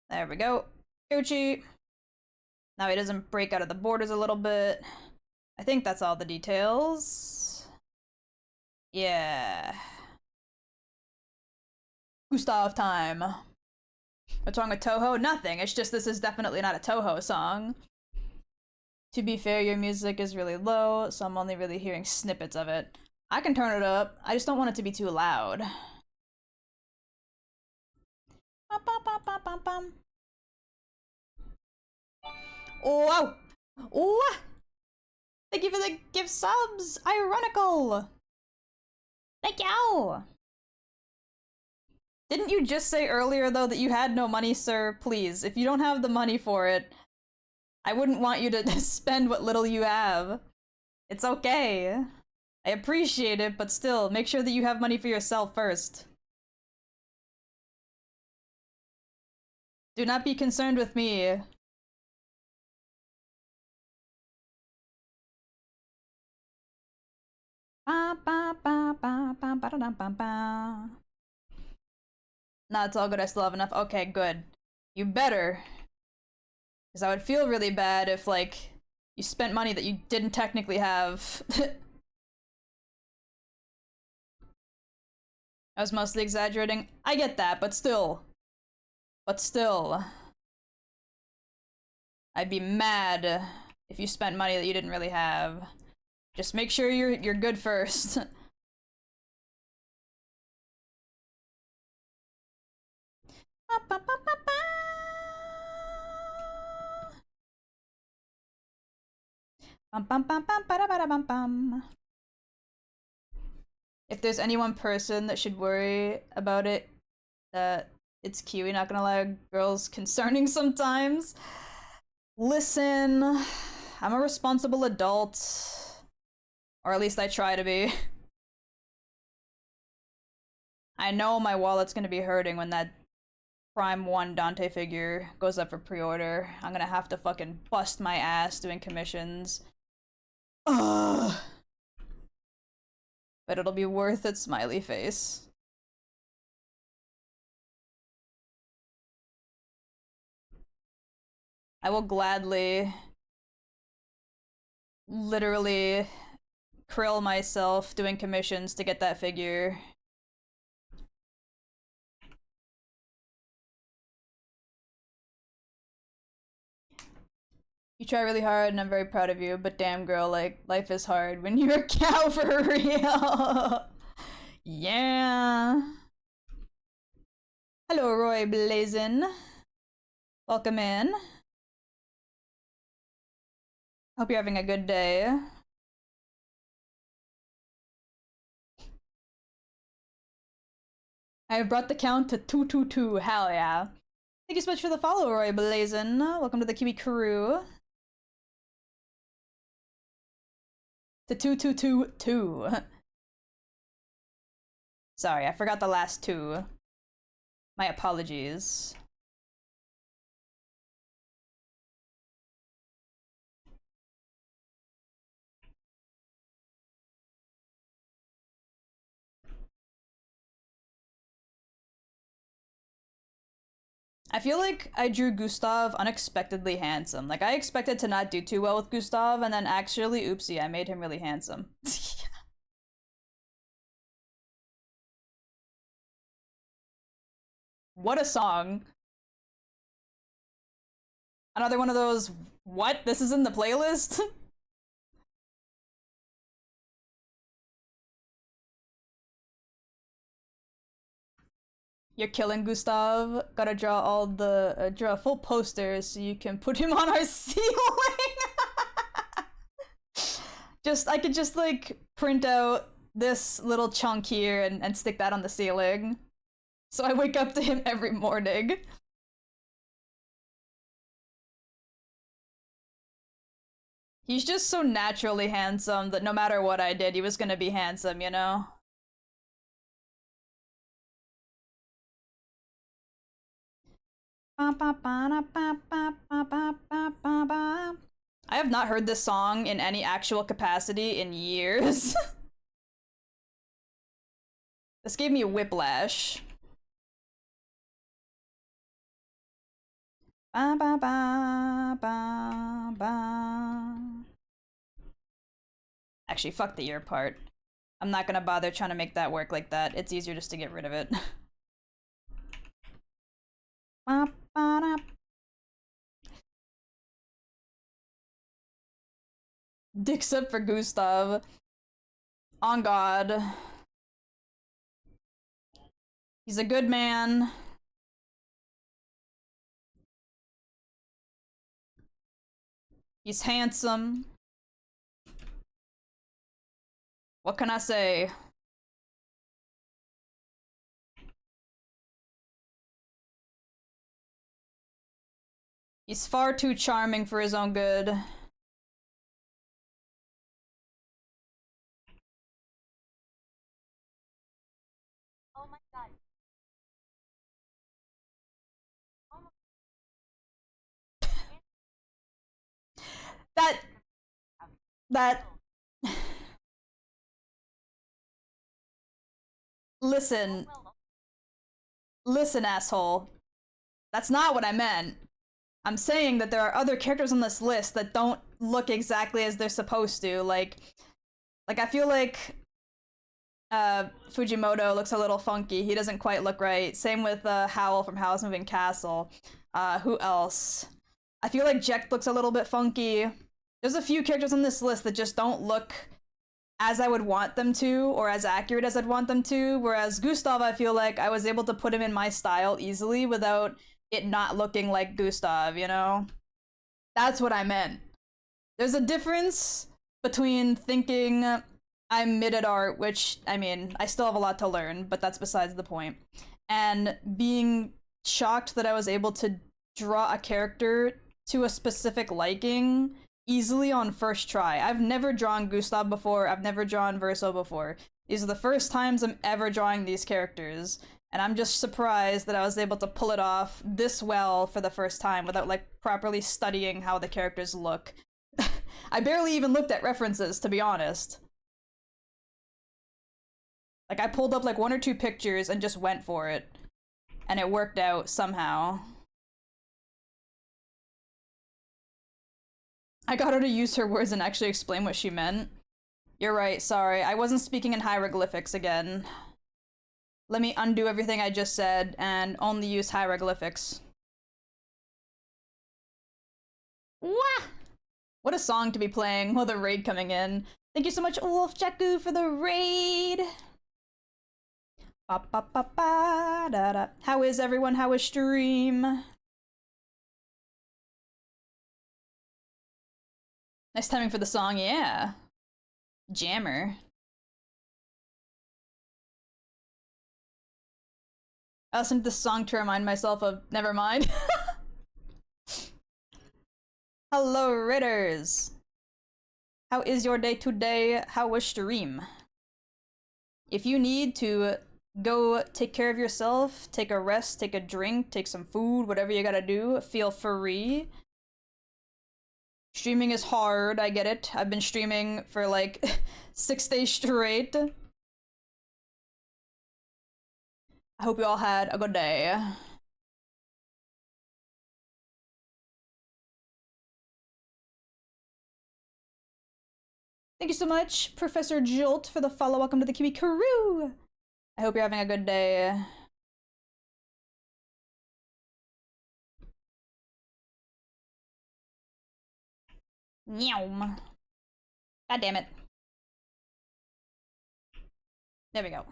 There we go. Gucci. Now he doesn't break out of the borders a little bit. I think that's all the details. Yeah. Gustav time. What's wrong with Toho? Nothing. It's just this is definitely not a Toho song. To be fair, your music is really low, so I'm only really hearing snippets of it. I can turn it up. I just don't want it to be too loud. Whoa! Whoa! Thank you for the gift subs! Ironical! Thank you! Didn't you just say earlier, though, that you had no money, sir? Please, if you don't have the money for it, I wouldn't want you to spend what little you have. It's okay. I appreciate it, but still, make sure that you have money for yourself first. Do not be concerned with me. Nah, it's all good. I still have enough. Okay, good. You better. Because I would feel really bad if, like, you spent money that you didn't technically have. I was mostly exaggerating. I get that, but still. But still. I'd be mad if you spent money that you didn't really have. Just make sure you're good first. If there's any one person that should worry about it, it's Kiwi, not gonna lie, girls concerning sometimes. Listen, I'm a responsible adult. Or at least I try to be. I know my wallet's gonna be hurting when that Prime 1 Dante figure goes up for pre-order. I'm gonna have to fucking bust my ass doing commissions. Ugh. But it'll be worth it, smiley face. I will gladly literally krill myself doing commissions to get that figure. You try really hard and I'm very proud of you, but damn girl, like, life is hard when you're a cow for real. Yeah. Hello, Roy Blazin. Welcome in. Hope you're having a good day. I have brought the count to 222. Hell yeah. Thank you so much for the follow, Roy Blazin. Welcome to the Kiwi crew. To 2222. Sorry, I forgot the last two. My apologies. I feel like I drew Gustav unexpectedly handsome. Like, I expected to not do too well with Gustav, and then actually, oopsie, I made him really handsome. What a song. Another one of those, what? This is in the playlist? You're killing Gustav. Gotta draw all the draw a full poster so you can put him on our ceiling. I could just like print out this little chunk here and stick that on the ceiling. So I wake up to him every morning. He's just so naturally handsome that no matter what I did, he was gonna be handsome, you know? I have not heard this song in any actual capacity in years. This gave me a whiplash. Ba ba ba ba ba. Actually, fuck the ear part. I'm not gonna bother trying to make that work like that. It's easier just to get rid of it. Ba ba da. Dicks up for Gustav. On God. He's a good man. He's handsome. What can I say? He's far too charming for his own good. Oh my god. That listen, Listen, asshole. That's not what I meant. I'm saying that there are other characters on this list that don't look exactly as they're supposed to. Like I feel like Fujimoto looks a little funky. He doesn't quite look right. Same with Howl from Howl's Moving Castle. Who else? I feel like Jack looks a little bit funky. There's a few characters on this list that just don't look as I would want them to, or as accurate as I'd want them to, whereas Gustav, I feel like I was able to put him in my style easily without it not looking like Gustav, you know? That's what I meant. There's a difference between thinking I'm mid at art, which, I mean, I still have a lot to learn, but that's besides the point, and being shocked that I was able to draw a character to a specific liking easily on first try. I've never drawn Gustav before, I've never drawn Verso before. These are the first times I'm ever drawing these characters, and I'm just surprised that I was able to pull it off this well for the first time without, like, properly studying how the characters look. I barely even looked at references, to be honest. Like, I pulled up, like, 1 or 2 pictures and just went for it. And it worked out somehow. I got her to use her words and actually explain what she meant. You're right, sorry. I wasn't speaking in hieroglyphics again. Let me undo everything I just said and only use hieroglyphics. Wah! What a song to be playing while the raid coming in. Thank you so much, Wolf Jaku, for the raid! Ba ba ba ba da da. How is everyone? How is stream? Nice timing for the song, yeah. Jammer. I listened to this song to remind myself of Nevermind. Hello, Ritters. How is your day today? How was stream? If you need to go take care of yourself, take a rest, take a drink, take some food, whatever you gotta do, feel free. Streaming is hard, I get it. I've been streaming for like 6 days straight. I hope you all had a good day. Thank you so much, Professor Jolt, for the follow. Welcome to the Kiwi crew! I hope you're having a good day. Meow. God damn it. There we go.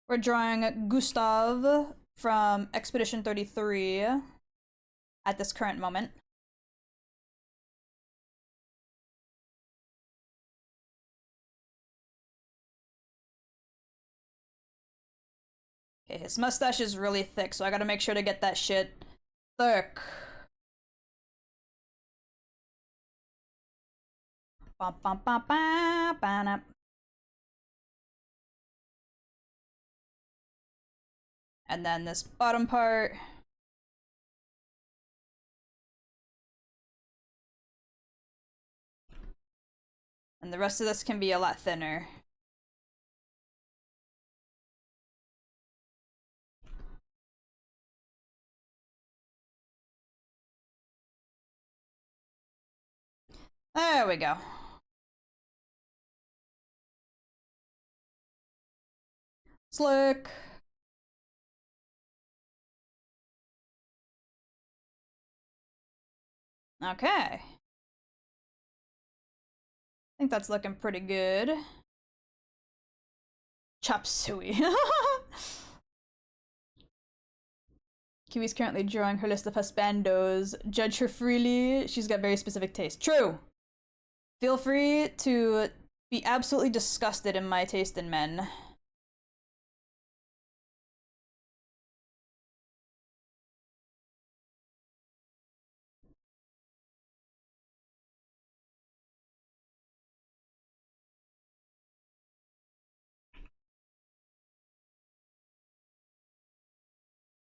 We're drawing Gustav from Expedition 33 at this current moment. Okay, his mustache is really thick, so I gotta make sure to get that shit thick. Bum, bum, bum, bum, bum. And then this bottom part. And the rest of this can be a lot thinner. There we go. Slick. Okay. I think that's looking pretty good. Chop suey. Kiwi's currently drawing her list of husbandos. Judge her freely. She's got very specific taste. True. Feel free to be absolutely disgusted in my taste in men.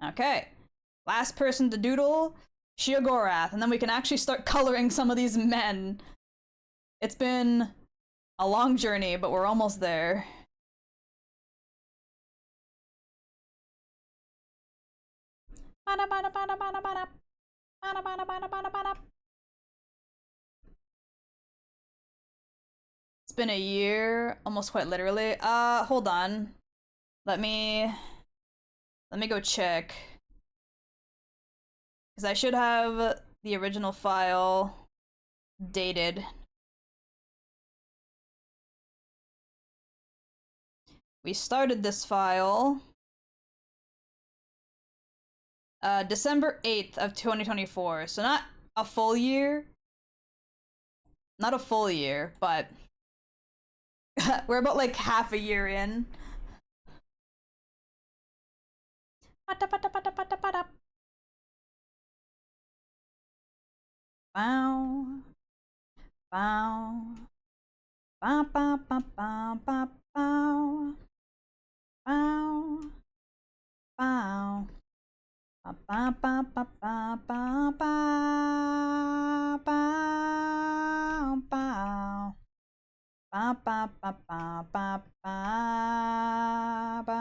Okay. Last person to doodle, Shiogorath, and then we can actually start coloring some of these men. It's been a long journey, but we're almost there. It's been a year, almost quite literally. Hold on. Let me go check. Because I should have the original file dated. We started this file December 8th of 2024. So not a full year. Not a full year, but we're about like half a year in. Bow. Bow. Bow, bow, bow, bow, bow, bow. Bow. Bow. Ba ba ba ba ba ba ba ba ba. Ba ba ba ba ba ba ba ba.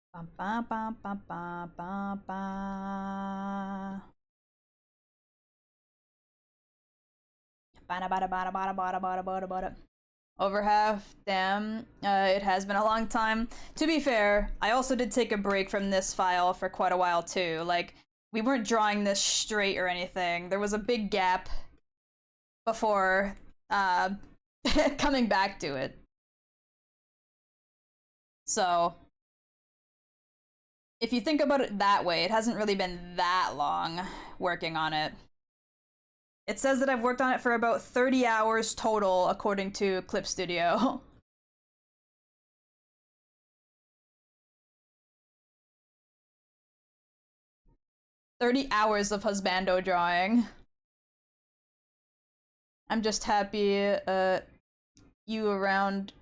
Ba ba ba ba ba ba ba. Bada bada bada bada bada bada bada bada. Over half, damn. It has been a long time. To be fair, I also did take a break from this file for quite a while too. Like, we weren't drawing this straight or anything. There was a big gap before coming back to it. So, if you think about it that way, it hasn't really been that long working on it. It says that I've worked on it for about 30 hours total, according to Clip Studio. "30 hours of Husbando drawing." I'm just happy you around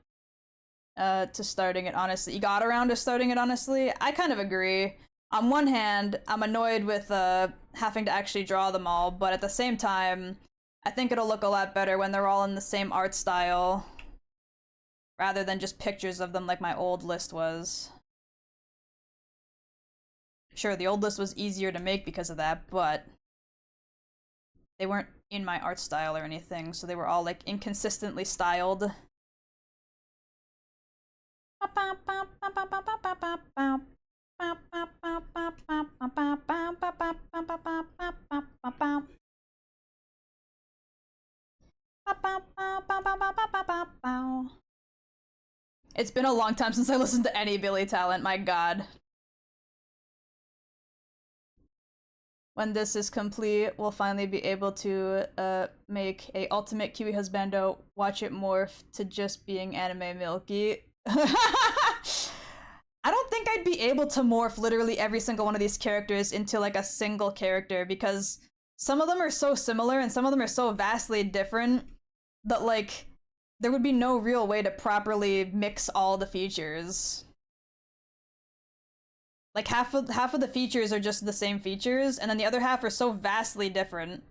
to starting it, honestly. You got around to starting it, honestly? I kind of agree. On one hand, I'm annoyed with having to actually draw them all, but at the same time, I think it'll look a lot better when they're all in the same art style, rather than just pictures of them like my old list was. Sure, the old list was easier to make because of that, but they weren't in my art style or anything, so they were all like inconsistently styled. It's been a long time since I listened to any Billy Talent, my god. When this is complete, we'll finally be able to make a ultimate Kiwi Husbando, watch it morph to just being anime milky. I don't think I'd be able to morph literally every single one of these characters into like a single character, because some of them are so similar and some of them are so vastly different that like there would be no real way to properly mix all the features. Like half of the features are just the same features, and then the other half are so vastly different.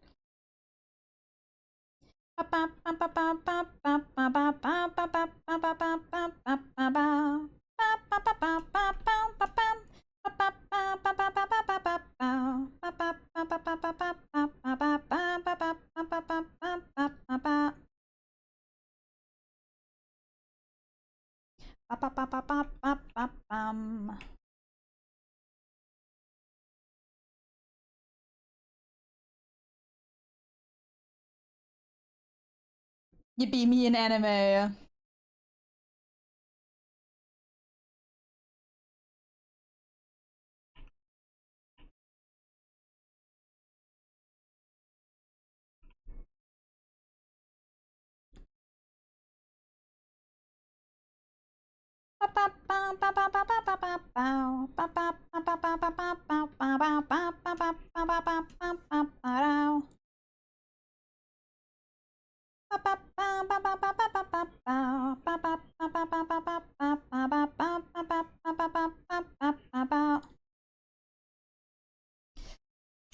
You beat me in anime.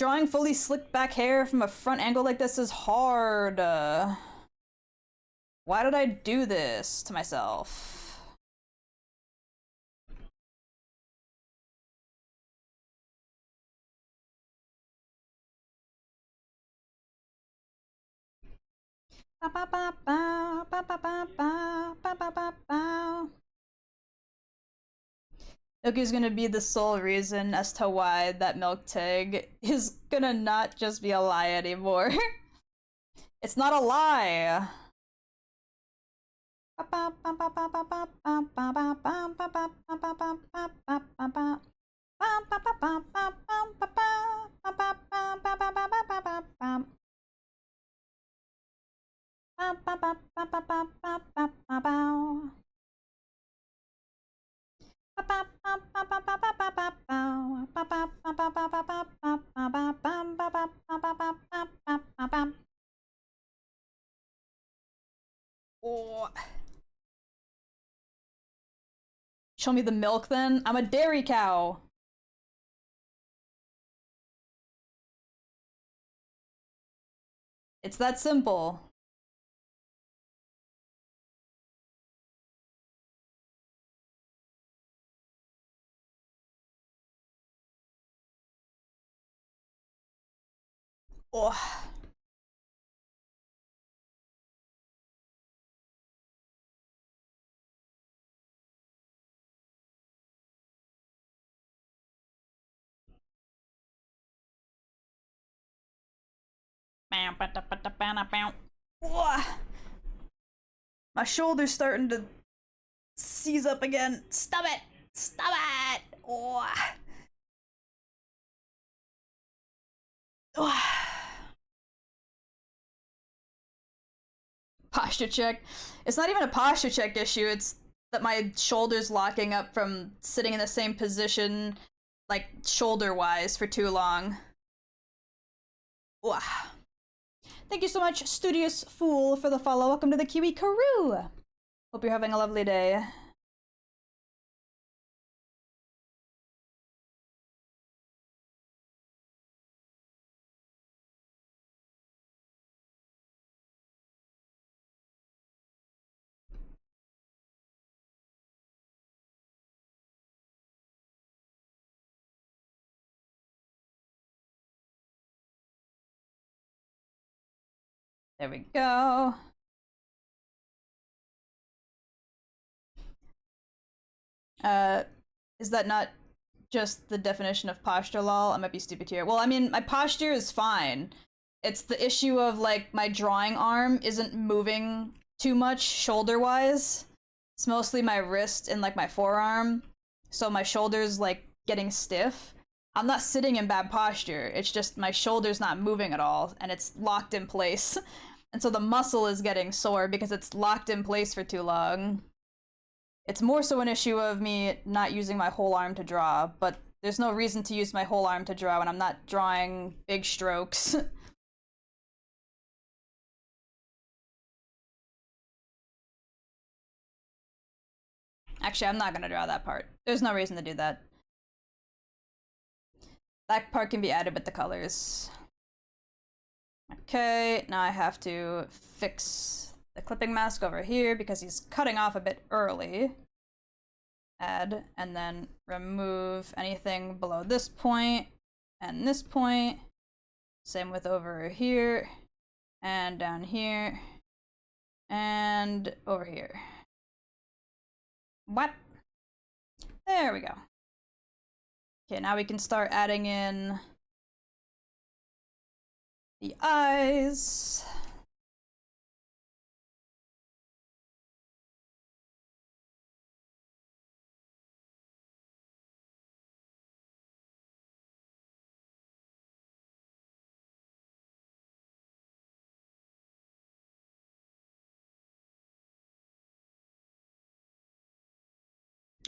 Drawing fully slicked back hair from a front angle like this is hard. Why did I do this to myself? Milky's gonna be the sole reason as to why that milk tag is gonna not just be a lie anymore. It's not a lie. Oh. Show me the milk then. I'm a dairy cow. It's that simple. Oh. My shoulder's starting to seize up again. Stop it! Stop it! Oh. Posture check. It's not even a posture check issue, it's that my shoulder's locking up from sitting in the same position, like, shoulder-wise for too long. Thank you so much, Studious Fool, for the follow. Welcome to the Kiwi Karoo! Hope you're having a lovely day. There we go. Is that not just the definition of posture, lol? I might be stupid here. Well, I mean, my posture is fine. It's the issue of, like, my drawing arm isn't moving too much shoulder-wise. It's mostly my wrist and, like, my forearm. So my shoulder's, like, getting stiff. I'm not sitting in bad posture. It's just my shoulder's not moving at all, and it's locked in place. And so the muscle is getting sore because it's locked in place for too long. It's more so an issue of me not using my whole arm to draw, but there's no reason to use my whole arm to draw when I'm not drawing big strokes. Actually, I'm not gonna draw that part. There's no reason to do that. That part can be added with the colors. Okay, now I have to fix the clipping mask over here because he's cutting off a bit early. Add, and then remove anything below this point and this point. Same with over here, and down here, and over here. What? There we go. Okay, now we can start adding in the eyes.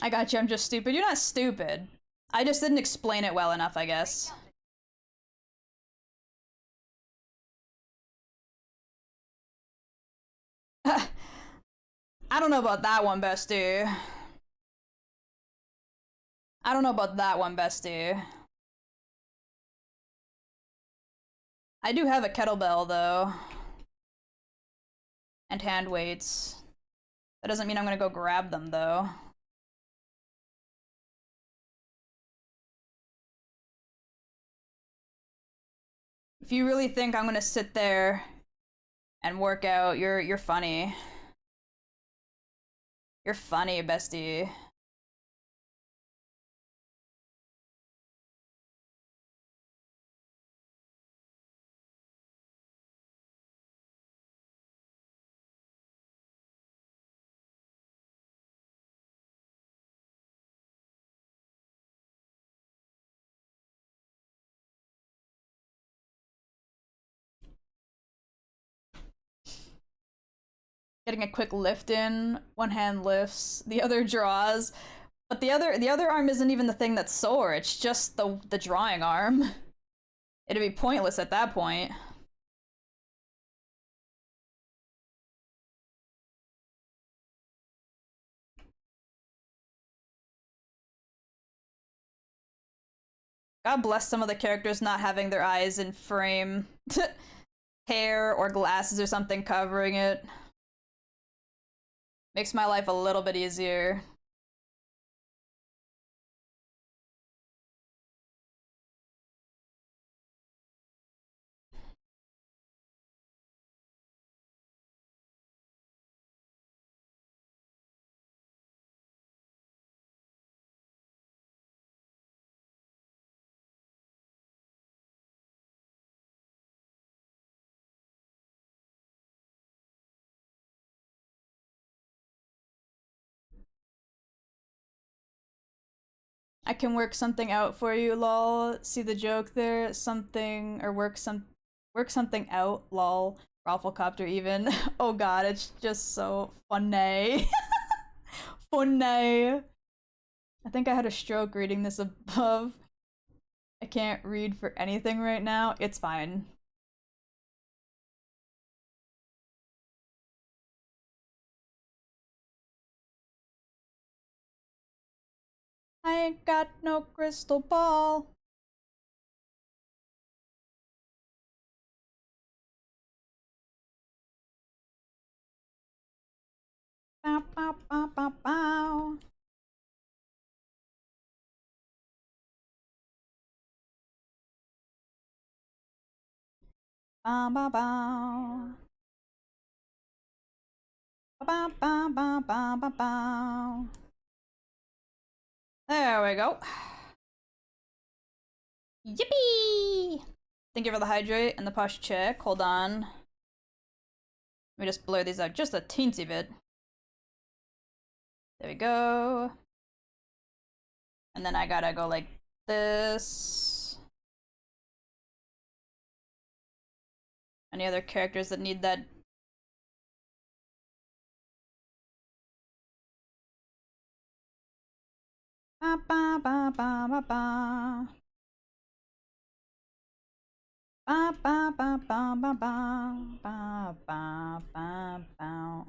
I got you, I'm just stupid. You're not stupid. I just didn't explain it well enough, I guess. I don't know about that one, bestie. I don't know about that one, bestie. I do have a kettlebell though. And hand weights. That doesn't mean I'm gonna go grab them though. If you really think I'm gonna sit there and work out, you're funny. You're funny, bestie. Getting a quick lift in, one hand lifts, the other draws. But the other arm isn't even the thing that's sore, it's just the drawing arm. It'd be pointless at that point. God bless some of the characters not having their eyes in frame. Hair or glasses or something covering it. Makes my life a little bit easier. I can work something out for you, lol. See the joke there? Something or work something out, lol. Rafflecopter even. Oh god, it's just so funny. Funny. I think I had a stroke reading this above. I can't read for anything right now. It's fine. I ain't got no crystal ball. Bow, bow, bow, bow, bow. Bow, bow, bow. Bow, bow, bow, bow, bow, bow. There we go. Yippee! Thank you for the hydrate and the posture check. Hold on. Let me just blur these out just a teensy bit. There we go. And then I gotta go like this. Any other characters that need that? Ba ba ba ba ba ba. Ba ba ba ba ba ba ba ba ba ba.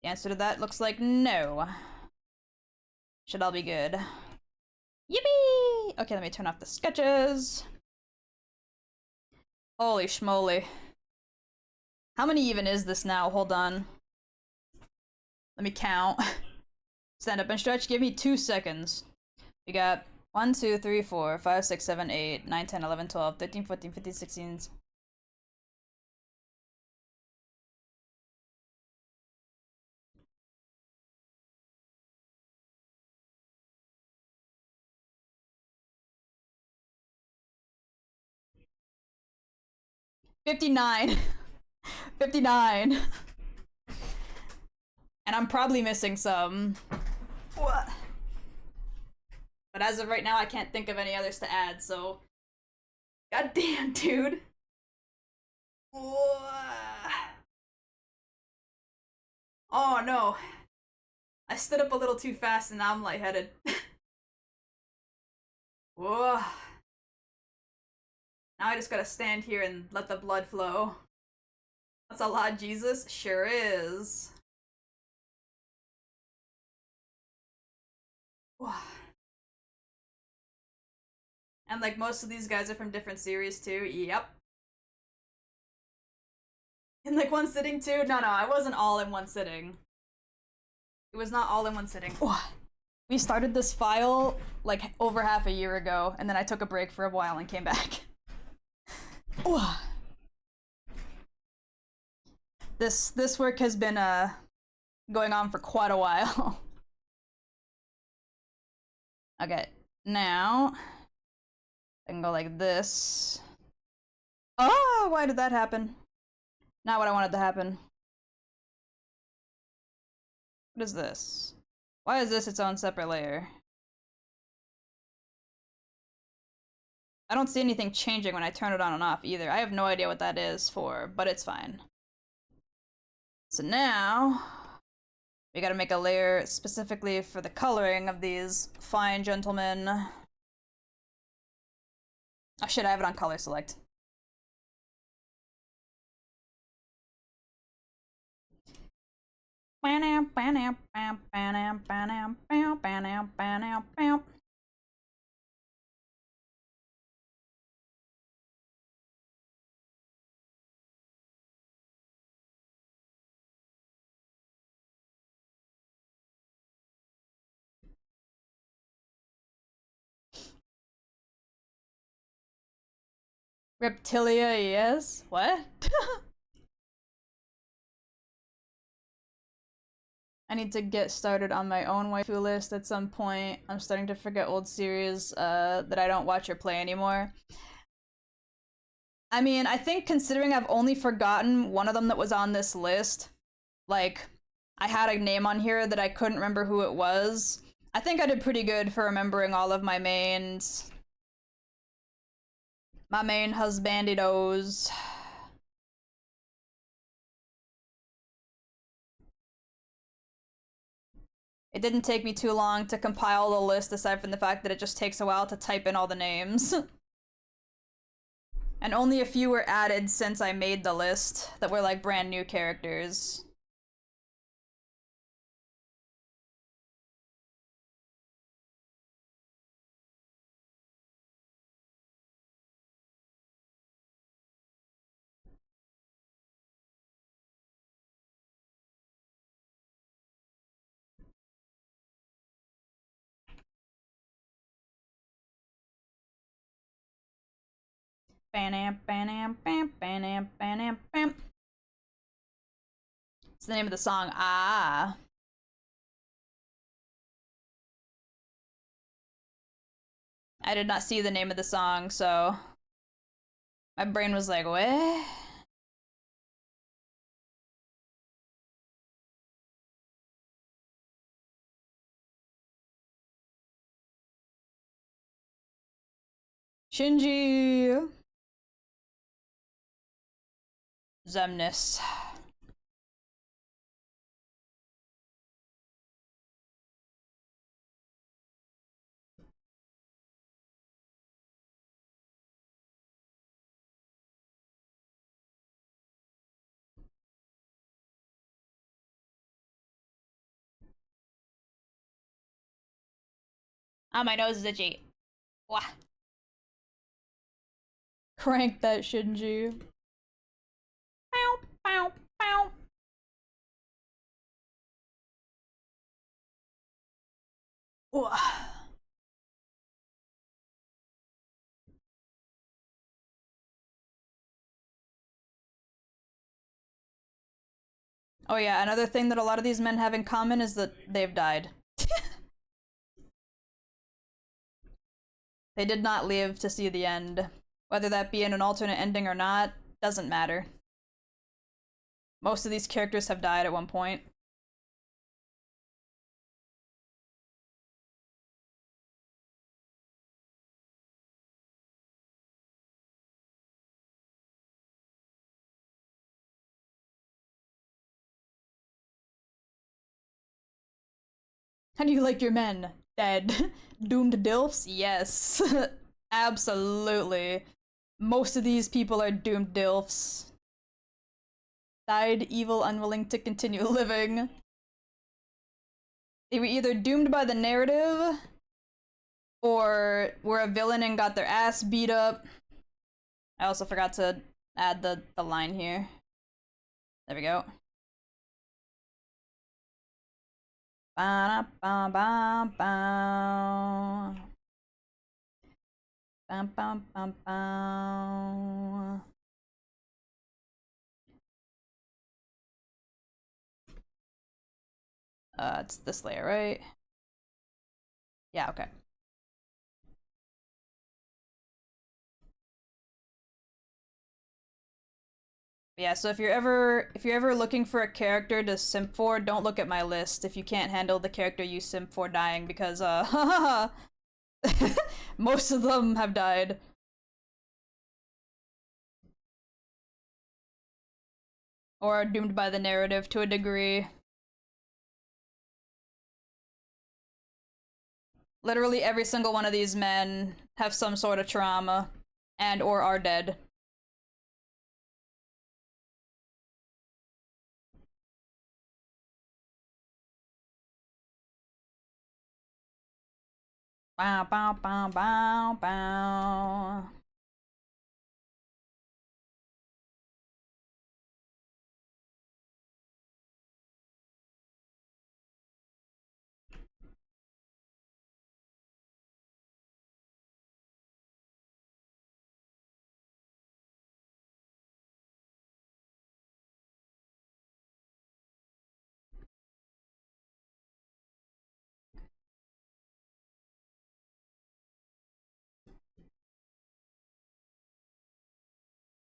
The answer to that looks like no. Should all be good. Yippee! Okay, let me turn off the sketches. Holy schmoly. How many even is this now? Hold on. Let me count. Stand up and stretch. Give me 2 seconds. We got 1, 2, 3, 4, 5, 6, 7, 8, 9, 10, 11, 12, 13, 14, 15, 16. $59. $59. And I'm probably missing some. What? But as of right now, I can't think of any others to add, so. God damn, dude. Oh no. I stood up a little too fast and now I'm lightheaded. Whoa. Now I just gotta stand here and let the blood flow. That's a lot, Jesus. Sure is. Whoa. And like most of these guys are from different series too. Yep. In like one sitting too? No, I wasn't all in one sitting. It was not all in one sitting. We started this file like over half a year ago, and then I took a break for a while and came back. This work has been going on for quite a while. Okay, now I can go like this. Oh, why did that happen? Not what I wanted to happen. What is this? Why is this its own separate layer? I don't see anything changing when I turn it on and off either. I have no idea what that is for, but it's fine. So now we gotta make a layer specifically for the coloring of these fine gentlemen. Oh shit, I have it on color select. Reptilia, yes? What? I need to get started on my own waifu list at some point. I'm starting to forget old series that I don't watch or play anymore. I mean, I think considering I've only forgotten one of them that was on this list, like, I had a name on here that I couldn't remember who it was. I think I did pretty good for remembering all of my mains. My main husbanditos. It didn't take me too long to compile the list, aside from the fact that it just takes a while to type in all the names. And only a few were added since I made the list that were like brand new characters. Banam, banam, bam, banam, banam, bam. It's the name of the song. Ah. I did not see the name of the song, so my brain was like, what? Shinji. Zemnis. Ah, my nose is itchy. Wah. Crank that, Shinji. Bow, bow, bow. Wah. Oh yeah, another thing that a lot of these men have in common is that they've died. They did not live to see the end. Whether that be in an alternate ending or not, doesn't matter. Most of these characters have died at one point. How do you like your men? Dead. Doomed DILFs? Yes. Absolutely. Most of these people are doomed DILFs. Died evil, unwilling to continue living. They were either doomed by the narrative, or were a villain and got their ass beat up. I also forgot to add the line here. There we go. It's this layer, right? Yeah, okay. Yeah, so if you're ever looking for a character to simp for, don't look at my list if you can't handle the character you simp for dying, because most of them have died. Or are doomed by the narrative to a degree. Literally every single one of these men have some sort of trauma and or are dead. Bow, bow, bow, bow, bow.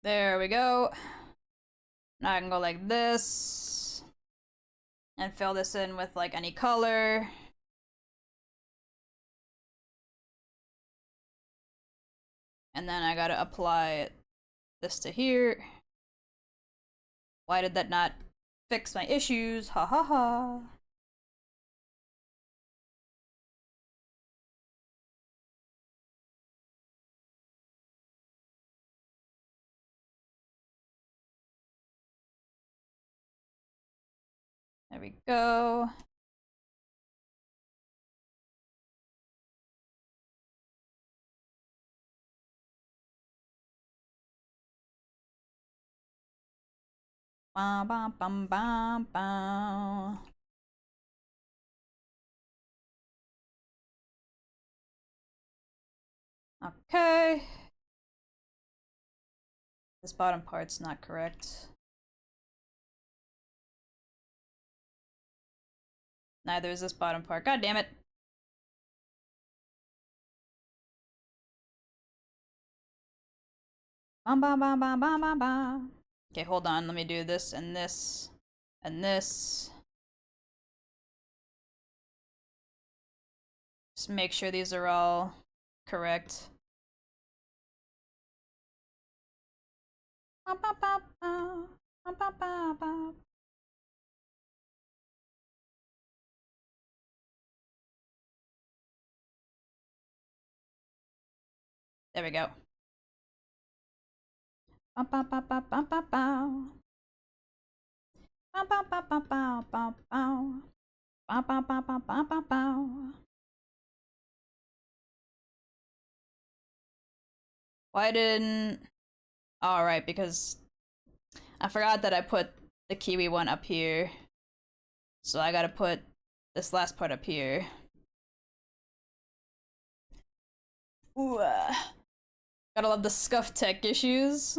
There we go. Now I can go like this and fill this in with like any color. And then I gotta apply this to here. Why did that not fix my issues? Ha ha ha. There we go. Bam, bam, bam, bam, bam. Okay. This bottom part's not correct. Neither is this bottom part. God damn it. Bam, bam, bam, bam, bam, bam, bam. Okay, hold on. Let me do this and this and this. Just make sure these are all correct. Bam, bam, bam, bam. Bam, bam, bam, bam. There we go. Bum, bum, bum, bum, bum, bum, bum. Bum, bum, bum, bum, bum, bum, bum. Bum, bum, bum, bum, bum, bum, bum. Why didn't... All right, because I forgot that I put the Kiwi one up here. So I gotta put this last part up here. Ooh. Gotta love the scuff tech issues.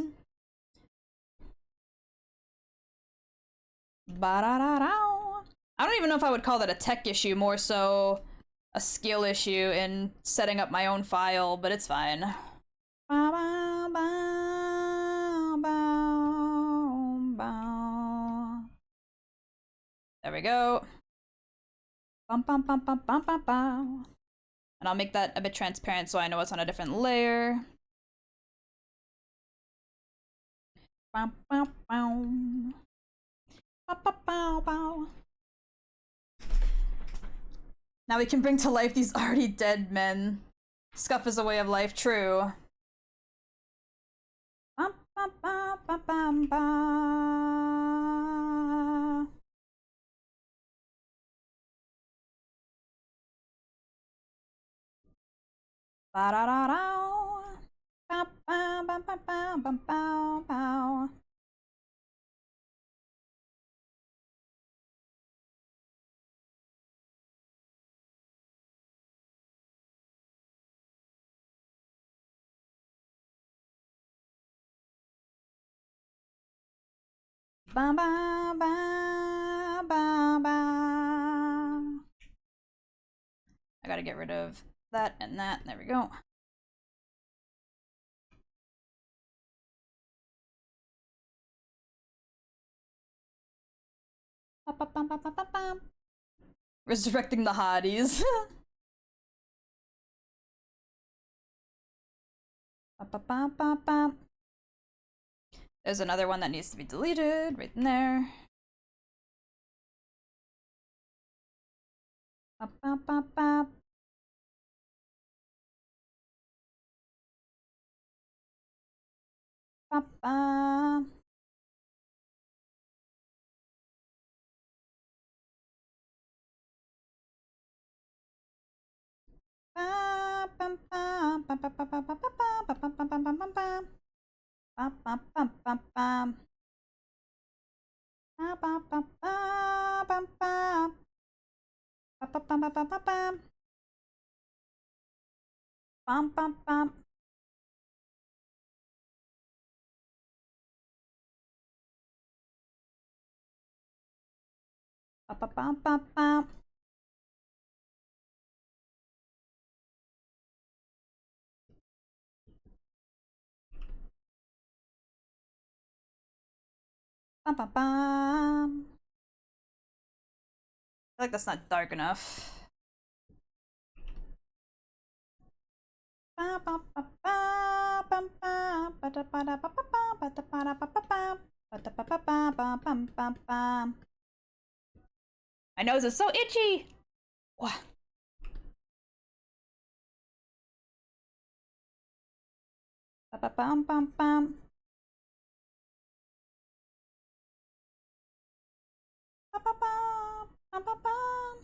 Ba-da-da-da. I don't even know if I would call that a tech issue, more so a skill issue in setting up my own file, but it's fine. There we go. Bum, bum, bum, bum, bum, bum, bum. And I'll make that a bit transparent so I know it's on a different layer. Bum, bum, bum. Bum, bum, bum, bum. Now we can bring to life these already dead men. Scuff is a way of life, true. Bum, bum, bum, bum, bum, bum. Ba-da-da-dow. Ba-ba-ba-ba-ba-ba-bow. Ba ba ba ba ba. I gotta get rid of that and that. There we go. Ba ba ba ba ba ba ba. Resurrecting the hotties. Ba ba ba ba ba. There's another one that needs to be deleted right in there. Ba ba ba ba. Ba ba. Ba ba ba ba ba ba ba ba ba ba ba ba ba ba ba ba. Ba ba ba ba ba. Ba ba ba ba ba ba. Ba ba ba ba ba ba ba. Bum bum bum. Ba ba bum bum bum. Bum bum bum. I feel like that's not dark enough. Ba ba ba ba bum bum. Ba da ba da ba ba ba ba da ba da ba ba ba. Ba da ba ba ba ba bum bum bum. My nose is so itchy. What? Ba ba bum bum bum. Ba ba bum bum bum bum.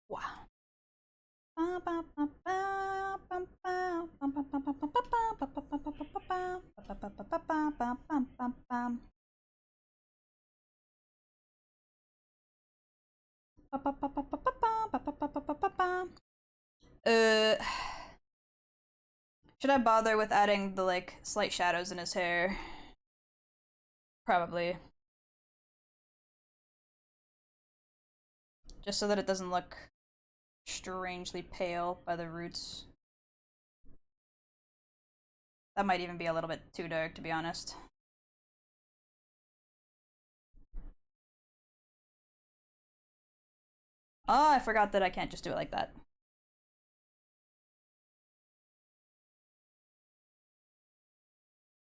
Wow. Ba ba ba ba bum bum. Bum bum bum bum bum bum bum. Ba ba ba ba ba ba ba. Ba ba ba ba ba ba bum bum bum bum. Ba ba ba ba ba ba ba. Ba ba ba ba ba ba ba. Uh, should I bother with adding the like slight shadows in his hair? Probably. Just so that it doesn't look strangely pale by the roots. That might even be a little bit too dark, to be honest. Oh, I forgot that I can't just do it like that.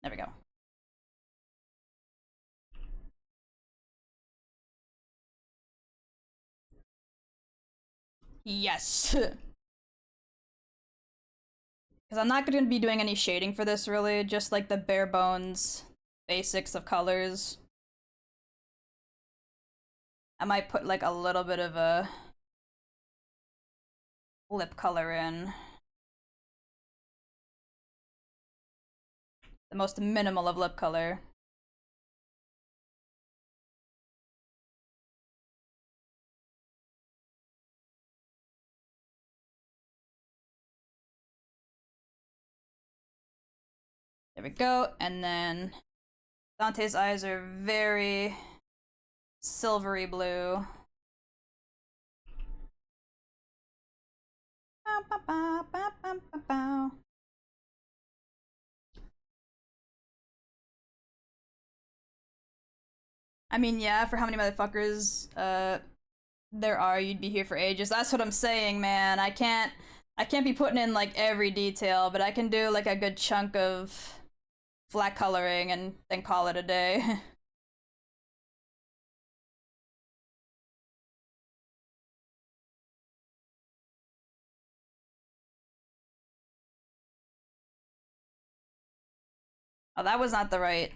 There we go. Yes! Because I'm not going to be doing any shading for this, really. Just like the bare bones basics of colors. I might put like a little bit of a lip color in. The most minimal of lip color. There we go. And then Dante's eyes are very silvery blue. I mean, yeah, for how many motherfuckers there are, you'd be here for ages. That's what I'm saying, man. I can't be putting in like every detail, but I can do like a good chunk of flat coloring and then call it a day. Oh, that was not the right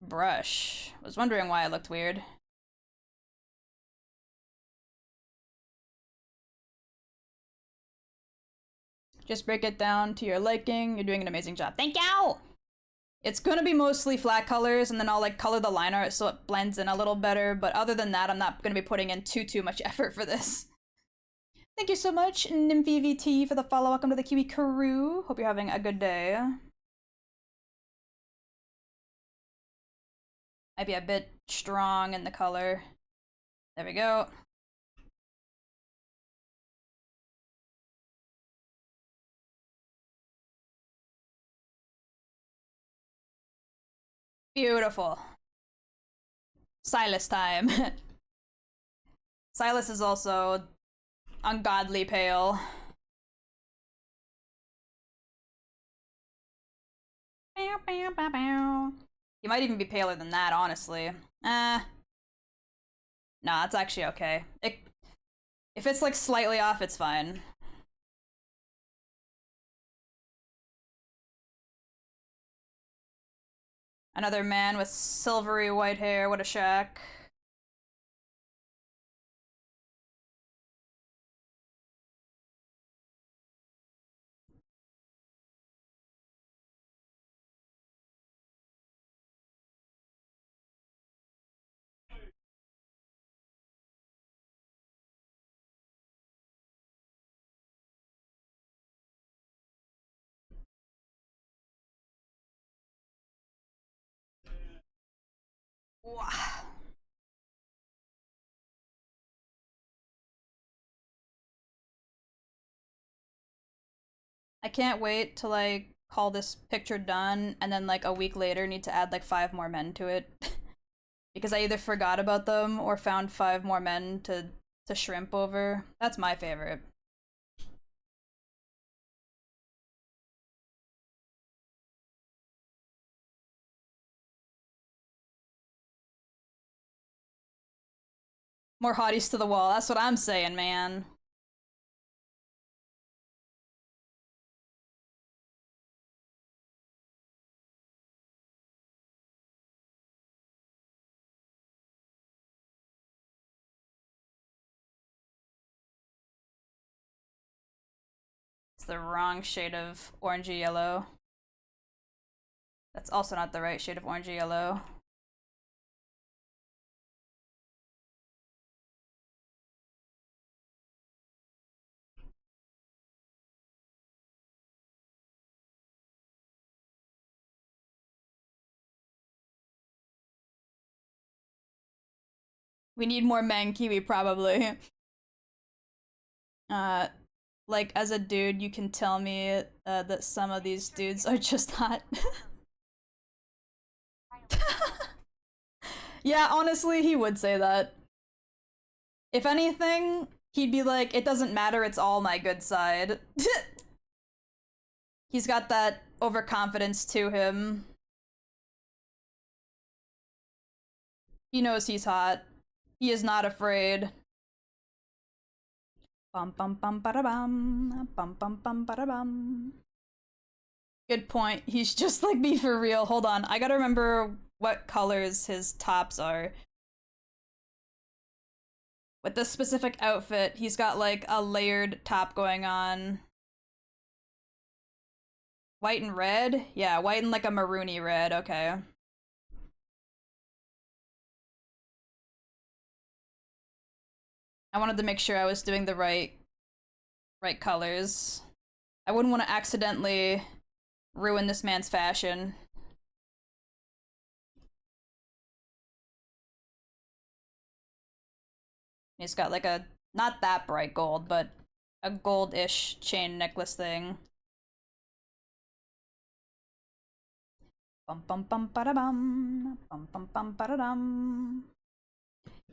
brush. Was wondering why it looked weird. Just break it down to your liking. You're doing an amazing job. Thank you! It's gonna be mostly flat colors, and then I'll like color the line art so it blends in a little better, but other than that, I'm not gonna be putting in too much effort for this. Thank you so much, NymphVT, for the follow. Welcome to the Kiwi crew. Hope you're having a good day. Might be a bit strong in the color. There we go. Beautiful. Silas time. Silas is also ungodly pale. He might even be paler than that, honestly. Nah, it's actually okay. If it's like slightly off, it's fine. Another man with silvery white hair, what a shack. I can't wait to like call this picture done and then like a week later need to add like 5 more men to it. Because I either forgot about them or found 5 more men to shrimp over. That's my favorite. More hotties to the wall. That's what I'm saying, man. It's the wrong shade of orangey yellow. That's also not the right shade of orangey yellow. We need more men, Kiwi, probably. Like, as a dude, you can tell me that some of these dudes are just hot. Yeah, honestly, he would say that. If anything, he'd be like, it doesn't matter, it's all my good side. He's got that overconfidence to him. He knows he's hot. He is not afraid. Bum bum bum bada bum. Bum bum bum bada bum. Good point. He's just like me for real. Hold on. I gotta remember what colors his tops are. With this specific outfit, he's got like a layered top going on. White and red? Yeah, white and like a maroony red. Okay. I wanted to make sure I was doing the right colors. I wouldn't want to accidentally ruin this man's fashion. He's got like a, not that bright gold, but a gold-ish chain necklace thing. Bum bum bum bada bum. Bum bum bum bada dum.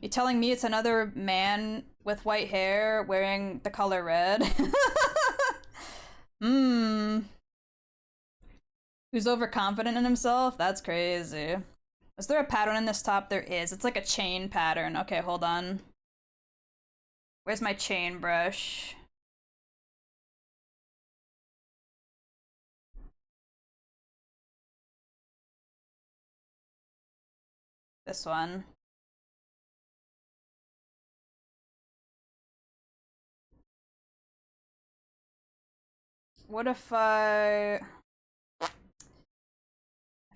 You telling me it's another man with white hair wearing the color red? Who's overconfident in himself? That's crazy. Is there a pattern in this top? There is. It's like a chain pattern. Okay, hold on. Where's my chain brush? This one. What if I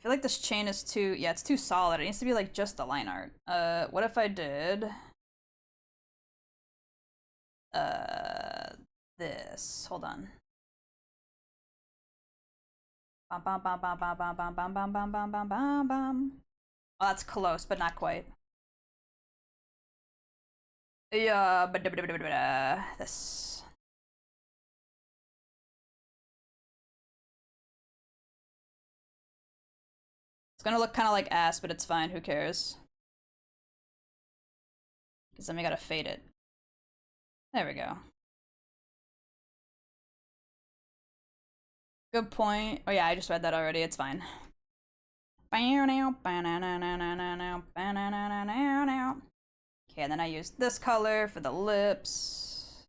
feel like this chain is too, yeah, it's too solid. It needs to be like just the line art. What if I did uh this? Hold on. Bum bum bum bum bum bum bum bum bum bum bum bum bum bum. Oh, that's close, but not quite. Yeah, but this. It's gonna look kind of like ass, but it's fine. Who cares? Because then we gotta fade it. There we go. Good point. Oh yeah, I just read that already. It's fine. Okay, and then I used this color for the lips.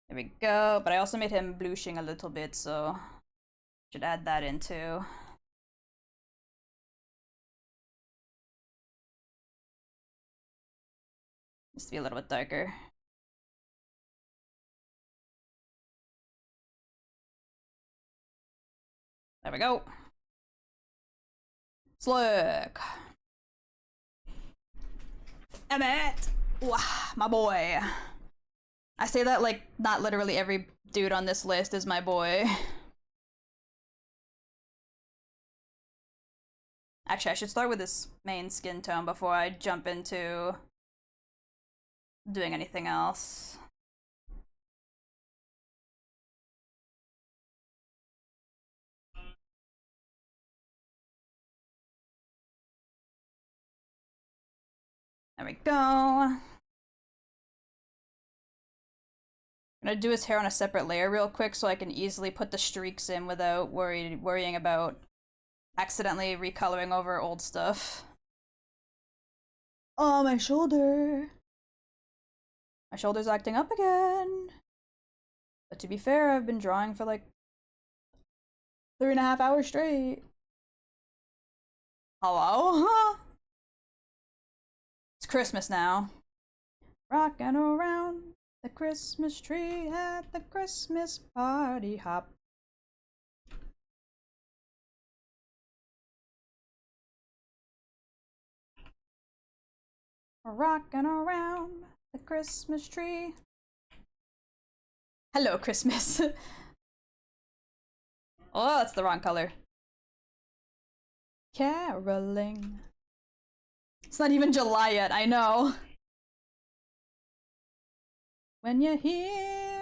There we go. But I also made him blushing a little bit, so should add that in too. Needs to be a little bit darker. There we go. Slick. Emmett! Wow, my boy. I say that like not literally every dude on this list is my boy. Actually, I should start with this main skin tone before I jump into doing anything else. There we go. I'm gonna do his hair on a separate layer real quick so I can easily put the streaks in without worrying about accidentally recoloring over old stuff. Oh, my shoulder. My shoulder's acting up again. But to be fair, I've been drawing for like 3.5 hours straight. Hello? It's Christmas now. Rocking around the Christmas tree at the Christmas party hop. Rocking around the Christmas tree. Hello, Christmas. Oh, that's the wrong color. Caroling. It's not even July yet, I know. When you're here,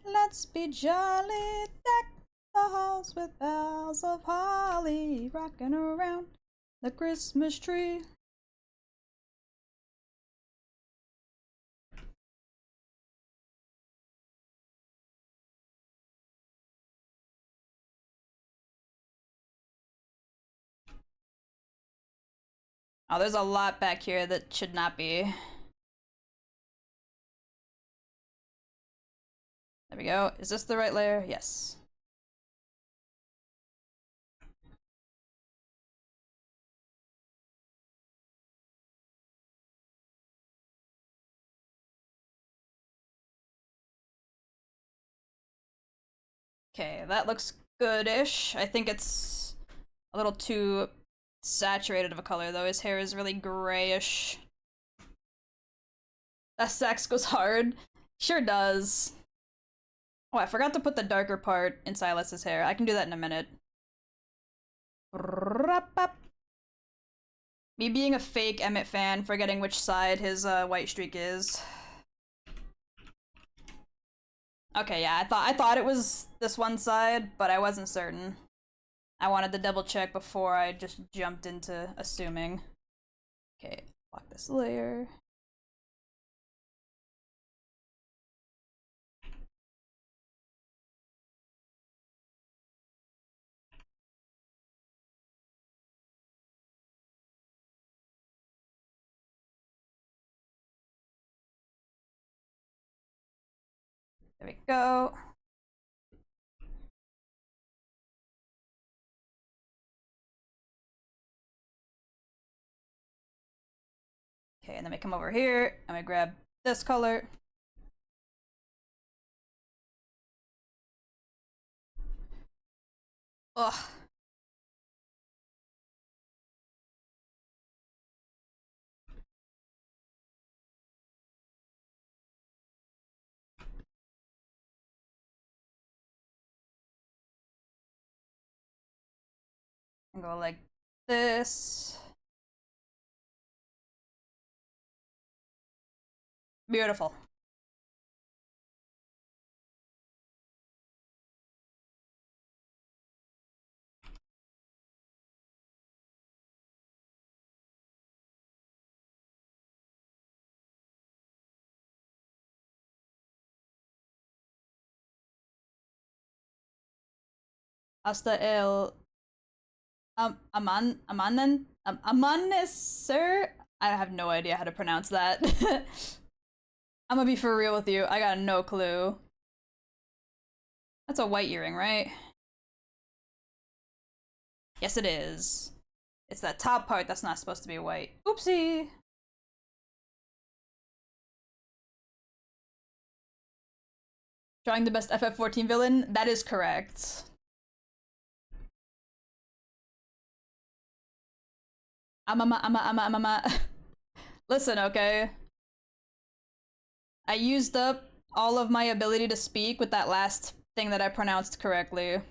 let's be jolly. Deck the halls with boughs of holly. Rocking around the Christmas tree. Oh, there's a lot back here that should not be. There we go. Is this the right layer? Yes. Okay, that looks good-ish. I think it's a little too saturated of a color, though. His hair is really grayish. That sax goes hard. Sure does. Oh, I forgot to put the darker part in Silas's hair. I can do that in a minute. Me being a fake Emmett fan, forgetting which side his white streak is. Okay, yeah, I thought it was this one side, but I wasn't certain. I wanted to double check before I just jumped into assuming. Okay, lock this layer. There we go. Okay, and then we come over here and we grab this color. Ugh. And go like this. Beautiful. Hasta el amanecer? I have no idea how to pronounce that. I'm gonna be for real with you. I got no clue. That's a white earring, right? Yes, it is. It's that top part that's not supposed to be white. Oopsie! Drawing the best FF14 villain? That is correct. Listen, okay? I used up all of my ability to speak with that last thing that I pronounced correctly.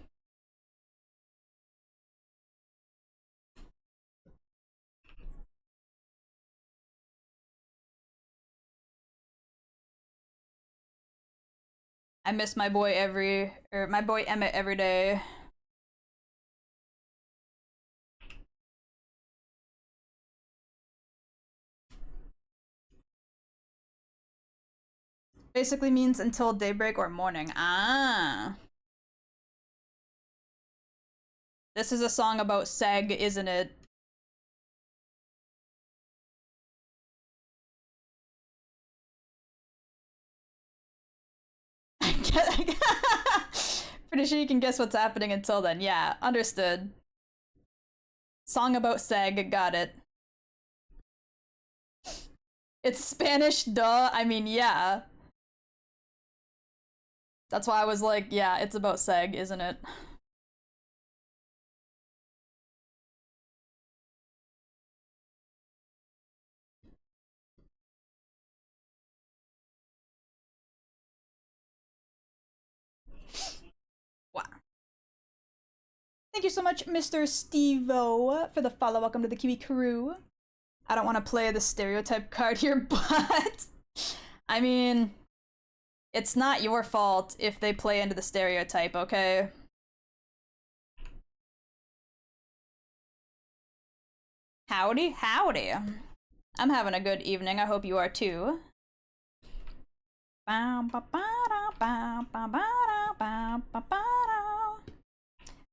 I miss my boy my boy Emmett every day. Basically means until daybreak or morning. Ah. This is a song about Seg, isn't it? Pretty sure you can guess what's happening until then. Yeah, understood. Song about Seg, got it. It's Spanish, duh. I mean, yeah. That's why I was like, yeah, it's about Seg, isn't it? Wow. Thank you so much, Mr. Steve-O, for the follow. Welcome to the Kiwi crew. I don't want to play the stereotype card here, but I mean, it's not your fault if they play into the stereotype, okay? Howdy, howdy. I'm having a good evening. I hope you are too.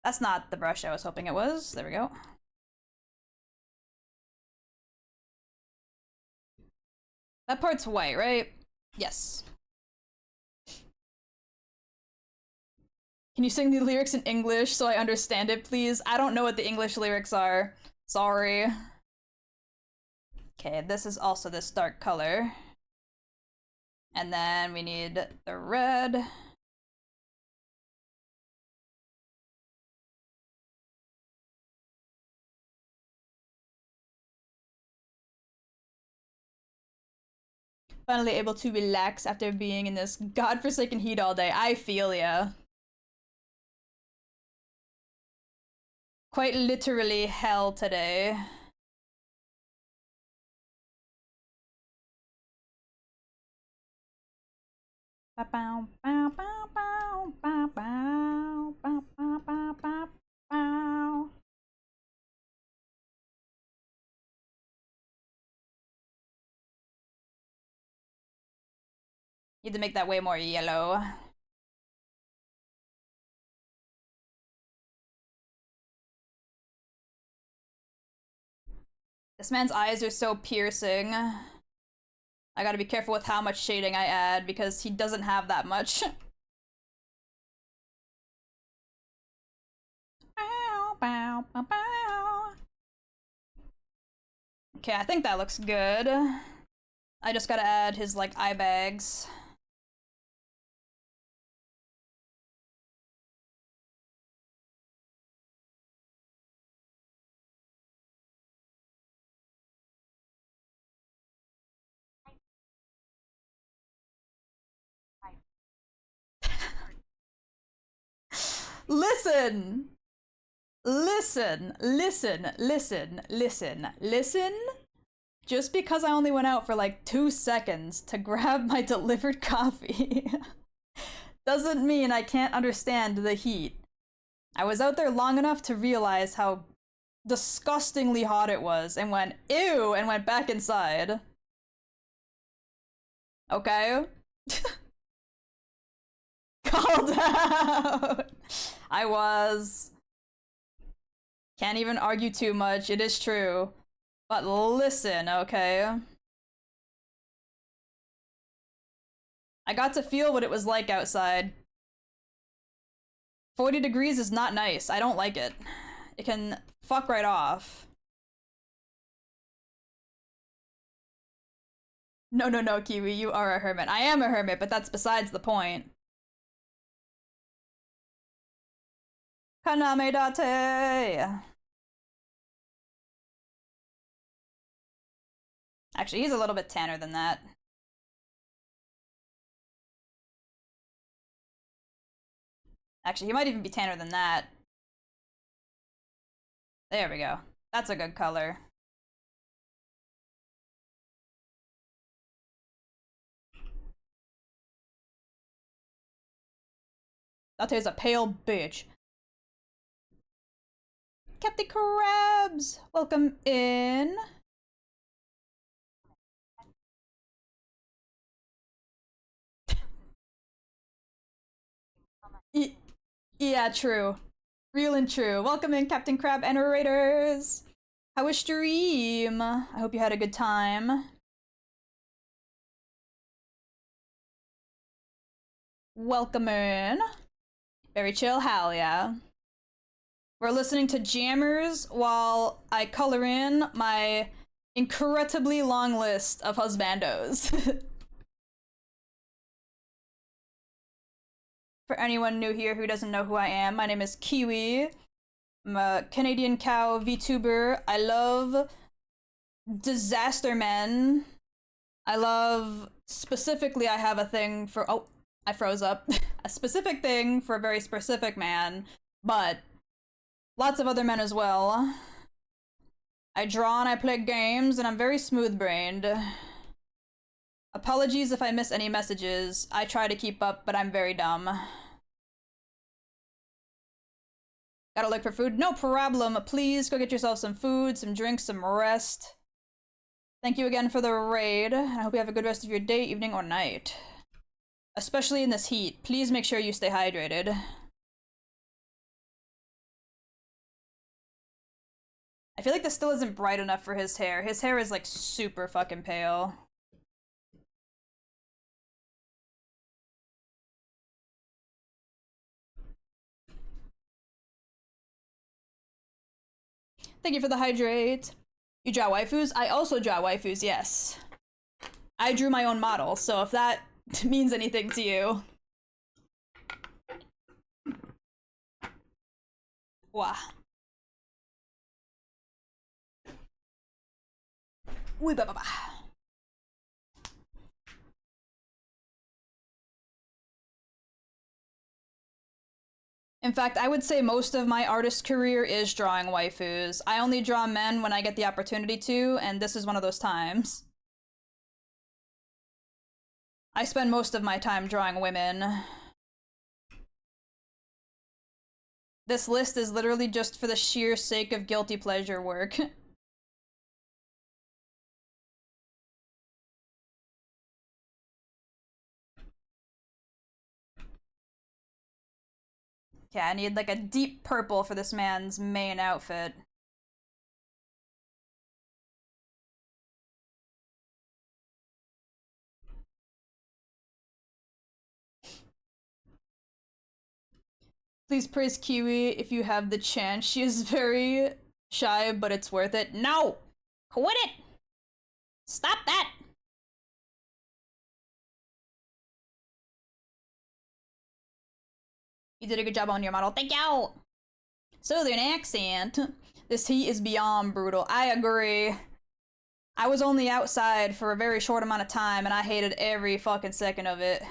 That's not the brush I was hoping it was. There we go. That part's white, right? Yes. Can you sing the lyrics in English so I understand it, please? I don't know what the English lyrics are. Sorry. Okay, this is also this dark color. And then we need the red. Finally able to relax after being in this godforsaken heat all day. I feel ya. Quite literally hell today. Need to make that way more yellow. This man's eyes are so piercing. I gotta be careful with how much shading I add because he doesn't have that much. Okay, I think that looks good. I just gotta add his, like, eye bags. Listen! Listen. Just because I only went out for like 2 seconds to grab my delivered coffee doesn't mean I can't understand the heat. I was out there long enough to realize how disgustingly hot it was and went, ew, and went back inside. Okay? Called out! I was. Can't even argue too much, it is true. But listen, okay? I got to feel what it was like outside. 40 degrees is not nice. I don't like it. It can fuck right off. No, Kiwi, you are a hermit. I am a hermit, but that's besides the point. Kaname date! Actually, he's a little bit tanner than that. Actually, he might even be tanner than that. There we go. That's a good color. Date's a pale bitch. Captain Krabs! Welcome in. Yeah, true. Real and true. Welcome in, Captain Crab and Raiders. How was stream? I hope you had a good time. Welcome in. Very chill, hell yeah. We're listening to Jammers while I color in my incredibly long list of husbandos. For anyone new here who doesn't know who I am, my name is Kiwi. I'm a Canadian cow VTuber. I love disaster men. I love, specifically, I have a thing for, oh, I froze up. A specific thing for a very specific man, but lots of other men as well. I draw and I play games, and I'm very smooth-brained. Apologies if I miss any messages. I try to keep up, but I'm very dumb. Gotta look for food? No problem. Please go get yourself some food, some drinks, some rest. Thank you again for the raid. I hope you have a good rest of your day, evening, or night. Especially in this heat. Please make sure you stay hydrated. I feel like this still isn't bright enough for his hair. His hair is like super fucking pale. Thank you for the hydrate. You draw waifus? I also draw waifus, yes. I drew my own model, so if that means anything to you. Wah. Wee ba ba ba. In fact, I would say most of my artist career is drawing waifus. I only draw men when I get the opportunity to, and this is one of those times. I spend most of my time drawing women. This list is literally just for the sheer sake of guilty pleasure work. Yeah, I need like a deep purple for this man's main outfit. Please praise Kiwi if you have the chance. She is very shy, but it's worth it. No! Quit it! Stop that! You did a good job on your model. Thank you! Southern accent. This heat is beyond brutal. I agree. I was only outside for a very short amount of time and I hated every fucking second of it.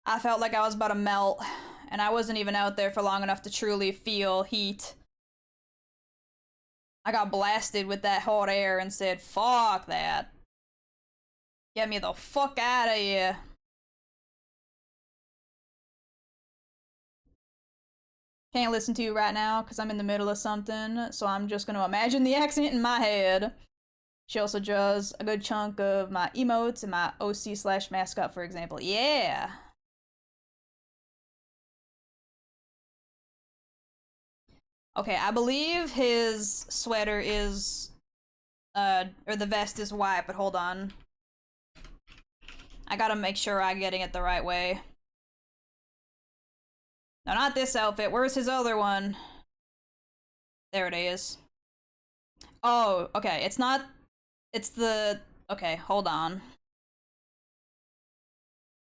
I felt like I was about to melt, and I wasn't even out there for long enough to truly feel heat. I got blasted with that hot air and said, fuck that. Get me the fuck out of here. Can't listen to you right now because I'm in the middle of something, so I'm just gonna imagine the accent in my head. She also draws a good chunk of my emotes and my OC/mascot, for example. Yeah! Okay, I believe his sweater is, or the vest is white, but hold on. I gotta make sure I'm getting it the right way. No, not this outfit. Where's his other one? There it is. Oh, okay. It's not... It's the... Okay, hold on.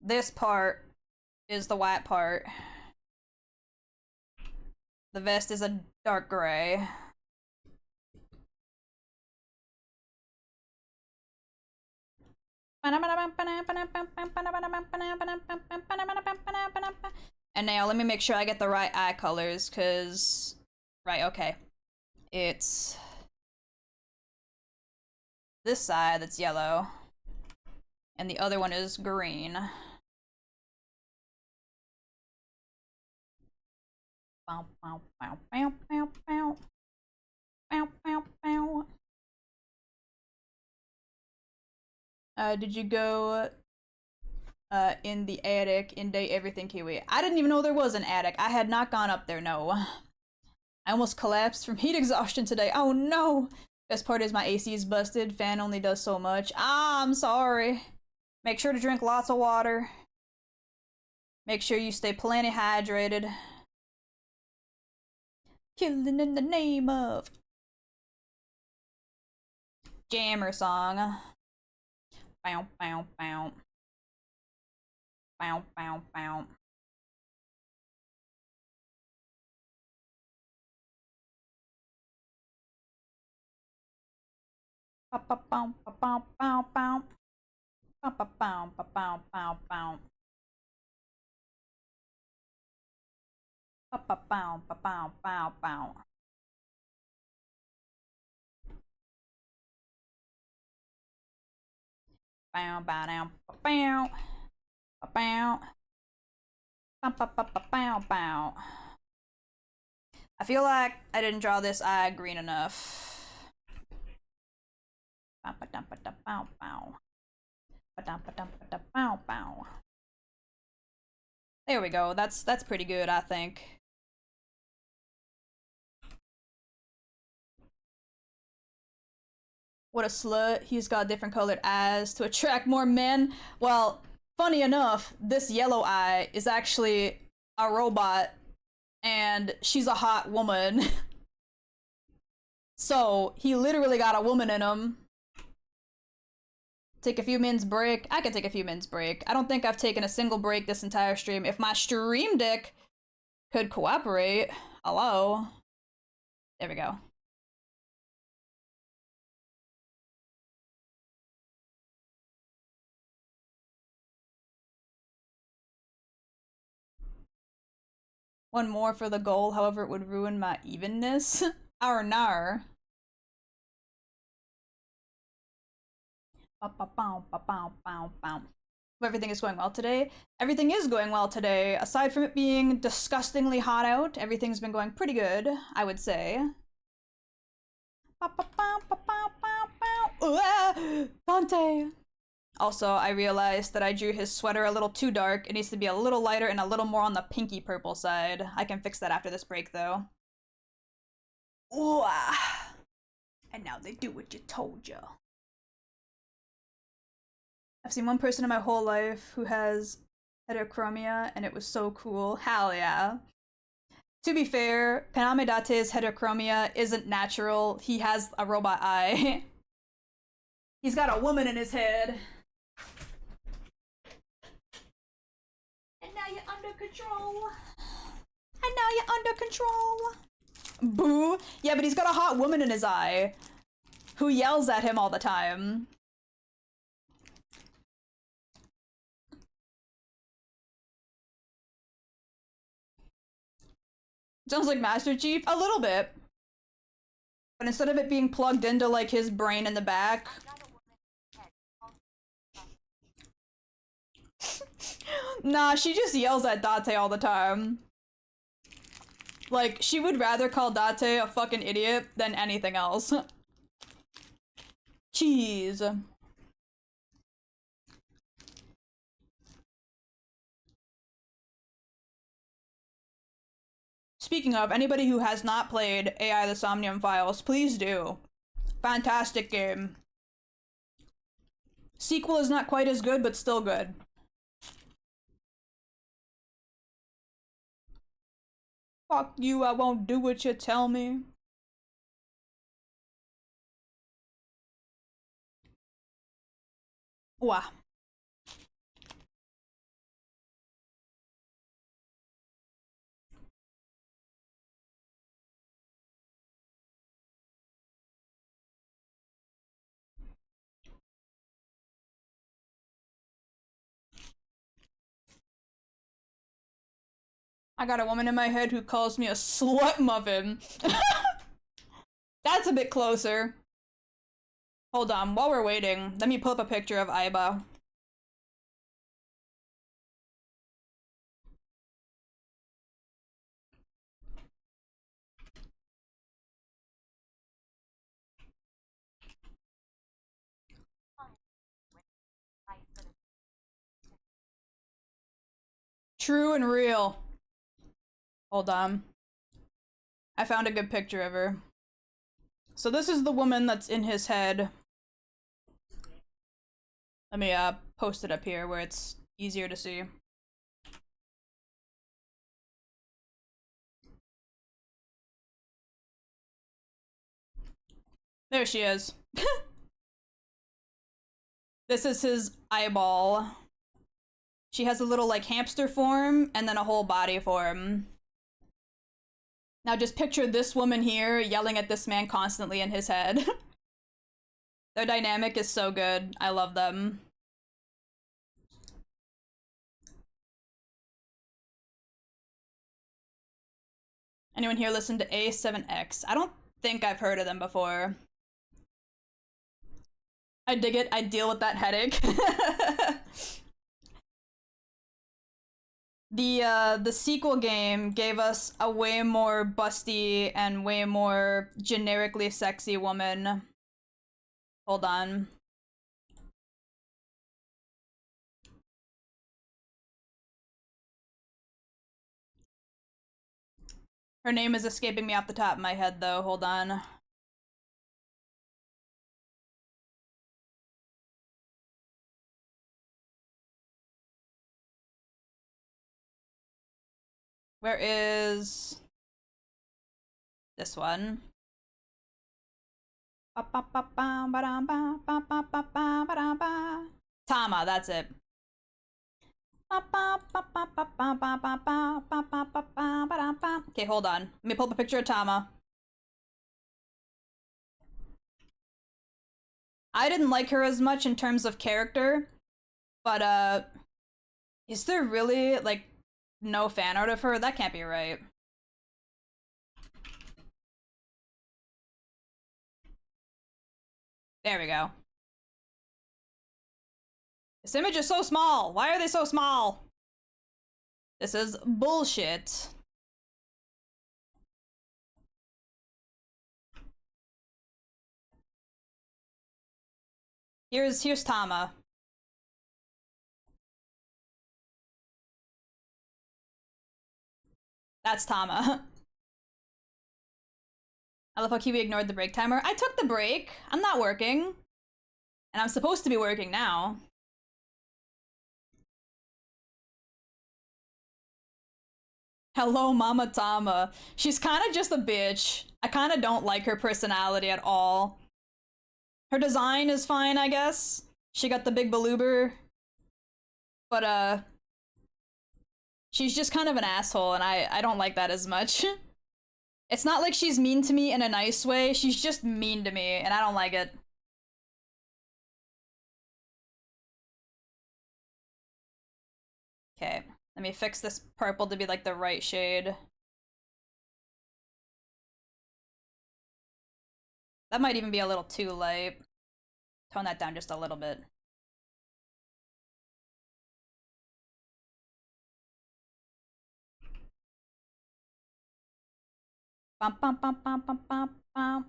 This part is the white part. The vest is a dark gray. And now let me make sure I get the right eye colors, cause... Right, okay. It's... this side that's yellow. And the other one is green. Bow, bow, bow, bow, bow, bow. Bow, bow, bow. Did you go in the attic in Day Everything Kiwi? I didn't even know there was an attic. I had not gone up there, no. I almost collapsed from heat exhaustion today. Oh no! Best part is my AC is busted. Fan only does so much. Ah, I'm sorry. Make sure to drink lots of water. Make sure you stay plenty hydrated. Killing in the name of Jammer song. Bow, bow, bow. Bow, bow, bow. Bow, bow, bow, bow, bow, bow. Bow, bow, bow, bow, bow, bow. Bow, bow, bow, bow, bow, bow. Bow, bow, down, bow, bow, bow, bow, bow, bow, bow. I feel like I didn't draw this eye green enough. Bow, bow, bow, bow, bow. Bow, bow, bow, bow, bow. There we go. That's pretty good, I think. What a slut. He's got different colored eyes to attract more men. Well, funny enough, this yellow eye is actually a robot, and she's a hot woman. So, he literally got a woman in him. Take a few minutes break. I can take a few minutes break. I don't think I've taken a single break this entire stream. If my stream deck could cooperate. Hello. There we go. One more for the goal, however it would ruin my evenness. Our nar. Everything is going well today. Everything is going well today. Aside from it being disgustingly hot out, everything's been going pretty good, I would say. Dante! Also, I realized that I drew his sweater a little too dark. It needs to be a little lighter and a little more on the pinky purple side. I can fix that after this break, though. Ooh, and now they do what you told you. I've seen one person in my whole life who has heterochromia, and it was so cool. Hell yeah. To be fair, Kaname Date's heterochromia isn't natural. He has a robot eye. He's got a woman in his head. And now you're under control. And now you're under control. Boo. Yeah, but he's got a hot woman in his eye who yells at him all the time. Sounds like Master Chief? A little bit. But instead of it being plugged into, like, his brain in the back... Nah, she just yells at Date all the time. Like, she would rather call Date a fucking idiot than anything else. Cheese. Speaking of, anybody who has not played AI the Somnium Files, please do. Fantastic game. Sequel is not quite as good, but still good. Fuck you, I won't do what you tell me. Wow. I got a woman in my head who calls me a slut muffin. That's a bit closer. Hold on, while we're waiting, let me pull up a picture of Aiba. True and real. Hold on. I found a good picture of her. So this is the woman that's in his head. Let me post it up here where it's easier to see. There she is. This is his eyeball. She has a little like hamster form and then a whole body form. Now just picture this woman here yelling at this man constantly in his head. Their dynamic is so good. I love them. Anyone here listen to A7X? I don't think I've heard of them before. I dig it. I deal with that headache. The sequel game gave us a way more busty and way more generically sexy woman. Hold on. Her name is escaping me off the top of my head though, hold on. Where is this one? Tama, that's it. Okay, hold on. Let me pull up a picture of Tama. I didn't like her as much in terms of character, but is there really like no fan art of her? That can't be right. There we go. This image is so small. Why are they so small? This is bullshit. Here's Tama. That's Tama. I love how Kiwi ignored the break timer. I took the break. I'm not working. And I'm supposed to be working now. Hello, Mama Tama. She's kind of just a bitch. I kind of don't like her personality at all. Her design is fine, I guess. She got the big baloober. But, she's just kind of an asshole, and I don't like that as much. It's not like she's mean to me in a nice way, she's just mean to me, and I don't like it. Okay, let me fix this purple to be like the right shade. That might even be a little too light. Tone that down just a little bit. Bum bum bum bum bum bum bum.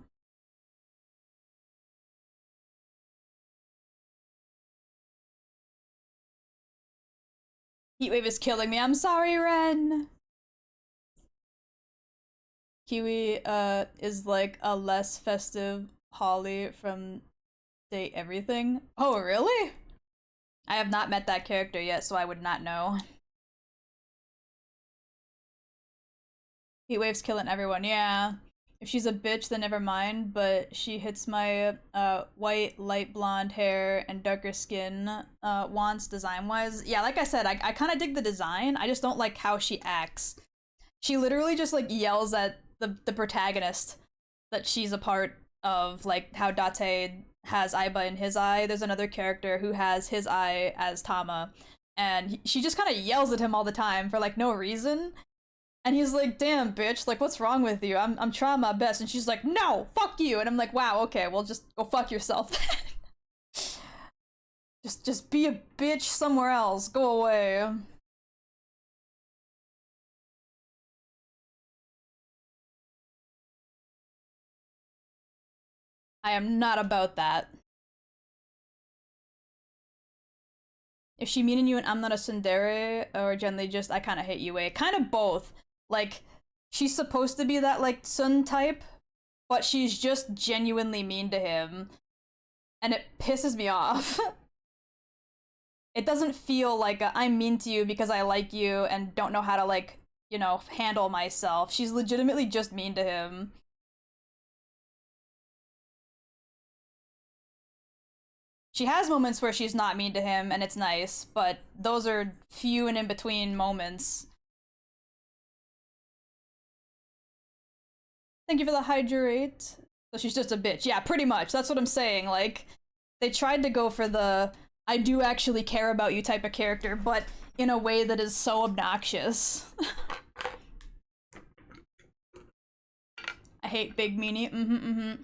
Heatwave is killing me. I'm sorry, Ren. Kiwi is like a less festive Holly from Date Everything. Oh, really? I have not met that character yet, so I would not know. Heatwave's killing everyone, yeah. If she's a bitch, then never mind, but she hits my white, light blonde hair and darker skin wants design-wise. Yeah, like I said, I kind of dig the design, I just don't like how she acts. She literally just like yells at the protagonist that she's a part of, like how Date has Aiba in his eye. There's another character who has his eye as Tama, and she just kind of yells at him all the time for like no reason. And he's like, "Damn, bitch! Like, what's wrong with you? I'm trying my best." And she's like, "No, fuck you!" And I'm like, "Wow, okay, well, just go fuck yourself." just be a bitch somewhere else. Go away. I am not about that. Is she meaning you and I'm not a tsundere, or generally just I kind of hate Yue? Kind of both. Like, she's supposed to be that like Sun type, but she's just genuinely mean to him, and it pisses me off. It doesn't feel like I'm mean to you because I like you and don't know how to like, you know, handle myself. She's legitimately just mean to him. She has moments where she's not mean to him and it's nice, but those are few and in between moments. Thank you for the hydrate. So she's just a bitch. Yeah, pretty much. That's what I'm saying. Like, they tried to go for the I do actually care about you type of character, but in a way that is so obnoxious. I hate big meanie.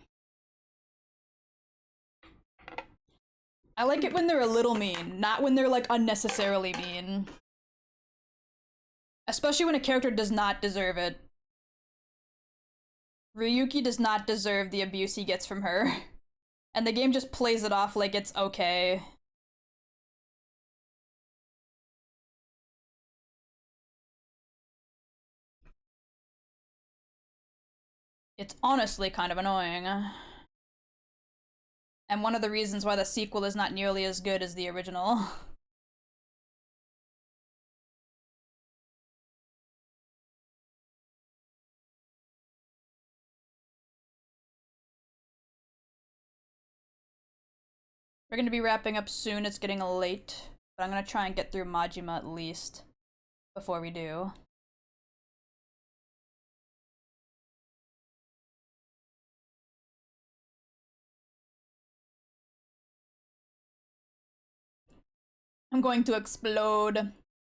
I like it when they're a little mean, not when they're like unnecessarily mean. Especially when a character does not deserve it. Ryuki does not deserve the abuse he gets from her. And the game just plays it off like it's okay. It's honestly kind of annoying. And one of the reasons why the sequel is not nearly as good as the original. We're gonna be wrapping up soon, it's getting late. But I'm gonna try and get through Majima at least before we do. I'm going to explode.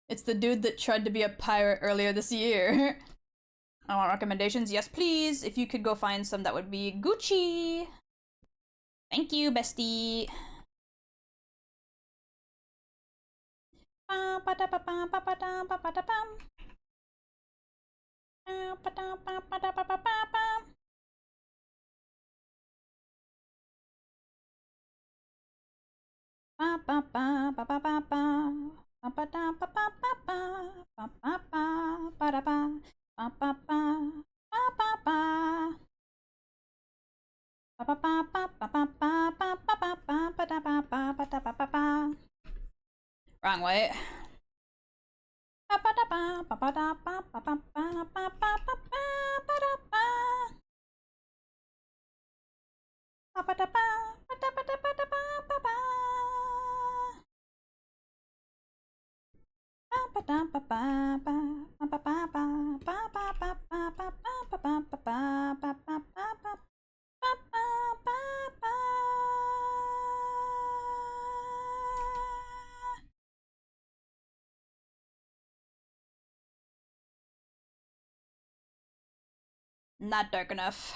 It's the dude that tried to be a pirate earlier this year. I want recommendations. Yes, please. If you could go find some, that would be Gucci. Thank you, bestie. Wrong way. Not dark enough.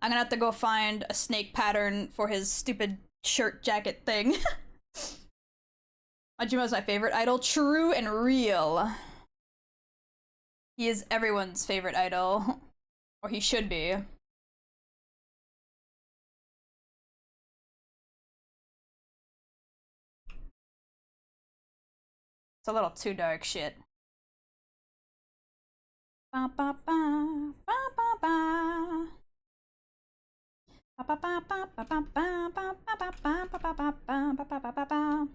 I'm gonna have to go find a snake pattern for his stupid shirt jacket thing. Majima's my favorite idol. True and real. He is everyone's favorite idol. Or he should be. It's a little too dark shit. Ba ba ba ba ba ba. Ba ba ba ba ba ba ba ba ba ba ba ba ba ba ba ba ba ba.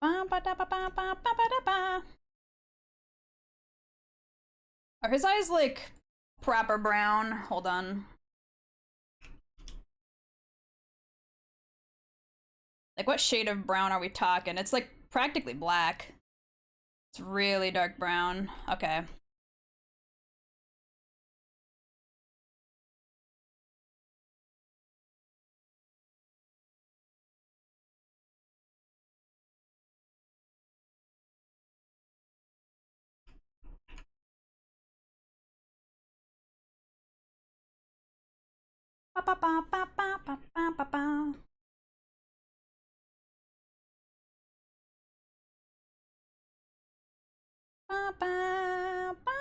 Ba ba da ba ba ba ba ba da ba. Are his eyes like proper brown? Hold on. Like what shade of brown are we talking? It's like practically black. It's really dark brown. Okay. Ba ba ba ba ba ba ba ba ba. Ba ba ba.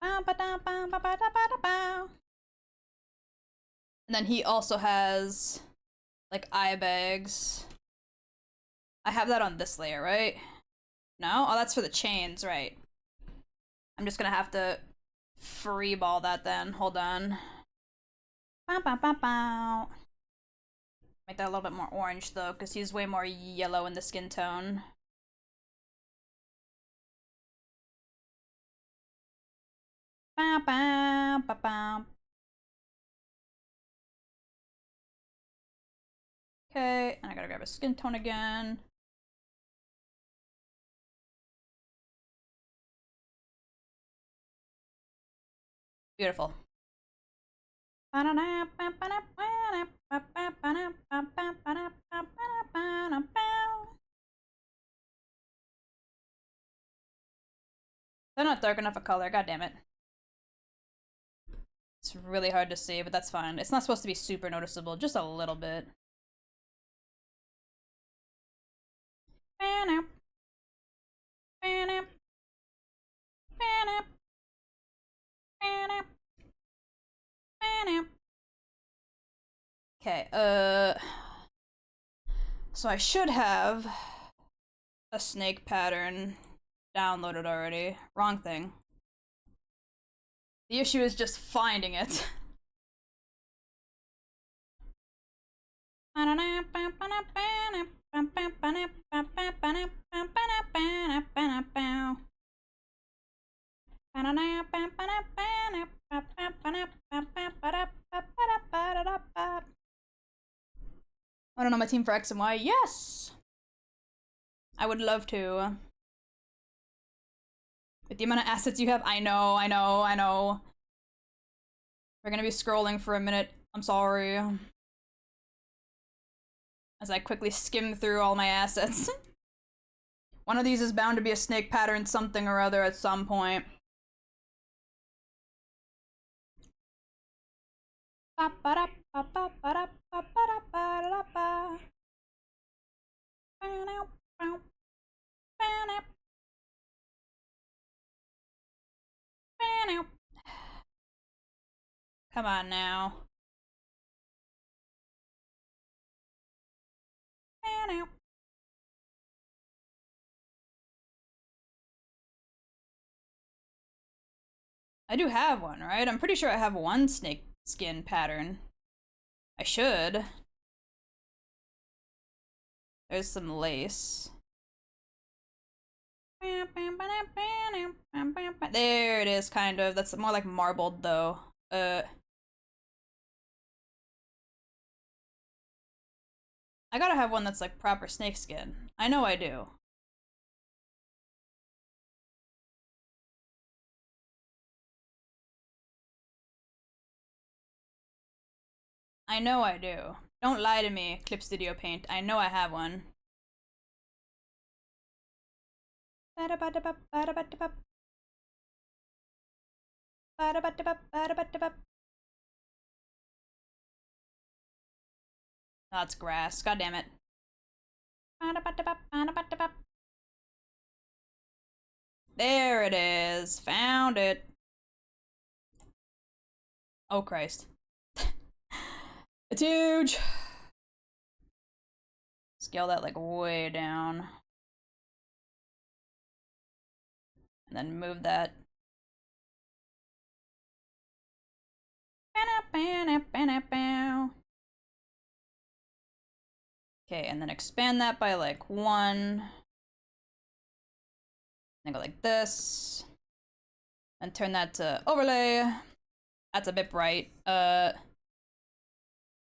Ba ba da ba ba ba da ba da ba. And then he also has like eye bags. I have that on this layer, right? No? Oh, that's for the chains, right. I'm just gonna have to free ball that then. Hold on. Bow, bow, bow, bow. Make that a little bit more orange though, because he's way more yellow in the skin tone. Bow, bow, bow, bow. Okay, and I gotta grab a skin tone again. Beautiful. They're not dark enough a color, god damn it. It's really hard to see, but that's fine. It's not supposed to be super noticeable, just a little bit. Okay, so I should have a snake pattern downloaded already. Wrong thing. The issue is just finding it. Wanna know my team for X and Y? Yes! I would love to. With the amount of assets you have, I know. We're gonna be scrolling for a minute. I'm sorry. As I quickly skim through all my assets. One of these is bound to be a snake pattern something or other at some point. Come on now. I do have one, right? I'm pretty sure I have one snake skin pattern. I should. There's some lace. There it is, kind of. That's more like marbled, though. I gotta have one that's like proper snakeskin. I know I do. I know I do. Don't lie to me, Clip Studio Paint. I know I have one. That's grass. God damn it. There it is. Found it. Oh Christ. It's huge. Scale that like way down. And then move that. Okay, and then expand that by like 1. Then go like this. And turn that to overlay. That's a bit bright.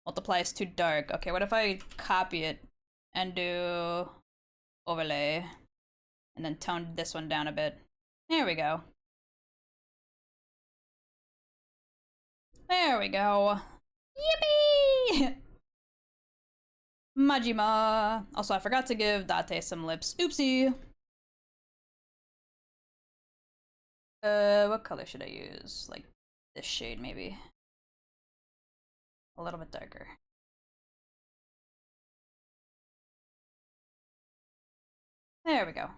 Multiply is too dark. Okay, what if I copy it and do overlay? And then tone this one down a bit. There we go. There we go. Yippee! Majima. Also, I forgot to give Date some lips. Oopsie. What color should I use? Like this shade, maybe. A little bit darker. There we go.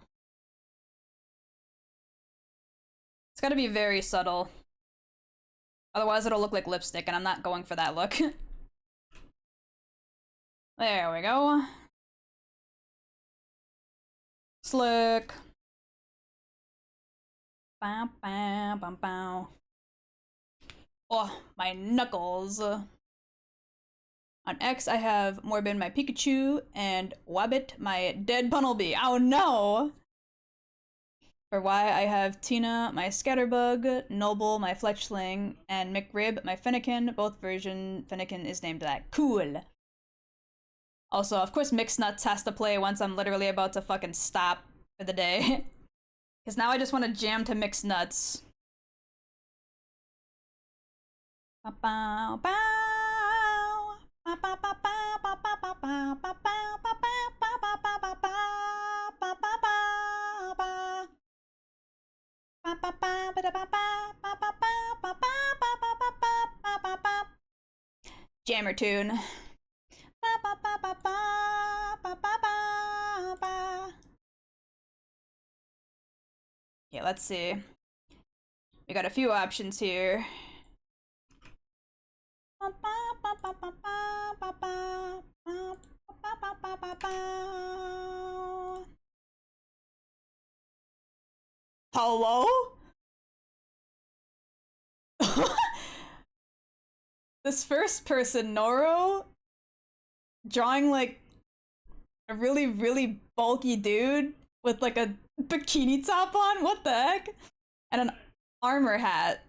It's gotta be very subtle. Otherwise it'll look like lipstick, and I'm not going for that look. There we go. Slick. Bow, bow, bow, bow. Oh, my knuckles. On X, I have Morbin, my Pikachu, and Wabbit, my dead Bunnelby. Oh no! For Y, I have Tina, my Scatterbug, Noble, my Fletchling, and McRib, my Fennekin. Both version Fennekin is named that. Cool. Also, of course, Mixed Nuts has to play once I'm literally about to fucking stop for the day. Because now I just want to jam to Mixed Nuts. Jammer tune. Okay, let's see. We got a few options here. Hello? This first person, Noro, drawing like a really, really bulky dude with like a bikini top on? What the heck? And an armor hat.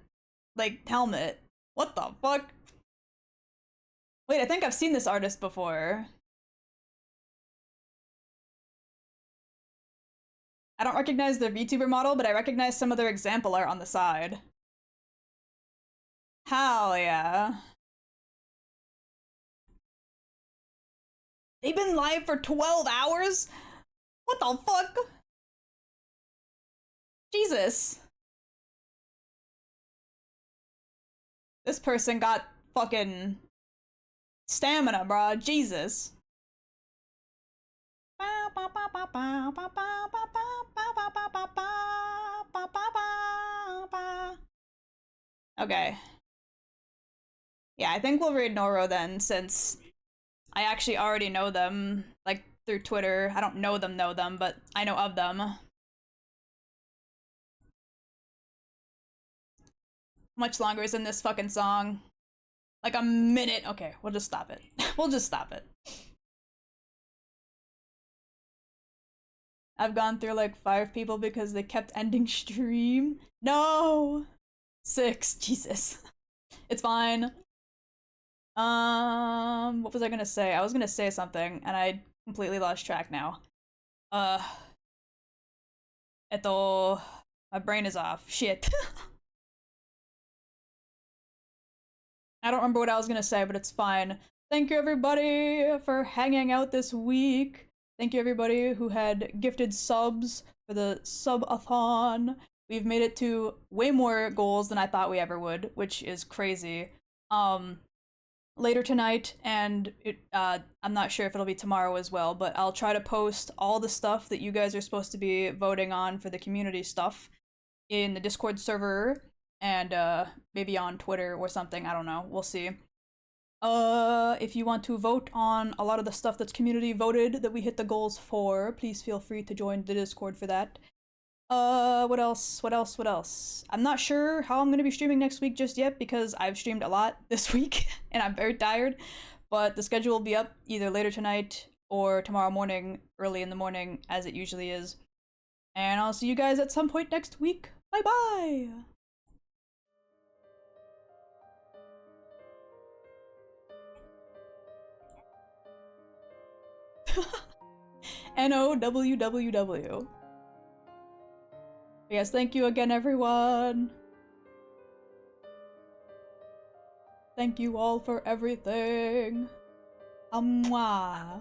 Like, helmet. What the fuck? Wait, I think I've seen this artist before. I don't recognize their VTuber model, but I recognize some of their example art on the side. Hell yeah. They've been live for 12 hours? What the fuck? Jesus. This person got fucking stamina, bruh. Jesus. Okay. Yeah, I think we'll read Noro then, since I actually already know them, like, through Twitter. I don't know them, but I know of them. Much longer is in this fucking song? Like a minute. Okay, we'll just stop it. We'll just stop it. I've gone through like 5 people because they kept ending stream. No! 6. Jesus. It's fine. What was I gonna say? I was gonna say something and I completely lost track now. Uh, my brain is off. Shit. I don't remember what I was gonna say, but it's fine. Thank you everybody for hanging out this week. Thank you everybody who had gifted subs for the subathon. We've made it to way more goals than I thought we ever would, which is crazy. Later tonight, and I'm not sure if it'll be tomorrow as well, but I'll try to post all the stuff that you guys are supposed to be voting on for the community stuff in the Discord server and maybe on Twitter or something. I don't know. We'll see. If you want to vote on a lot of the stuff that's community voted that we hit the goals for, please feel free to join the Discord for that. What else? What else? What else? I'm not sure how I'm gonna be streaming next week just yet because I've streamed a lot this week and I'm very tired. But the schedule will be up either later tonight or tomorrow morning, early in the morning, as it usually is. And I'll see you guys at some point next week. Bye bye! NOWWW. Yes, thank you again, everyone. Thank you all for everything. Mwah.